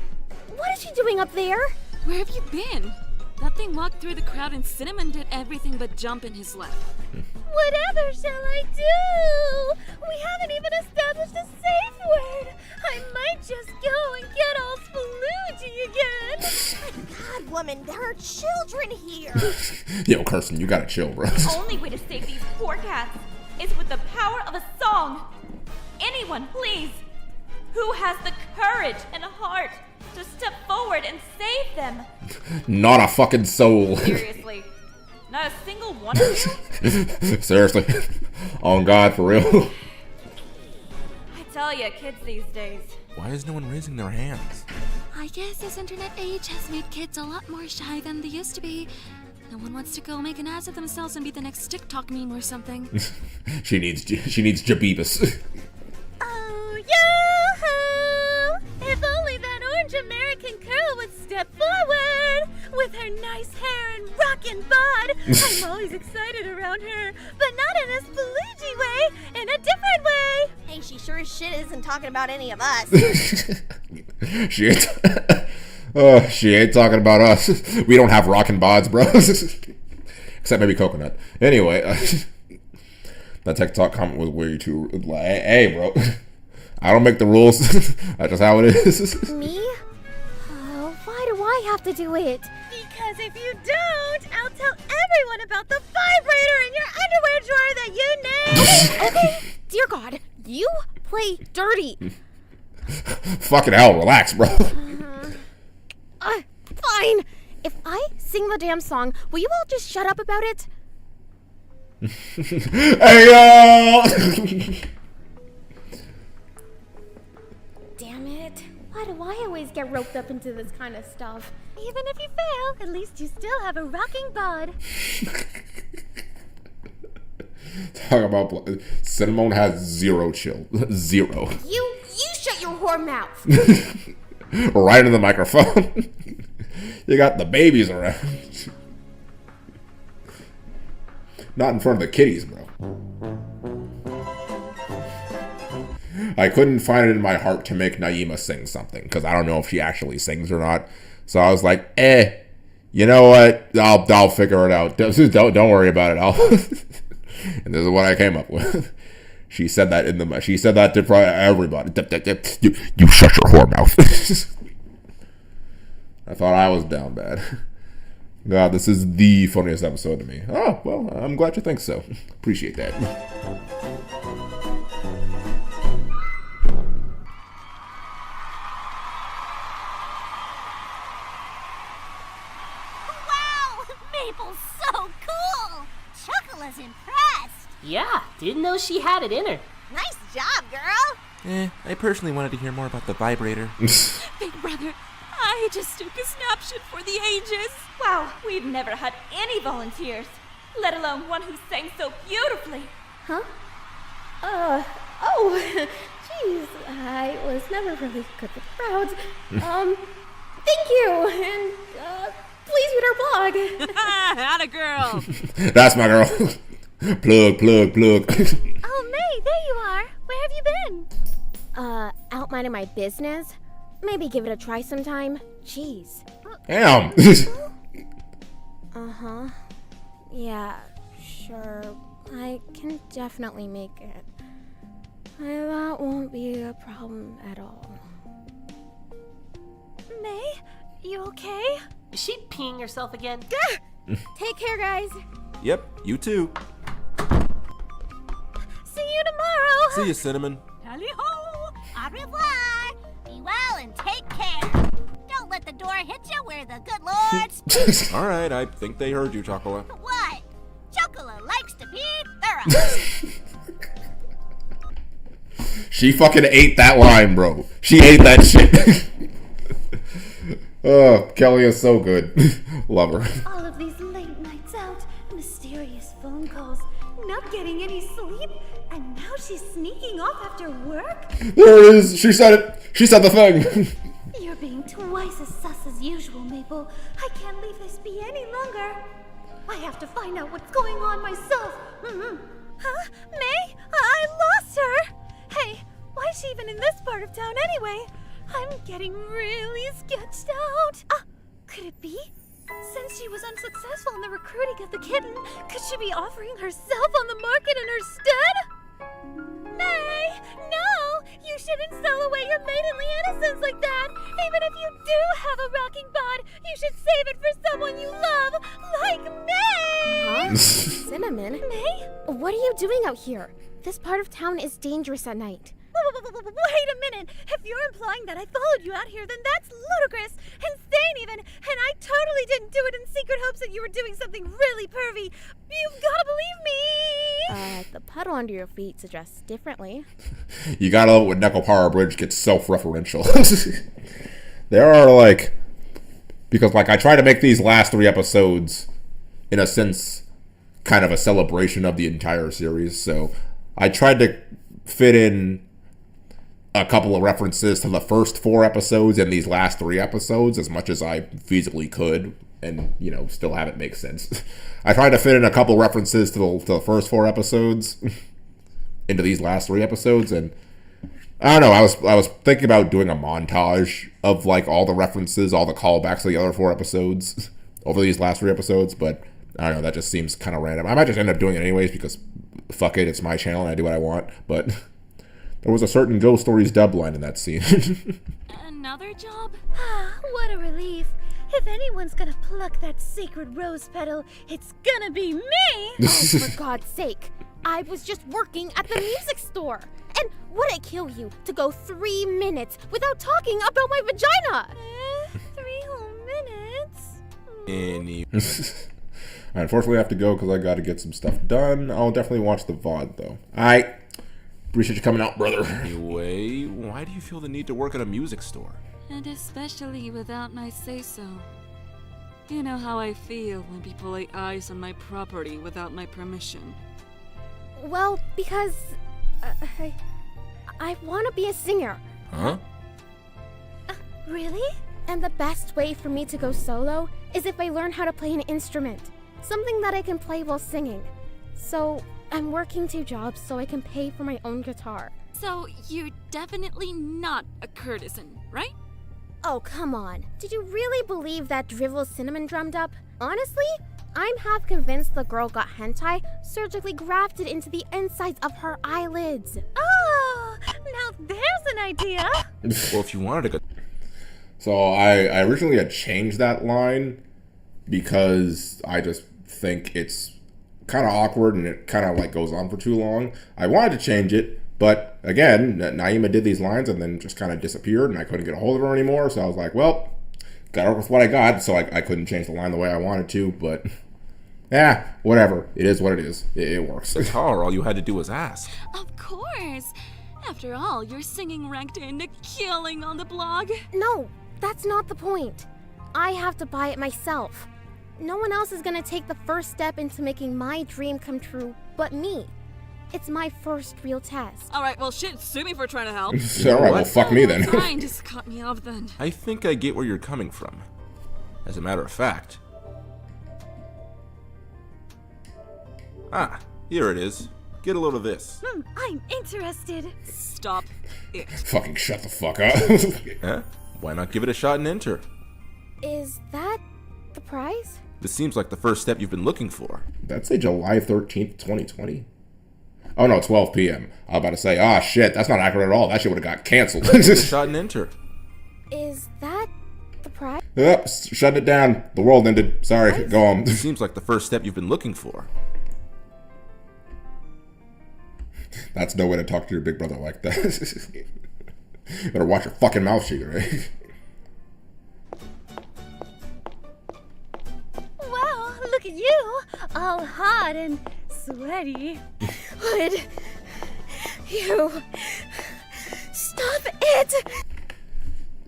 What is she doing up there? Where have you been? That thing walked through the crowd and Cinnamon did everything but jump in his lap. Whatever shall I do? We haven't even established a safe word. I might just go and get all spaloogy again. God, woman, there are children here. Yo, Kirsten, you gotta chill, bro. The only way to save these poor cats is with the power of a song. Anyone, please, who has the courage and heart to step forward and save them. Not a fucking soul. Seriously, not a single one of you? Seriously. On God, for real. I tell ya, kids these days. Why is no one raising their hands? I guess this internet age has made kids a lot more shy than they used to be. No one wants to go make an ass of themselves and be the next TikTok meme or something. She needs Jabibus. Oh, yoo-hoo! If only that orange American girl would step forward with her nice hair and rockin' bod. I'm always excited around her, but not in a spaloogy way, in a different way. Hey, she sure as shit isn't talking about any of us. She ain't talking about us. We don't have rockin' bods, bro. Except maybe Coconut. Anyway, that TikTok comment was way too... Hey, bro. I don't make the rules. That's just how it is. Me? Oh, why do I have to do it? Because if you don't, I'll tell everyone about the vibrator in your underwear drawer that you named. Okay, dear God, you play dirty. Fucking hell, relax, bro. Fine. If I sing the damn song, will you all just shut up about it? Hey, y'all! Damn it. Why do I always get roped up into this kind of stuff. Even if you fail, at least you still have a rocking bod. Talk about Cinnamon has zero chill. Zero. You shut your whore mouth. Right into the microphone. You got the babies around. Not in front of the kitties, bro. I couldn't find it in my heart to make Naima sing something, because I don't know if she actually sings or not. So I was like, you know what? I'll figure it out. Don't worry about it. And this is what I came up with. She said that she said that to probably everybody. You shut your whore mouth. I thought I was down bad. God, this is the funniest episode to me. Oh, well, I'm glad you think so. Appreciate that. Wow! Maple's so cool! Chocola's impressed! Yeah, didn't know she had it in her. Nice job, girl. I personally wanted to hear more about the vibrator. Big brother, I just took a snapshot for the ages. Wow, we've never had any volunteers, let alone one who sang so beautifully. Huh? Jeez, I was never really good with crowds. Thank you, and, please read our blog. Atta girl. That's my girl. Plug. Oh, May, there you are. Where have you been? Out minding my business? Maybe give it a try sometime. Jeez. Damn. Uh-huh. Yeah, sure. I can definitely make it. That won't be a problem at all. May, you okay? Is she peeing herself again? Take care, guys. Yep, you too. See you tomorrow. See you, Cinnamon. Tally-ho! Au revoir! Be well and take care! Don't let the door hit you where the good Lord speaks! Alright, I think they heard you, Chocola. What? Chocola likes to be thorough! She fucking ate that line, bro. She ate that shit. Oh, Kelly is so good. Love her. All of these late nights out, mysterious phone calls, not getting any sleep, and now she's sneaking off after work? There it is. She said it. She said the thing. You're being twice as sus as usual, Maple. I can't leave this be any longer. I have to find out what's going on myself. Huh? May? I lost her! Hey, why is she even in this part of town anyway? I'm getting really sketched out. Could it be? Since she was unsuccessful in the recruiting of the kitten, could she be offering herself on the market in her stead? May! No! You shouldn't sell away your maidenly innocence like that! Even if you do have a rocking bod, you should save it for someone you love, like May! Huh? Cinnamon? May? What are you doing out here? This part of town is dangerous at night. Wait a minute! If you're implying that I followed you out here, then that's ludicrous! Insane even! And I totally didn't do it in secret hopes that you were doing something really pervy! You've gotta believe me! The puddle under your feet suggests differently. You gotta love it when Nekopara Abridged gets self-referential. There are, like... Because, like, I try to make these last 3 episodes, in a sense, kind of a celebration of the entire series, so I tried to fit in a couple of references to the first 4 episodes and these last 3 episodes as much as I feasibly could, and, you know, still have it make sense. I tried to fit in a couple references to the first 4 episodes into these last 3 episodes, and I don't know, I was thinking about doing a montage of, like, all the references, all the callbacks to the other 4 episodes over these last 3 episodes, but I don't know, that just seems kind of random. I might just end up doing it anyways because fuck it, it's my channel and I do what I want, but there was a certain Ghost Stories dub line in that scene. Another job? What a relief. If anyone's gonna pluck that sacred rose petal, it's gonna be me! Oh, for God's sake. I was just working at the music store. And would it kill you to go 3 minutes without talking about my vagina? 3 whole minutes? Unfortunately, I have to go because I got to get some stuff done. I'll definitely watch the VOD, though. Appreciate you coming out, brother. Anyway, why do you feel the need to work at a music store? And especially without my say-so. You know how I feel when people lay eyes on my property without my permission. Well, because I want to be a singer. Huh? Really? And the best way for me to go solo is if I learn how to play an instrument. Something that I can play while singing. So, I'm working 2 jobs so I can pay for my own guitar. So, you're definitely not a courtesan, right? Oh, come on. Did you really believe that drivel Cinnamon drummed up? Honestly, I'm half convinced the girl got hentai surgically grafted into the insides of her eyelids. Oh, now there's an idea. Well, if you wanted to go... So I originally had changed that line because I just think it's kind of awkward and it kind of like goes on for too long. I wanted to change it, but again, Naima did these lines and then just kind of disappeared and I couldn't get a hold of her anymore. So I was like, well, gotta work with what I got. So I couldn't change the line the way I wanted to, but whatever. It is what it is. It works. Guitar, all you had to do was ask. Of course! After all, your singing ranked in the killing on the blog. No, that's not the point. I have to buy it myself. No one else is gonna take the first step into making my dream come true but me. It's my first real test. Alright, well shit, sue me for trying to help. Alright, well fuck me then. Fine, just cut me off then. I think I get where you're coming from. As a matter of fact... Ah, here it is. Get a load of this. I'm interested. Stop it. Fucking shut the fuck up. Huh? Why not give it a shot and enter? Is that the prize? This seems like the first step you've been looking for. That's a July 13th, 2020. Oh no, 12 p.m. I was about to say, shit, that's not accurate at all. That shit would have got canceled. Give it a shot and enter. Is that the prize? Yep, shut it down. The world ended. Sorry, go on. This seems like the first step you've been looking for. That's no way to talk to your big brother like that. Better watch your fucking mouth, Shigure. Wow, look at you, all hot and sweaty. Would you stop it?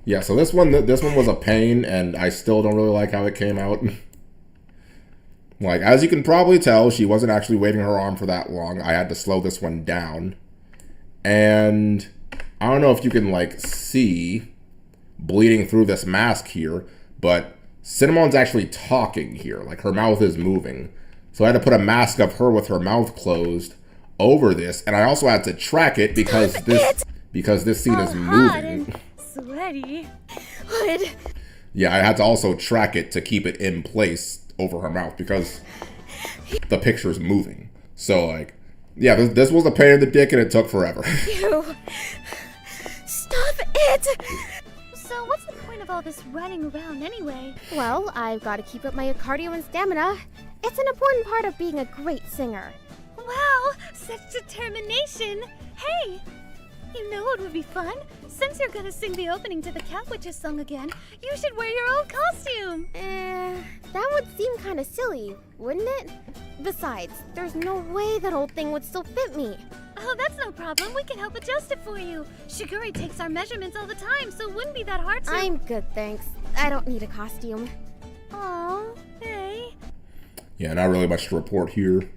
Yeah, so this one was a pain, and I still don't really like how it came out. Like, as you can probably tell, she wasn't actually waving her arm for that long. I had to slow this one down. And I don't know if you can, like, see bleeding through this mask here, but Cinnamon's actually talking here. Like, her mouth is moving. So I had to put a mask of her with her mouth closed over this, and I also had to track it because this scene is moving. And sweaty. Would Yeah, I had to also track it to keep it in place over her mouth because the picture's moving. So, like, yeah, this was a pain in the dick and it took forever. you stop it? So what's the point of all this running around anyway? Well, I've got to keep up my cardio and stamina. It's an important part of being a great singer. Wow, such determination. Hey, you know what would be fun? Since you're gonna sing the opening to the Cat Witches song again, you should wear your old costume. That would seem kind of silly, wouldn't it? Besides, there's no way that old thing would still fit me. Oh, that's no problem. We can help adjust it for you. Shiguri takes our measurements all the time, so it wouldn't be that hard to... I'm good, thanks. I don't need a costume. Aw, hey. Yeah, not really much to report here.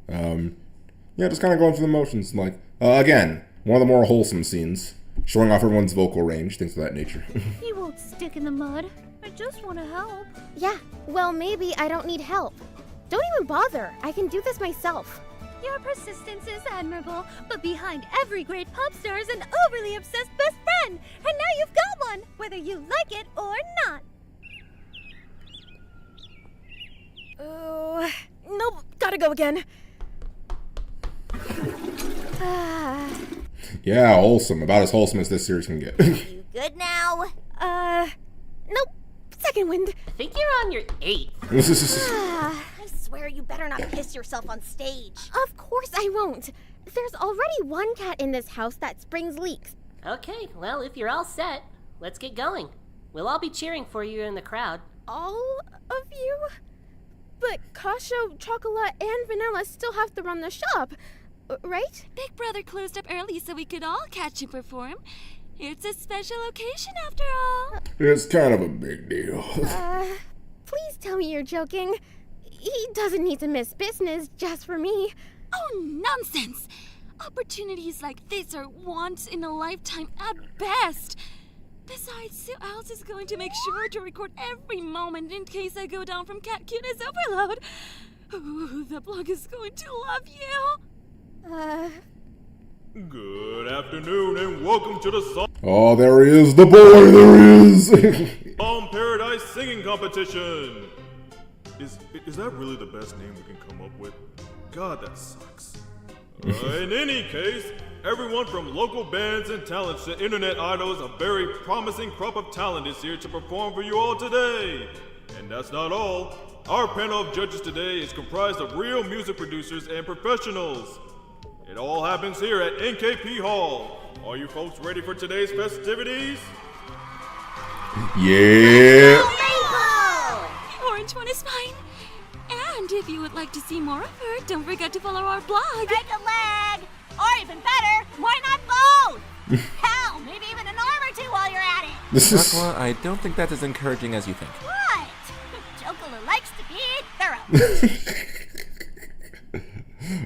Yeah, just kind of going through the motions. Like, again, one of the more wholesome scenes. Showing off everyone's vocal range, things of that nature. You won't stick in the mud. I just want to help. Yeah, well, maybe I don't need help. Don't even bother. I can do this myself. Your persistence is admirable, but behind every great pop star is an overly obsessed best friend. And now you've got one, whether you like it or not. Oh, nope, gotta go again. Yeah, wholesome. About as wholesome as this series can get. You good now? Nope, second wind. I think you're on your 8th. I swear you better not piss yourself on stage. Of course I won't. There's already one cat in this house that springs leaks. Okay, well, if you're all set, let's get going. We'll all be cheering for you in the crowd. All of you? But Kasha, Chocolate, and Vanilla still have to run the shop, right? Big Brother closed up early so we could all catch and perform. It's a special occasion after all. It's kind of a big deal. Please tell me you're joking. He doesn't need to miss business just for me. Oh, nonsense! Opportunities like this are once in a lifetime at best. Besides, Sue Alice is going to make sure to record every moment in case I go down from cat cuteness overload. Ooh, the blog is going to love you. Good afternoon and welcome to the Song Oh, there he is, the boy, there he is. Paradise Singing Competition. Is that really the best name we can come up with? God, that sucks. In any case, everyone from local bands and talents to internet idols, a very promising crop of talent is here to perform for you all today. And that's not all. Our panel of judges today is comprised of real music producers and professionals. It all happens here at NKP Hall. Are you folks ready for today's festivities? Yeah. The orange one is fine. And if you would like to see more of her, don't forget to follow our blog. Break a leg! Or even better, why not both? Hell, maybe even an arm or two while you're at it. Aqua, I don't think that's as encouraging as you think. What? Jokula likes to be thorough.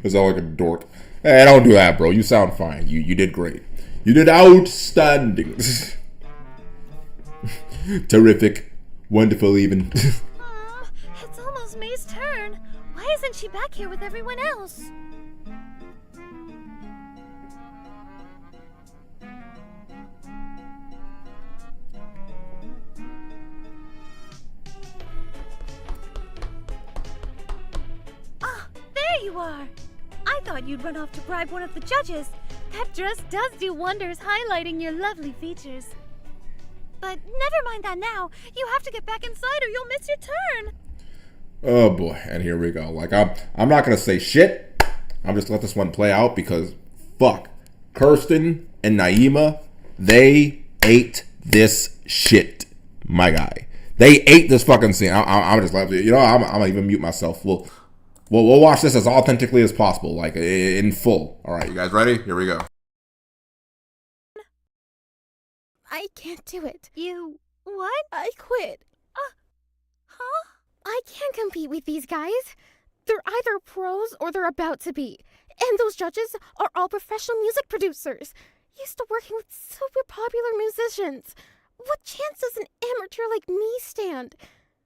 It's all like a dork. Hey, don't do that, bro. You sound fine. You did great. You did outstanding. Terrific. Wonderful even. It's almost May's turn. Why isn't she back here with everyone else? Ah, there you are. I thought you'd run off to bribe one of the judges. That dress does do wonders highlighting your lovely features. But never mind that now. You have to get back inside or you'll miss your turn. Oh boy, and here we go. Like I'm not gonna say shit. I'm just let this one play out because fuck. Kirsten and Naima, they ate this shit, my guy. They ate this fucking scene. I'm just like, you know, I'm gonna even mute myself. We'll watch this as authentically as possible, like in full. All right, you guys ready? Here we go. I can't do it. You... what? I quit. Huh? I can't compete with these guys. They're either pros or they're about to be. And those judges are all professional music producers, used to working with super popular musicians. What chance does an amateur like me stand?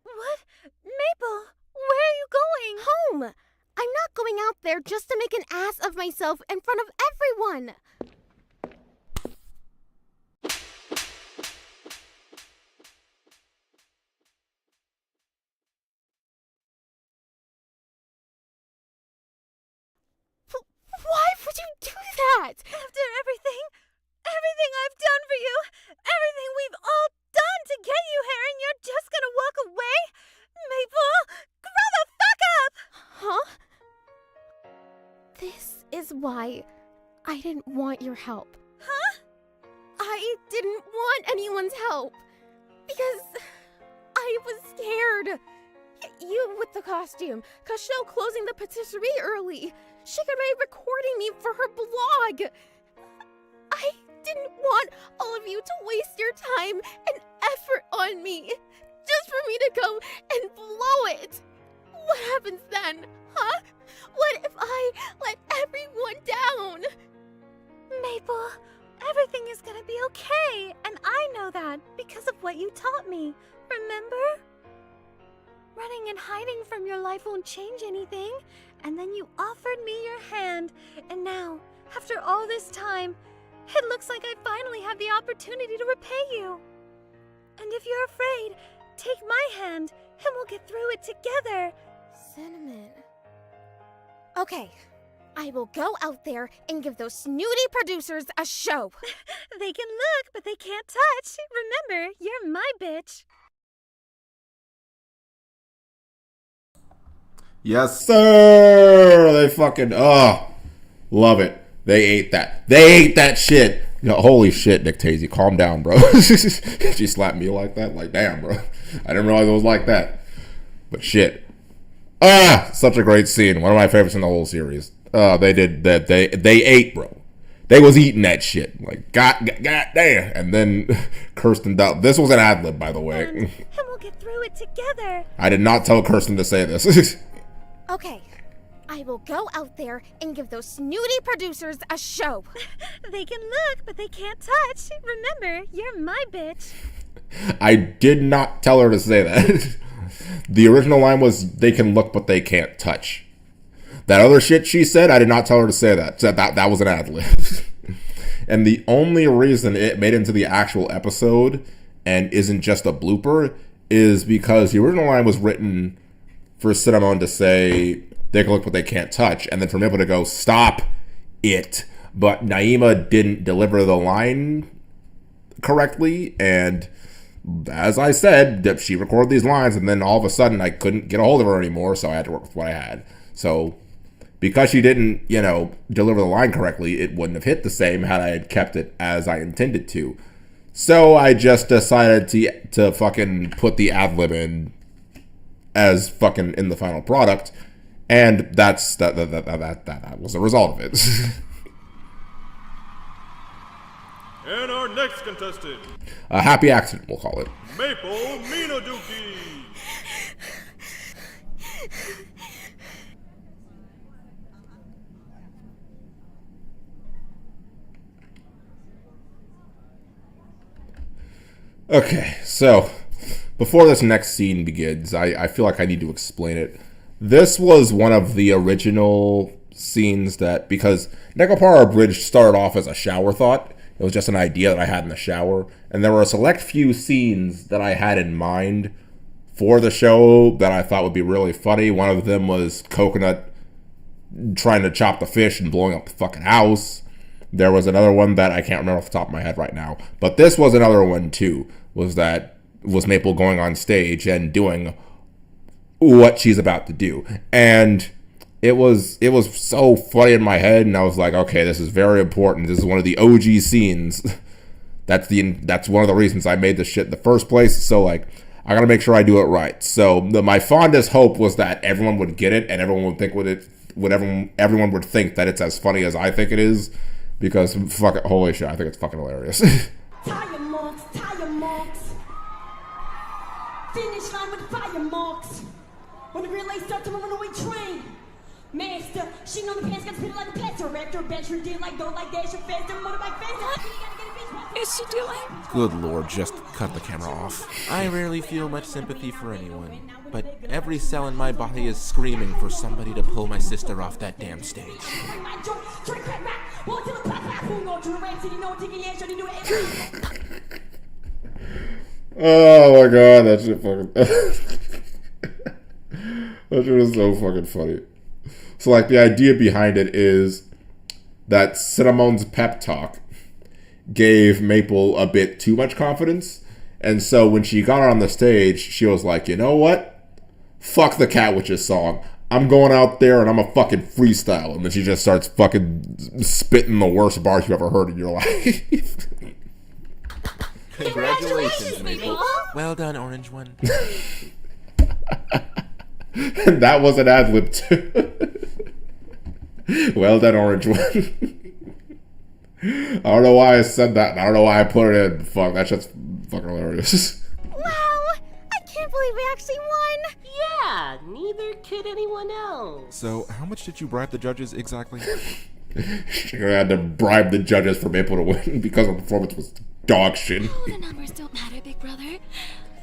What? Maple, where are you going? Home! I'm not going out there just to make an ass of myself in front of everyone. Why would you do that? After everything I've done for you, everything we've all done to get you here, and you're just gonna walk away? Maple, grow the fuck up! Huh? This is why I didn't want your help. Huh? I didn't want anyone's help. Because I was scared. You with the costume, Cashel closing the patisserie early, Shigure recording me for her blog. I didn't want all of you to waste your time and effort on me, just for me to go and blow it. What happens then, huh? What if I let everyone down? Maple, everything is gonna be okay, and I know that because of what you taught me, remember? Running and hiding from your life won't change anything, and then you offered me your hand, and now, after all this time, it looks like I finally have the opportunity to repay you. And if you're afraid, take my hand, and we'll get through it together. Cinnamon. Okay, I will go out there and give those snooty producers a show. They can look, but they can't touch. Remember, you're my bitch. Yes, sir. They fucking love it. They ate that. They ate that shit. You know, holy shit, Nick Tazy, calm down, bro. She slapped me like that. Like, damn, bro. I didn't realize it was like that. But shit. Such a great scene. One of my favorites in the whole series. They did that. They ate, bro. They was eating that shit. Like, god damn. And then Kirsten Dunst. This was an ad-lib, by the way. And we'll get through it together. I did not tell Kirsten to say this. Okay, I will go out there and give those snooty producers a show. They can look, but they can't touch. Remember, you're my bitch. I did not tell her to say that. The original line was, they can look, but they can't touch. That other shit she said, I did not tell her to say that. So that was an ad-lib. And the only reason it made it into the actual episode and isn't just a blooper is because the original line was written for Cinnamon to say, they can look, but they can't touch. And then for Maple to go, stop it. But Naima didn't deliver the line correctly. And as I said, she recorded these lines, and then all of a sudden I couldn't get a hold of her anymore, so I had to work with what I had. So because she didn't, deliver the line correctly, it wouldn't have hit the same had I had kept it as I intended to. So I just decided to fucking put the ad-lib in as fucking in the final product, and that was the result of it. And our next contestant, A happy accident, we'll call it. Maple Minaduki. Okay, so before this next scene begins, I feel like I need to explain it. This was one of the original scenes that, because Nekopara Abridged started off as a shower thought. It was just an idea that I had in the shower. And there were a select few scenes that I had in mind for the show that I thought would be really funny. One of them was Coconut trying to chop the fish and blowing up the fucking house. There was another one that I can't remember off the top of my head right now. But this was another one too, was Maple going on stage and doing what she's about to do. And it was so funny in my head, and I was like, okay, this is very important. This is one of the OG scenes. That's one of the reasons I made this shit in the first place. So like, I gotta make sure I do it right. So my fondest hope was that everyone would get it, and everyone would think everyone would think that it's as funny as I think it is, because fuck it, holy shit, I think it's fucking hilarious. Tire marks, finish line with fire marks. When the relay starts to move on the way train. Master, she know the pants got spit like a plaster. Rector, bench, did like go like dash, faster, motorbike faster. What is she doing? Good lord, just cut the camera off. I rarely feel much sympathy for anyone, but every cell in my body is screaming for somebody to pull my sister off that damn stage. Oh my god, that shit fucking... that shit is so fucking funny. So like, the idea behind it is that Cinnamon's pep talk gave Maple a bit too much confidence, and so when she got on the stage, she was like, you know what? Fuck the Cat Witches song. I'm going out there and I'm a fucking freestyle. And then she just starts fucking spitting the worst bars you've ever heard in your life. Congratulations, Maple. Well done, Orange One. And that was an ad-lib too. Well done, Orange One. I don't know why I said that, and I don't know why I put it in. Fuck, that shit's fucking hilarious. Wow! I can't believe we actually won! Yeah, neither could anyone else. So, how much did you bribe the judges exactly? She had to bribe the judges for Maple to win because her performance was dog shit. Oh, the numbers don't matter, big brother.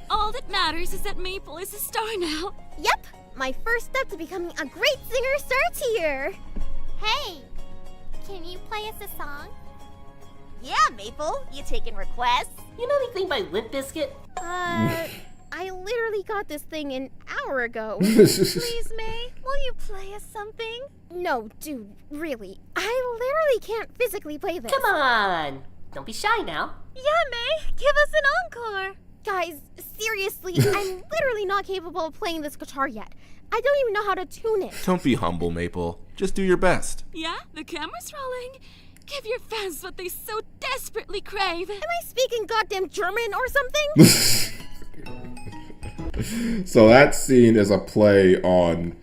All that matters is that Maple is a star now. Yep, my first step to becoming a great singer starts here. Hey, can you play us a song? Yeah, Maple, you taking requests? You know anything by Limp Bizkit? I literally got this thing an hour ago. Please, May, will you play us something? No, dude, really. I literally can't physically play this. Come on! Don't be shy now. Yeah, May, give us an encore. Guys, seriously, I'm literally not capable of playing this guitar yet. I don't even know how to tune it. Don't be humble, Maple. Just do your best. Yeah, the camera's rolling. Give your fans what they so desperately crave. Am I speaking goddamn German or something? So that scene is a play on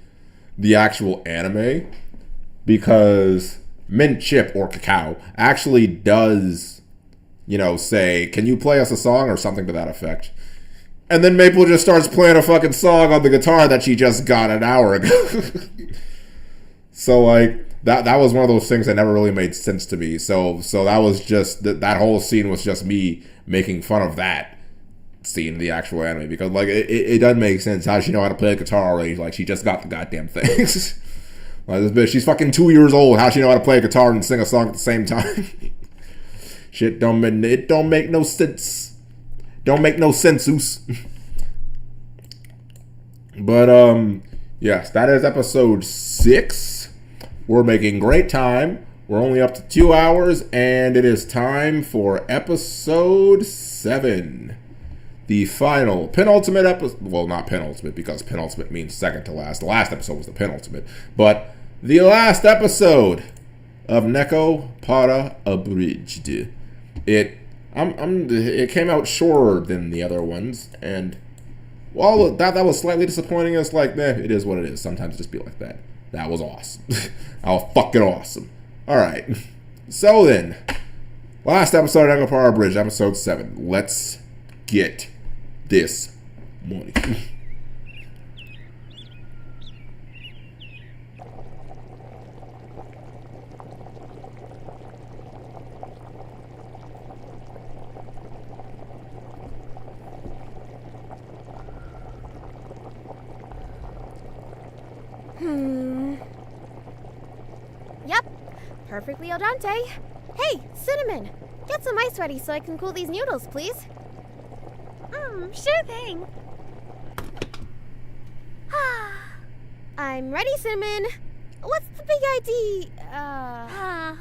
the actual anime, because Mint Chip, or Cacao, actually does, say, can you play us a song, or something to that effect. And then Maple just starts playing a fucking song on the guitar that she just got an hour ago. So, that was one of those things that never really made sense to me. So that was just, that whole scene was just me making fun of that scene in the actual anime. Because, it doesn't make sense. How does she know how to play a guitar already? She just got the goddamn thing. This bitch, she's fucking 2 years old. How does she know how to play a guitar and sing a song at the same time? Shit don't make no sense. Don't make no sense. But, yes, that is episode 6. We're making great time. We're only up to 2 hours, and it is time for episode 7. The final, penultimate episode. Well, not penultimate, because penultimate means second to last. The last episode was the penultimate. But the last episode of Nekopara Abridged. It came out shorter than the other ones, and while that was slightly disappointing, it's it is what it is. Sometimes it just be like that. That was awesome. That was fucking awesome. Alright. So then, last episode of Nekopara Abridged, episode 7. Let's get this money. Yep, perfectly al dente. Hey, Cinnamon, get some ice ready so I can cool these noodles, please. Sure thing. I'm ready, Cinnamon. What's the big idea?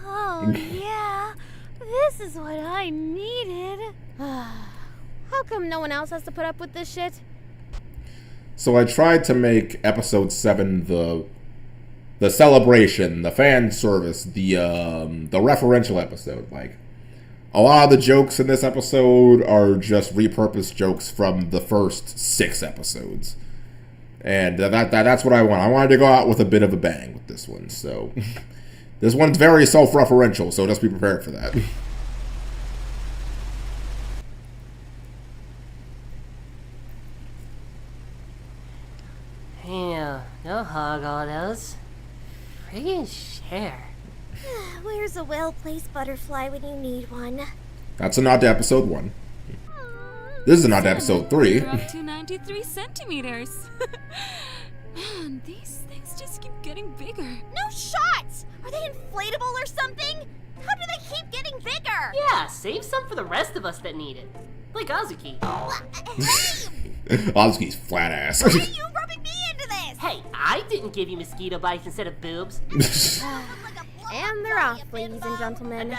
Oh, yeah. This is what I needed. How come no one else has to put up with this shit? So I tried to make episode 7 the celebration, the fan service, the referential episode. A lot of the jokes in this episode are just repurposed jokes from the first 6 episodes. And that's what I want. I wanted to go out with a bit of a bang with this one. So this one's very self-referential, so just be prepared for that. Yeah, go hog all those. Friggin' share. Where's a well-placed butterfly when you need one? That's a nod to episode 1. This is a nod to episode 3. You're up to 93 centimeters. Man, these things just keep getting bigger. No shots! Are they inflatable or something? How do they keep getting bigger? Yeah, save some for the rest of us that need it. Like Azuki. Azuki's flat ass. Why are you rubbing me into this? Hey, I didn't give you mosquito bites instead of boobs. And they're off, ladies and gentlemen.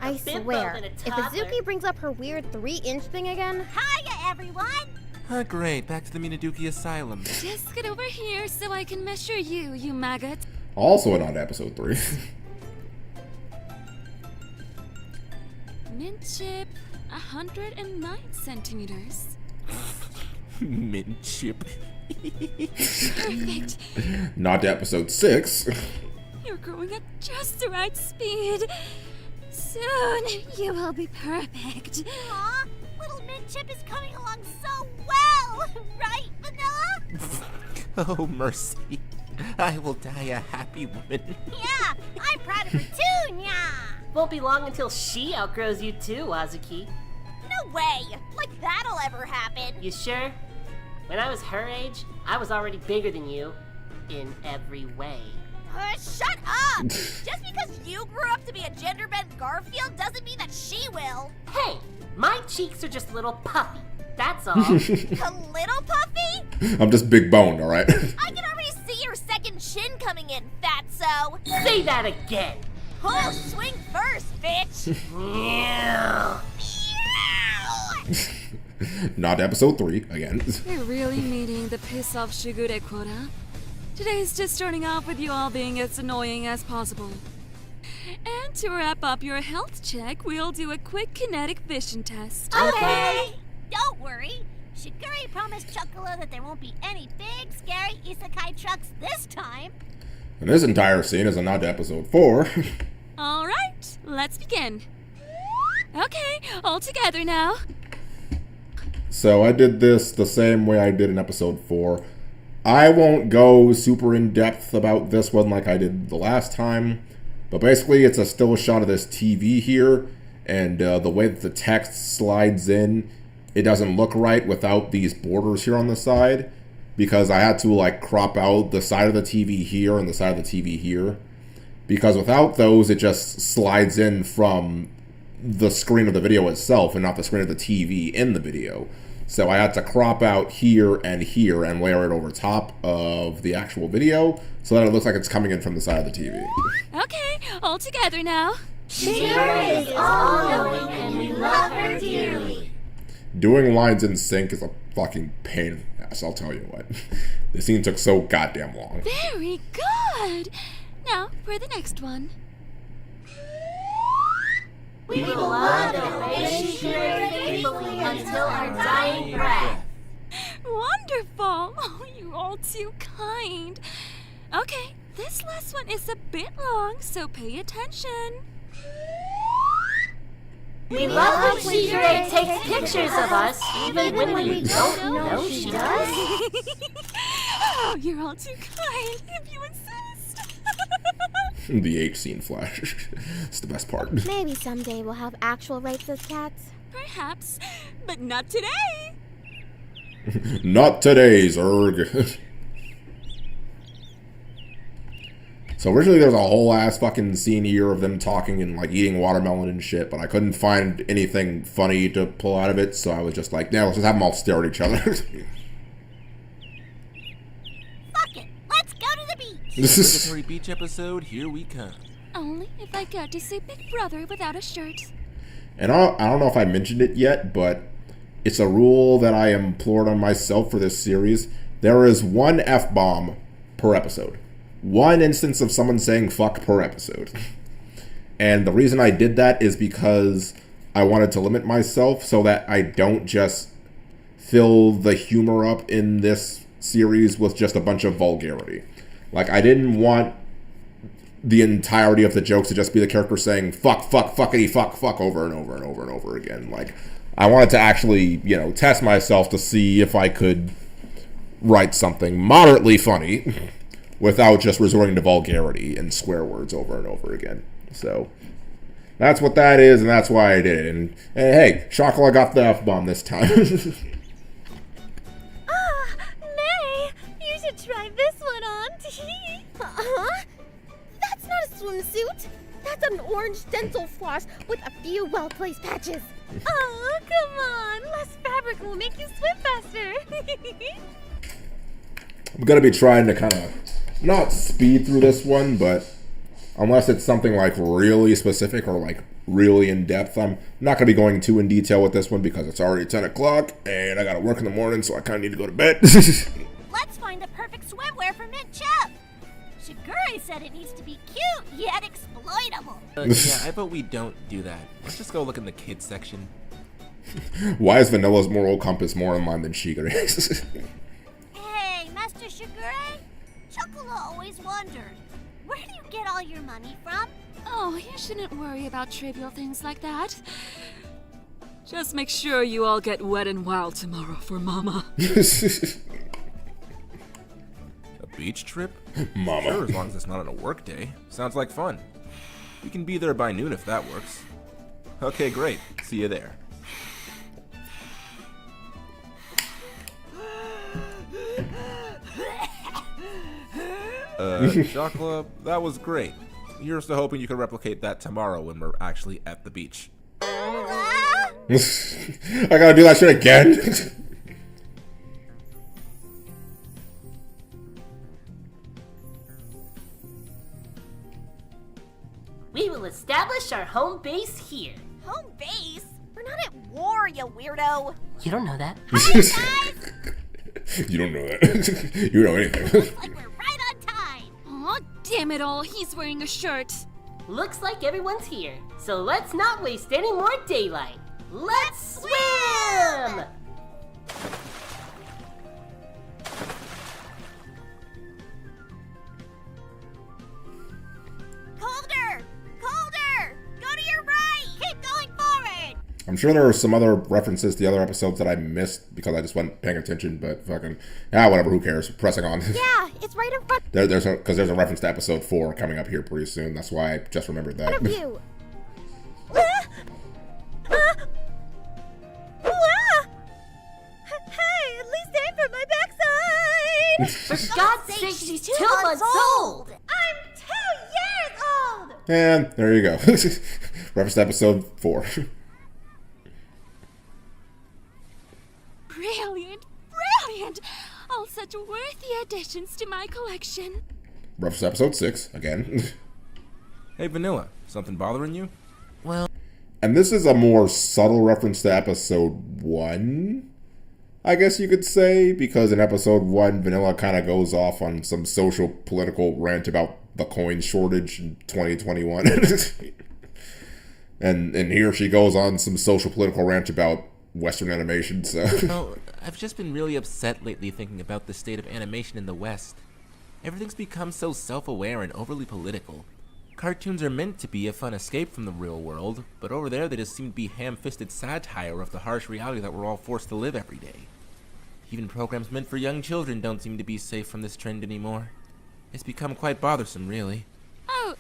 I swear, if Azuki brings up her weird 3-inch thing again... Hiya, everyone! Great, back to the Minaduki Asylum. Just get over here so I can measure you, you maggot. Also a nod to episode 3. Mint chip, 109 centimeters. Mint chip. Perfect. Nod to episode 6. You're growing at just the right speed. Soon, you will be perfect. Aw, little Mint Chip is coming along so well! Right, Vanilla? Oh, mercy. I will die a happy woman. Yeah, I'm proud of her too, nya! Won't be long until she outgrows you too, Azuki. No way! That'll ever happen. You sure? When I was her age, I was already bigger than you. In every way. Shut up! Just because you grew up to be a gender-bent Garfield doesn't mean that she will. Hey, my cheeks are just a little puffy. That's all. A little puffy? I'm just big boned, alright? I can already see your second chin coming in, fatso. Say that again. Oh, swing first, bitch. Not episode 3, again. You're really meeting the piss-off Shigure quota. Today's just starting off with you all being as annoying as possible. And to wrap up your health check, we'll do a quick kinetic vision test. Okay! Don't worry. Shigure promised Chocola that there won't be any big, scary isekai trucks this time. And this entire scene is a nod to episode 4. let's begin. Okay, all together now. So I did this the same way I did in episode 4. I won't go super in-depth about this one like I did the last time, but basically it's a still shot of this TV here, and the way that the text slides in, it doesn't look right without these borders here on the side, because I had to like crop out the side of the TV here and the side of the TV here, because without those it just slides in from the screen of the video itself and not the screen of the TV in the video. So I had to crop out here and layer it over top of the actual video so that it looks like it's coming in from the side of the TV. Okay, all together now. Shigure is all-knowing and we love her dearly. Doing lines in sync is a fucking pain in the ass, I'll tell you what. The scene took so goddamn long. Very good. Now for the next one. We will love and obey Shigure faithfully until our dying breath. Wonderful. Oh, you're all too kind. Okay, this last one is a bit long, so pay attention. We love when Shigure takes pictures of us, even when we don't know she does. Oh, you're all too kind, if you insist. The H scene flash. It's the best part. Maybe someday we'll have actual rapes as cats. Perhaps, but not today. Not today, Zerg. So originally there was a whole ass fucking scene here of them talking and like eating watermelon and shit, but I couldn't find anything funny to pull out of it, so I was just like, yeah, let's just have them all stare at each other. Fuck it, let's go to the beach. Obligatory beach episode, here we come. Only if I get to see Big Brother without a shirt. And I don't know if I mentioned it yet, but it's a rule that I implored on myself for this series. There is one F-bomb per episode. One instance of someone saying fuck per episode. And the reason I did that is because I wanted to limit myself so that I don't just fill the humor up in this series with just a bunch of vulgarity. Like, I didn't want the entirety of the jokes to just be the character saying fuck, fuck, fuckity, fuck, fuck over and over and over and over again. Like, I wanted to actually, you know, test myself to see if I could write something moderately funny without just resorting to vulgarity and swear words over and over again. So that's what that is, and that's why I did it. And hey, Shakala got the F-bomb this time. Nay, you should try this one on. That's not a swimsuit. That's an orange dental floss with a few well-placed patches. Oh, come on. Less fabric will make you swim faster. I'm going to be trying to kind of not speed through this one, but unless it's something like really specific or like really in-depth, I'm not going to be going too in detail with this one because it's already 10 o'clock and I got to work in the morning, so I kind of need to go to bed. Let's find the perfect swimwear for Mint Chip. Shigure said it needs to be cute yet exploitable. Yeah, I vote we don't do that. Let's just go look in the kids section. Why is Vanilla's moral compass more in line than Shigure's? Hey, Master Shigure, Chocola always wondered, where do you get all your money from? Oh, you shouldn't worry about trivial things like that. Just make sure you all get wet and wild tomorrow for Mama. A beach trip? Mama. Sure, as long as it's not on a work day. Sounds like fun. We can be there by noon if that works. Okay, great. See you there. Shakla, that was great. Here's to hoping you can replicate that tomorrow when we're actually at the beach. I gotta do that shit again? We will establish our home base here. Home base? We're not at war, you weirdo. You don't know that. You don't know that. You know anything. Like we're right on time. Aw, damn it all, he's wearing a shirt. Looks like everyone's here, so let's not waste any more daylight. Let's swim! Colder! Colder! Go to I'm sure there are some other references to the other episodes that I missed because I just wasn't paying attention, but fucking, whatever, who cares? Pressing on. Yeah, it's right in front there's a reference to episode 4 coming up here pretty soon. That's why I just remembered that. of you. Hey, at least aim for my backside! For God's sake, she's 2 months old! I'm 2 years old! And there you go. Reference to episode 4. Brilliant, brilliant! All such worthy additions to my collection. Reference to episode 6, again. Hey, Vanilla, something bothering you? Well... And this is a more subtle reference to episode 1, I guess you could say, because in episode 1, Vanilla kind of goes off on some social political rant about the coin shortage in 2021. and here she goes on some social political rant about Western animation, so... Well, I've just been really upset lately thinking about the state of animation in the West. Everything's become so self-aware and overly political. Cartoons are meant to be a fun escape from the real world, but over there they just seem to be ham-fisted satire of the harsh reality that we're all forced to live every day. Even programs meant for young children don't seem to be safe from this trend anymore. It's become quite bothersome, really. Oh,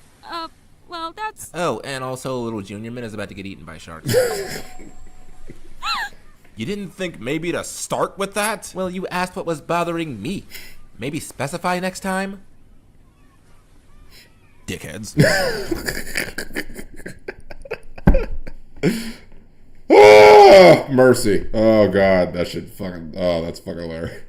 well, that's... Oh, and also Little Junior Mint is about to get eaten by sharks. You didn't think maybe to start with that? Well, you asked what was bothering me. Maybe specify next time? Dickheads. Oh, mercy. Oh, God. That shit fucking... Oh, that's fucking hilarious.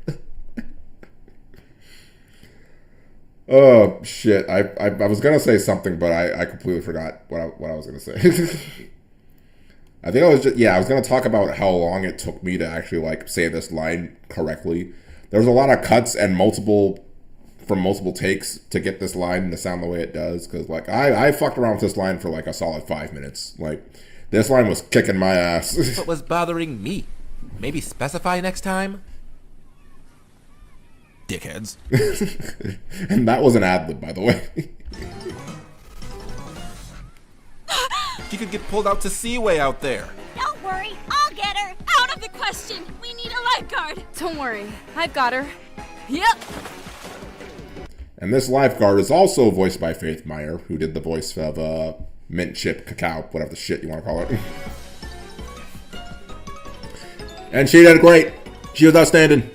Oh, shit. I was going to say something, but I completely forgot what I was going to say. I think I was going to talk about how long it took me to actually, like, say this line correctly. There was a lot of cuts and multiple takes to get this line to sound the way it does. Because, like, I fucked around with this line for, like, a solid 5 minutes. Like, this line was kicking my ass. What was bothering me? Maybe specify next time? Dickheads. And that was an ad-lib, by the way. She could get pulled out to sea way out there. Don't worry, I'll get her. Out of the question! We need a lifeguard! Don't worry, I've got her. Yep. And this lifeguard is also voiced by Faith Meyer, who did the voice of Mint Chip Cacao, whatever the shit you want to call it. And she did great. She was outstanding.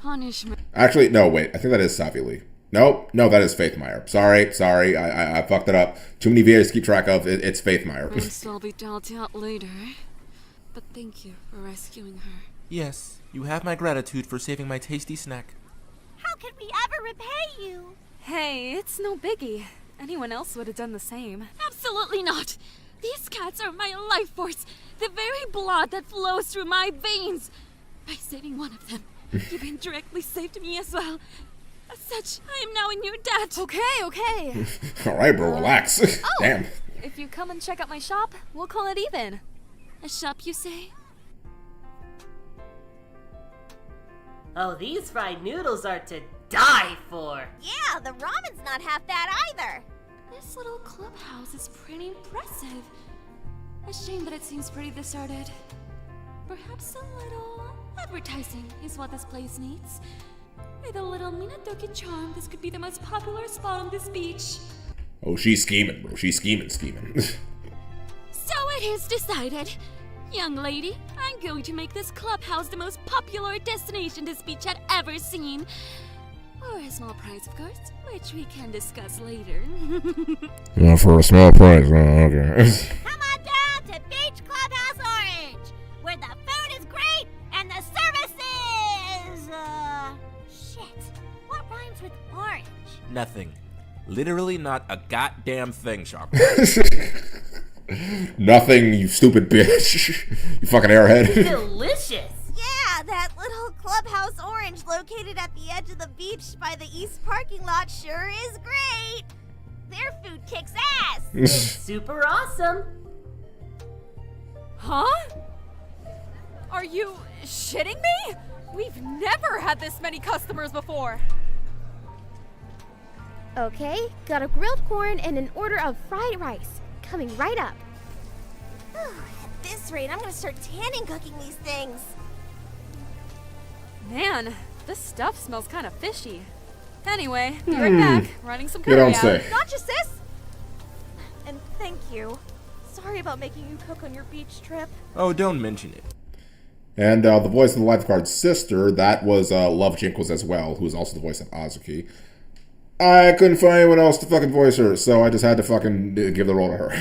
Punishment. Actually, no, wait. I think that is Savi Lee. No, that is Faith Meyer. Sorry. I fucked it up. Too many VAs to keep track of. It's Faith Meyer. I'll be dealt out later. But thank you for rescuing her. Yes, you have my gratitude for saving my tasty snack. How could we ever repay you? Hey, it's no biggie. Anyone else would have done the same. Absolutely not! These cats are my life force, the very blood that flows through my veins. By saving one of them, you've indirectly saved me as well. As such, I am now in your debt. Okay. All right, bro, relax. Damn. If you come and check out my shop, we'll call it even. A shop, you say? Oh, these fried noodles are to die for. Yeah, the ramen's not half bad either. This little clubhouse is pretty impressive. A shame that it seems pretty deserted. Perhaps a little advertising is what this place needs. With a little Minadoki charm, this could be the most popular spot on this beach. Oh, she's scheming, bro. She's scheming. So it is decided. Young lady, I'm going to make this clubhouse the most popular destination this beach had ever seen. For a small price, of course, which we can discuss later. Yeah, for a small price. Oh, okay. Come on down to Beach Clubhouse Orange, where the food is great and the service is... shit. What rhymes with orange? Nothing. Literally not a goddamn thing, Shocker. Nothing, you stupid bitch. You fucking airhead. Delicious. Yeah, that little clubhouse orange located at the edge of the beach by the east parking lot sure is great. Their food kicks ass. It's super awesome. Huh? Are you shitting me? We've never had this many customers before. Okay, got a grilled corn and an order of fried rice. coming right up. At this rate, I'm gonna start tanning cooking these things. Man, this stuff smells kind of fishy. Anyway, be right back. Running some curry You don't out. say. Gotcha, sis! And thank you. Sorry about making you cook on your beach trip. Oh, don't mention it. And the voice of the lifeguard's sister, that was Love Jinkles as well, who was also the voice of Azuki. I couldn't find anyone else to fucking voice her, so I just had to fucking give the role to her.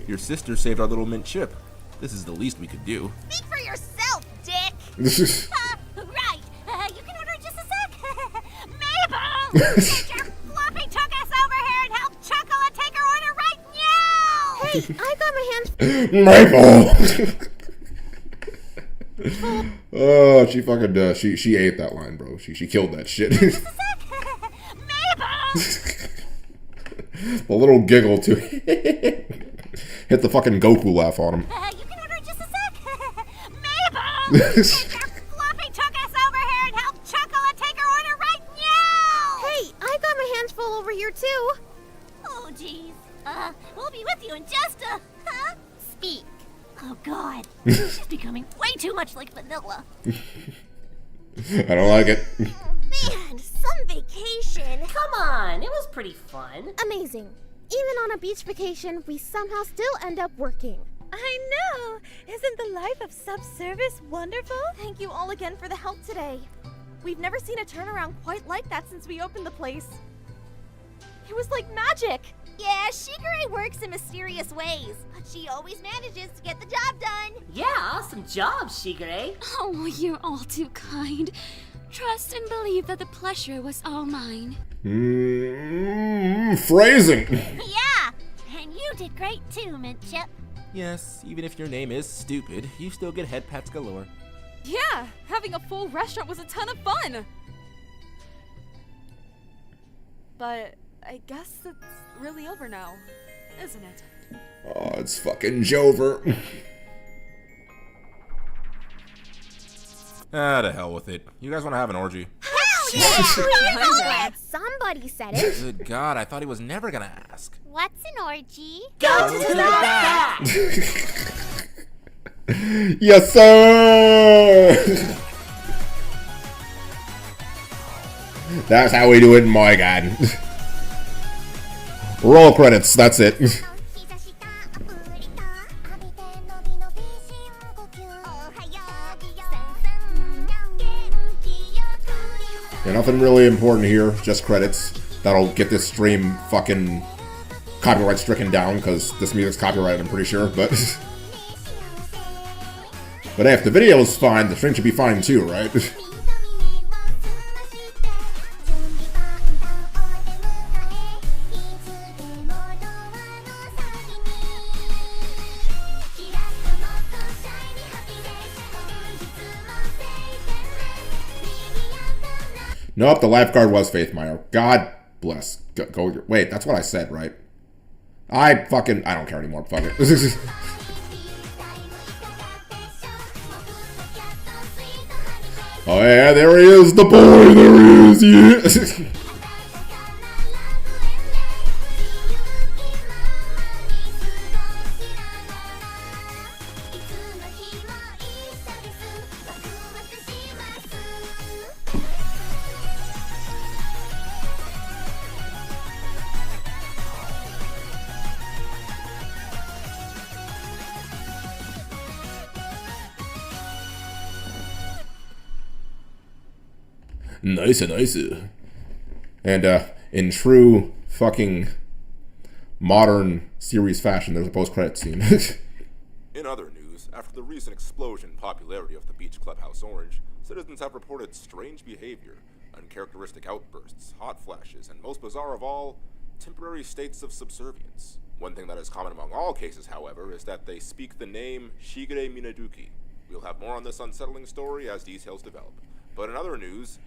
Your sister saved our little mint chip. This is the least we could do. Speak for yourself, dick! Right. You can order just a sec. Mabel! Get your floppy tuckus over here and help Chuckle take her order right now! Hey, I got my hands. Maple! Oh, she fucking she ate that line, bro. She killed that shit. The little giggle too. Hit the fucking Goku laugh on him. You can order just a sec. Mabel! Get your floppy tuckus over here and help Chuckle take her order right now! Hey, I got my hands full over here too. Oh, jeez. We'll be with you in just a... Huh? Speak. Oh, God. She's becoming way too much like vanilla. I don't like it. Man, some vacation. Come on, it was pretty fun. Amazing. Even on a beach vacation, we somehow still end up working. I know! Isn't the life of subservice wonderful? Thank you all again for the help today. We've never seen a turnaround quite like that since we opened the place. It was like magic. Yeah, Shigure works in mysterious ways, but she always manages to get the job done. Yeah, awesome job, Shigure. Oh, you're all too kind. Trust and believe that the pleasure was all mine. Phrasing. Yeah, and you did great too, Mint Chip. Yes, even if your name is stupid, you still get head pats galore. Yeah, having a full restaurant was a ton of fun. But I guess it's really over now, isn't it? Oh, it's fucking Jover. Ah, to hell with it. You guys want to have an orgy? Yeah! Somebody said it. Good God, I thought he was never gonna ask. What's an orgy? Go to the back! Yes, sir. That's how we do it in my god. Roll credits, that's it. Yeah, nothing really important here, just credits. That'll get this stream fucking copyright stricken down, because this music's copyrighted, I'm pretty sure, but... But hey, if the video is fine, the stream should be fine too, right? Nope, the lifeguard was Faith Meyer. God bless. Go wait, that's what I said, right? I don't care anymore. Fuck it. Oh yeah, there he is, the boy, there he is, yeah. Nice. And in true fucking modern series fashion, there's a post-credit scene. In other news, after the recent explosion in popularity of the beach clubhouse Orange, citizens have reported strange behavior, uncharacteristic outbursts, hot flashes, and most bizarre of all, temporary states of subservience. One thing that is common among all cases, however, is that they speak the name Shigure Minaduki. We'll have more on this unsettling story as details develop. But in other news,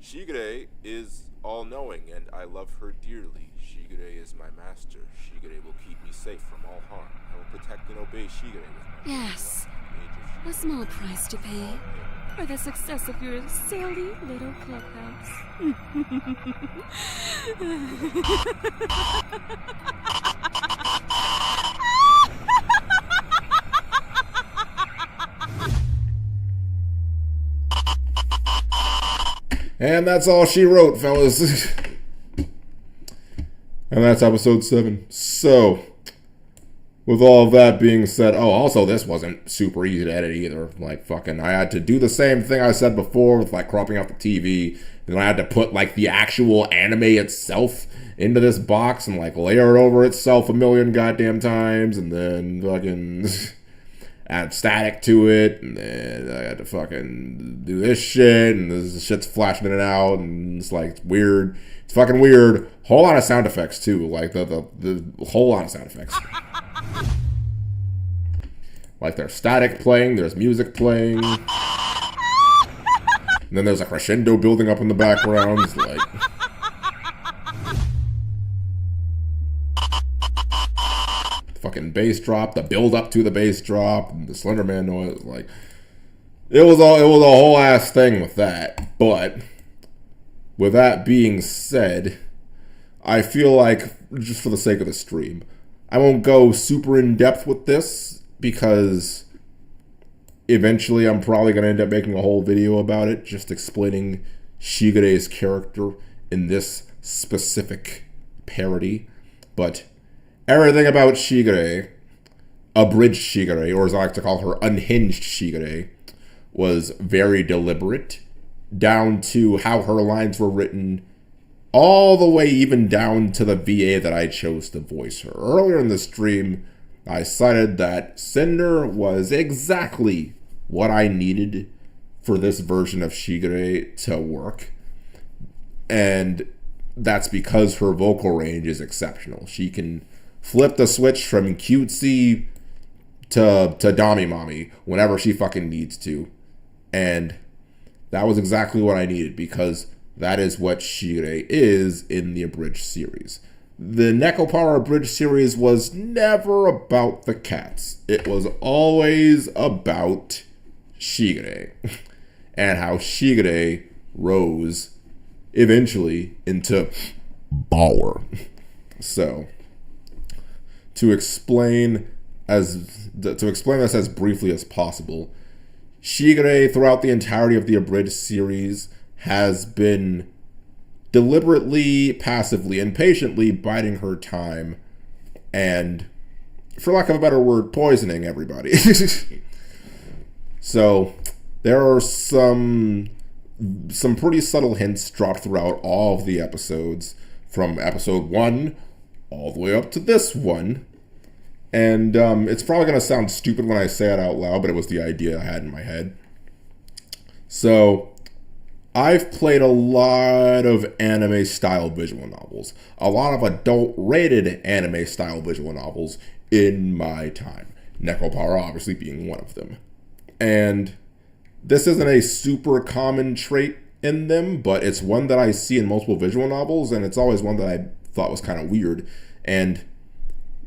Shigure is all-knowing, and I love her dearly. Shigure is my master. Shigure will keep me safe from all harm. I will protect and obey Shigure with my Yes, a small price to pay for the success of your silly little clubhouse. And that's all she wrote, fellas. And that's episode 7. So, with all of that being said, also this wasn't super easy to edit either. Like, fucking, I had to do the same thing I said before with, like, cropping out the TV. Then I had to put, like, the actual anime itself into this box and, like, layer it over itself a million goddamn times. And then fucking add static to it. And then I had to fucking do this shit. And this shit's flashing in and out. And it's, like, weird. It's fucking weird. Whole lot of sound effects, too. Like, the whole lot of sound effects. Like, there's static playing, there's music playing. And then there's a crescendo building up in the background. It's like... the fucking bass drop, the build up to the bass drop, and the Slender Man noise. Like, it was a whole ass thing with that. But, with that being said, I feel like, just for the sake of the stream, I won't go super in depth with this, because eventually I'm probably going to end up making a whole video about it, just explaining Shigere's character in this specific parody. But everything about Shigere, Abridged Shigere, or as I like to call her, Unhinged Shigere, was very deliberate, down to how her lines were written, all the way even down to the VA that I chose to voice her. Earlier in the stream, I cited that Cinder was exactly what I needed for this version of Shigere to work. And that's because her vocal range is exceptional. She can flip the switch from cutesy to Dami Mommy whenever she fucking needs to. And that was exactly what I needed, because that is what Shigere is in the Abridged series. The Nekopara Abridged series was never about the cats. It was always about Shigere. And how Shigere rose eventually into power. So, to explain this as briefly as possible, Shigere throughout the entirety of the Abridged series has been deliberately, passively, and patiently biding her time and, for lack of a better word, poisoning everybody. So, there are some pretty subtle hints dropped throughout all of the episodes, from episode 1 all the way up to this one. And it's probably going to sound stupid when I say it out loud, but it was the idea I had in my head. So, I've played a lot of anime-style visual novels. A lot of adult-rated anime-style visual novels in my time. Nekopara obviously being one of them. And this isn't a super common trait in them, but it's one that I see in multiple visual novels, and it's always one that I thought was kind of weird. And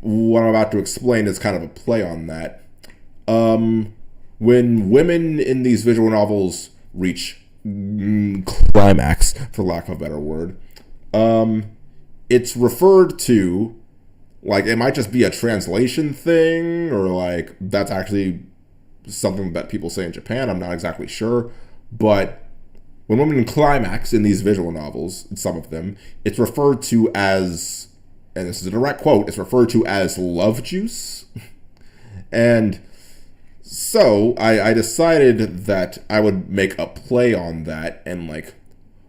what I'm about to explain is kind of a play on that. When women in these visual novels reach climax, for lack of a better word, it's referred to, like, it might just be a translation thing, or like that's actually something that people say in Japan, I'm not exactly sure, but when women climax in these visual novels, in some of them, it's referred to as, and this is a direct quote, it's referred to as love juice. And so I decided that I would make a play on that, and like,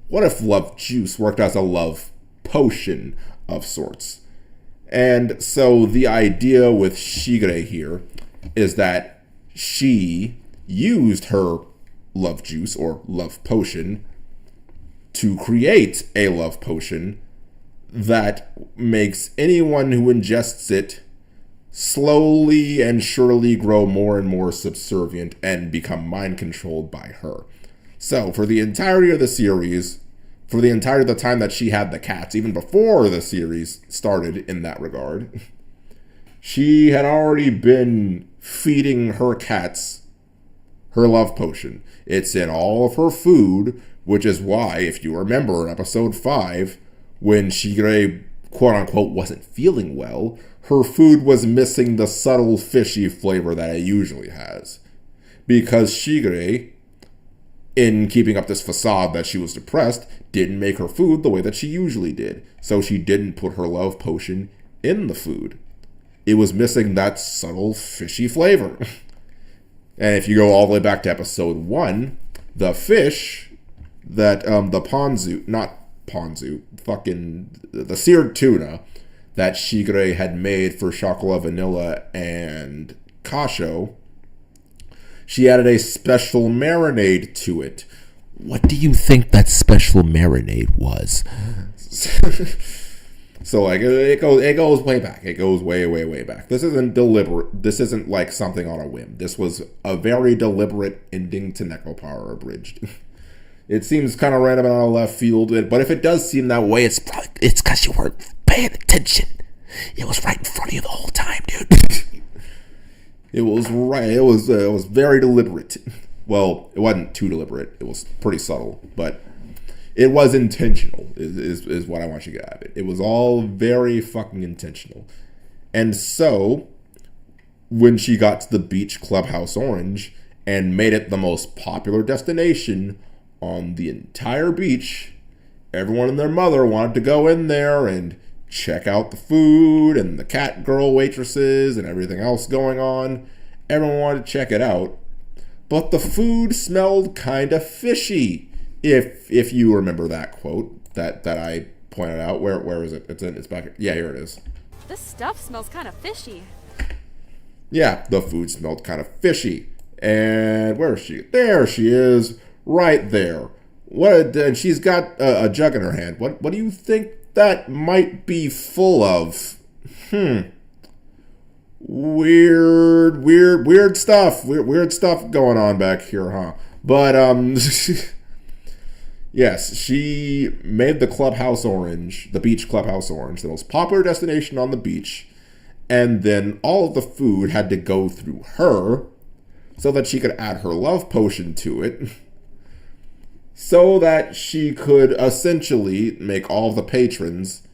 what if love juice worked as a love potion of sorts? And so the idea with Shigere here is that she used her love juice or love potion to create a love potion that makes anyone who ingests it slowly and surely grow more and more subservient and become mind controlled by her. So for the entirety of the series, for the entirety of the time that she had the cats, even before the series started in that regard, she had already been feeding her cats her love potion. It's in all of her food, which is why, if you remember in episode 5, when Shigere quote-unquote wasn't feeling well, her food was missing the subtle fishy flavor that it usually has. Because Shigere, in keeping up this facade that she was depressed, didn't make her food the way that she usually did. So she didn't put her love potion in the food. It was missing that subtle fishy flavor. And if you go all the way back to episode 1, the fish that, the seared tuna that Shigure had made for Chocolat Vanilla and Kasho, she added a special marinade to it. What do you think that special marinade was? So like it goes way back. It goes way back. This isn't deliberate. This isn't like something on a whim. This was a very deliberate ending to Nekopara Abridged. It seems kind of random and out of left field, but if it does seem that way, it's because you weren't paying attention. It was right in front of you the whole time, dude. It was right. It was very deliberate. Well, it wasn't too deliberate. It was pretty subtle, but it was intentional. Is what I want you to get out of it. It was all very fucking intentional. And so, when she got to the beach Clubhouse Orange and made it the most popular destination on the entire beach, everyone and their mother wanted to go in there and check out the food and the cat girl waitresses and everything else going on. Everyone wanted to check it out. But the food smelled kind of fishy. If you remember that quote that I pointed out. Where is it? It's back. Yeah, here it is. This stuff smells kind of fishy. Yeah, the food smelled kind of fishy. And where is she? There she is. Right there. And she's got a jug in her hand. What do you think that might be full of? Weird stuff. Weird stuff going on back here, huh? But yes, she made the Clubhouse Orange, the beach Clubhouse Orange, the most popular destination on the beach, and then all of the food had to go through her so that she could add her love potion to it, so that she could essentially make all of the patrons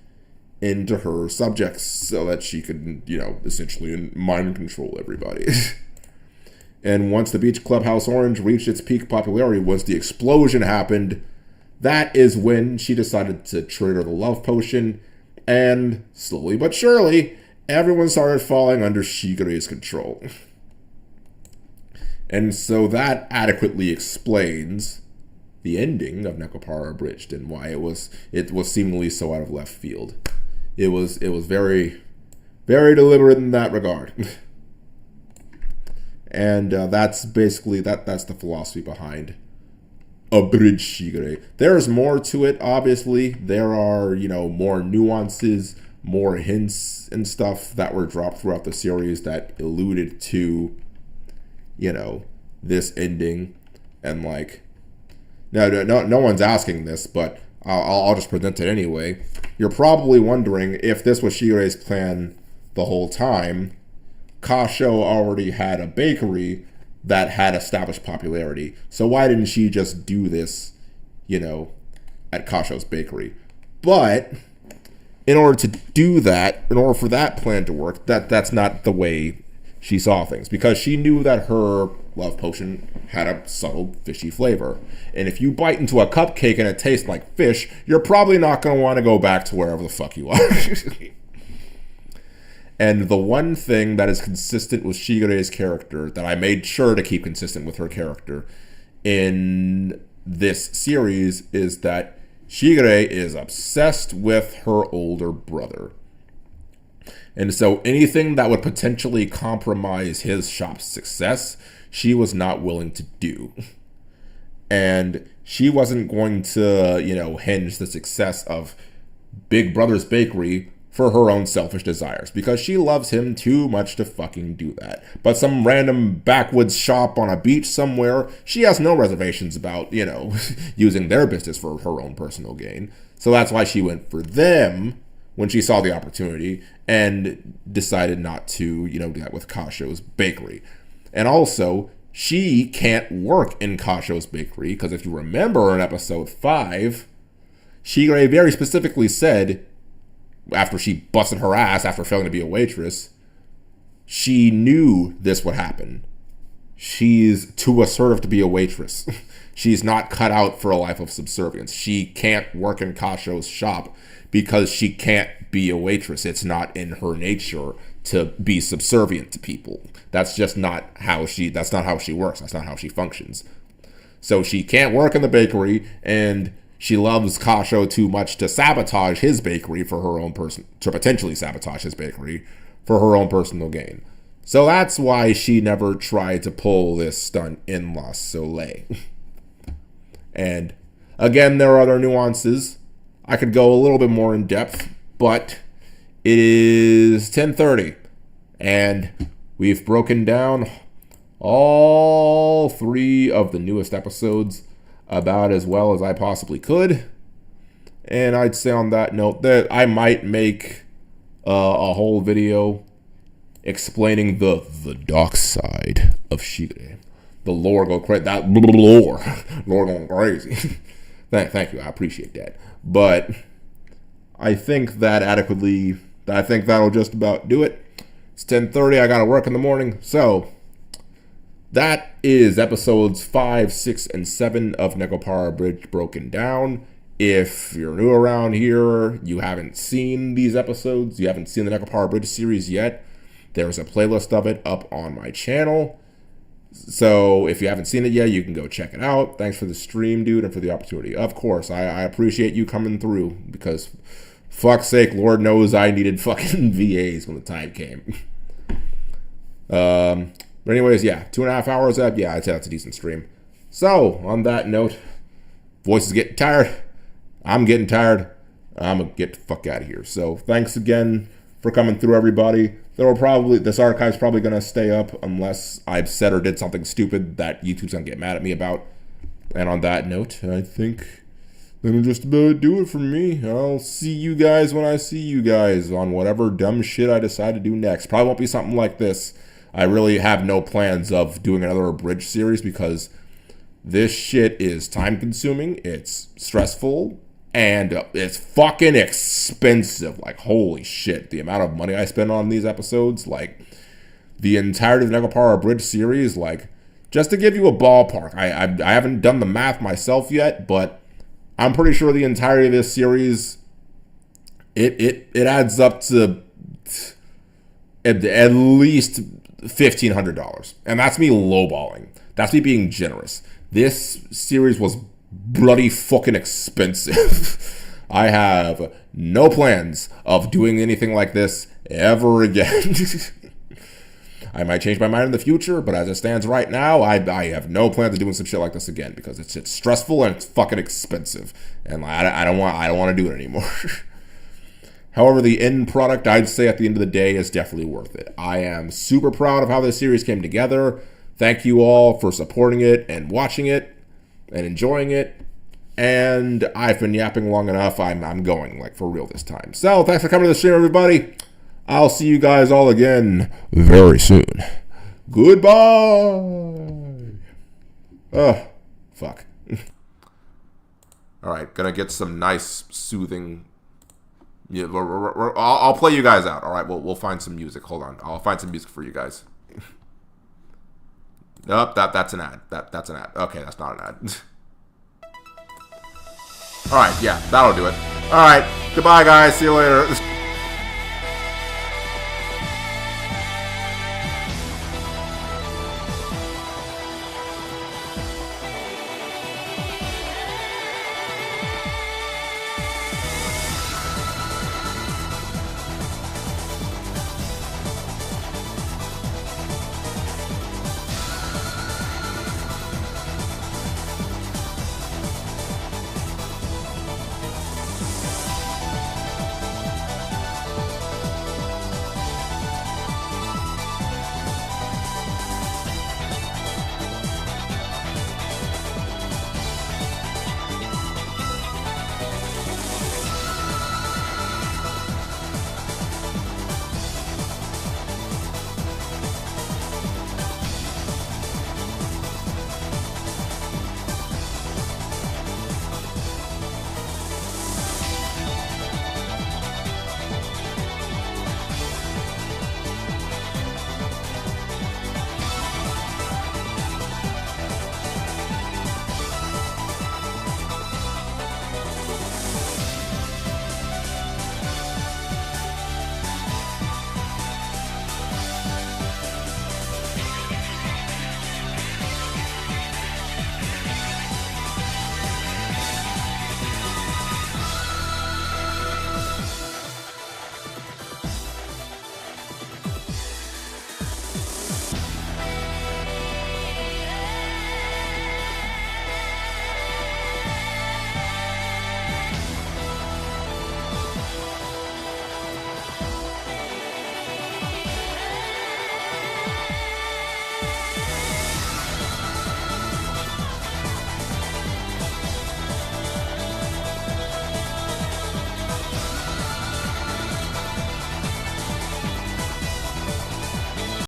into her subjects, so that she could, essentially mind control everybody. And once the beach Clubhouse Orange reached its peak popularity, once the explosion happened, that is when she decided to trigger the love potion, and slowly but surely, everyone started falling under Shigure's control. And so that adequately explains the ending of Nekopara Abridged and why it was seemingly so out of left field. It was very, very deliberate in that regard. And that's basically that's the philosophy behind Abridged Shigure. There's more to it, obviously. There are, more nuances, more hints and stuff that were dropped throughout the series that alluded to, this ending. And no one's asking this, but I'll just present it anyway. You're probably wondering if this was Shigure's plan the whole time. Kasho already had a bakery that had established popularity. So why didn't she just do this, at Kasho's bakery? But in order to do that, in order for that plan to work, that's not the way she saw things, because she knew that her love potion had a subtle fishy flavor. And if you bite into a cupcake and it tastes like fish, you're probably not going to want to go back to wherever the fuck you are. And the one thing that is consistent with Shigure's character, that I made sure to keep consistent with her character in this series, is that Shigure is obsessed with her older brother. And so anything that would potentially compromise his shop's success, she was not willing to do. And she wasn't going to, hinge the success of Big Brother's bakery for her own selfish desires, because she loves him too much to fucking do that. But some random backwoods shop on a beach somewhere, she has no reservations about, using their business for her own personal gain. So that's why she went for them when she saw the opportunity and decided not to, do that with Kasho's bakery. And also, she can't work in Kasho's bakery, because if you remember in episode 5, Shigure very specifically said, after she busted her ass after failing to be a waitress, she knew this would happen. she's too assertive to be a waitress. She's not cut out for a life of subservience. She can't work in Kasho's shop because she can't be a waitress. It's not in her nature to be subservient to people. That's just not how she works. That's not how she functions. So she can't work in the bakery, and she loves Kasho too much to sabotage his bakery for her own to potentially sabotage his bakery for her own personal gain. So that's why she never tried to pull this stunt in La Soleil. And again, there are other nuances. I could go a little bit more in depth, but it is 10:30, and we've broken down all 3 of the newest episodes about as well as I possibly could. And I'd say on that note that I might make a whole video explaining the dark side of Shigure. The lore go crazy. That lore going crazy. Thank you. I appreciate that. But I think that that'll just about do it. It's 10:30. I gotta work in the morning. So that is episodes 5, 6, and 7 of Nekopara Abridged broken down. If you're new around here, you haven't seen these episodes, you haven't seen the Nekopara Abridged series yet, there's a playlist of it up on my channel. So if you haven't seen it yet, you can go check it out. Thanks for the stream, dude, and for the opportunity. Of course, I appreciate you coming through because, fuck's sake, Lord knows I needed fucking VAs when the time came. But anyways, yeah, 2.5 hours up. Yeah, I'd say that's a decent stream. So on that note, voice is getting tired. I'm getting tired. I'm gonna get the fuck out of here. So thanks again for coming through, everybody. This archive's probably gonna stay up unless I've said or did something stupid that YouTube's gonna get mad at me about. And on that note, I think that'll just about do it for me. I'll see you guys when I see you guys on whatever dumb shit I decide to do next. Probably won't be something like this. I really have no plans of doing another Abridged series because this shit is time consuming, it's stressful, and it's fucking expensive. Like, holy shit, the amount of money I spend on these episodes, like, the entirety of the Nekopara Abridged series, like, just to give you a ballpark, I haven't done the math myself yet, but I'm pretty sure the entirety of this series, it adds up to at least $1,500. And that's me lowballing. That's me being generous. This series was bloody fucking expensive. I have no plans of doing anything like this ever again. I might change my mind in the future, but as it stands right now, I have no plans of doing some shit like this again because it's stressful and it's fucking expensive, and I don't want to do it anymore. However, the end product, I'd say at the end of the day, is definitely worth it. I am super proud of how this series came together. Thank you all for supporting it and watching it and enjoying it. And I've been yapping long enough. I'm going, like, for real this time. So, thanks for coming to the stream, everybody. I'll see you guys all again very soon. Goodbye. Oh, fuck. All right, gonna get some nice, soothing... Yeah, I'll play you guys out. All right, we'll find some music. Hold on, I'll find some music for you guys. Nope, that's an ad. That's an ad. Okay, that's not an ad. All right, yeah, that'll do it. All right, goodbye, guys. See you later.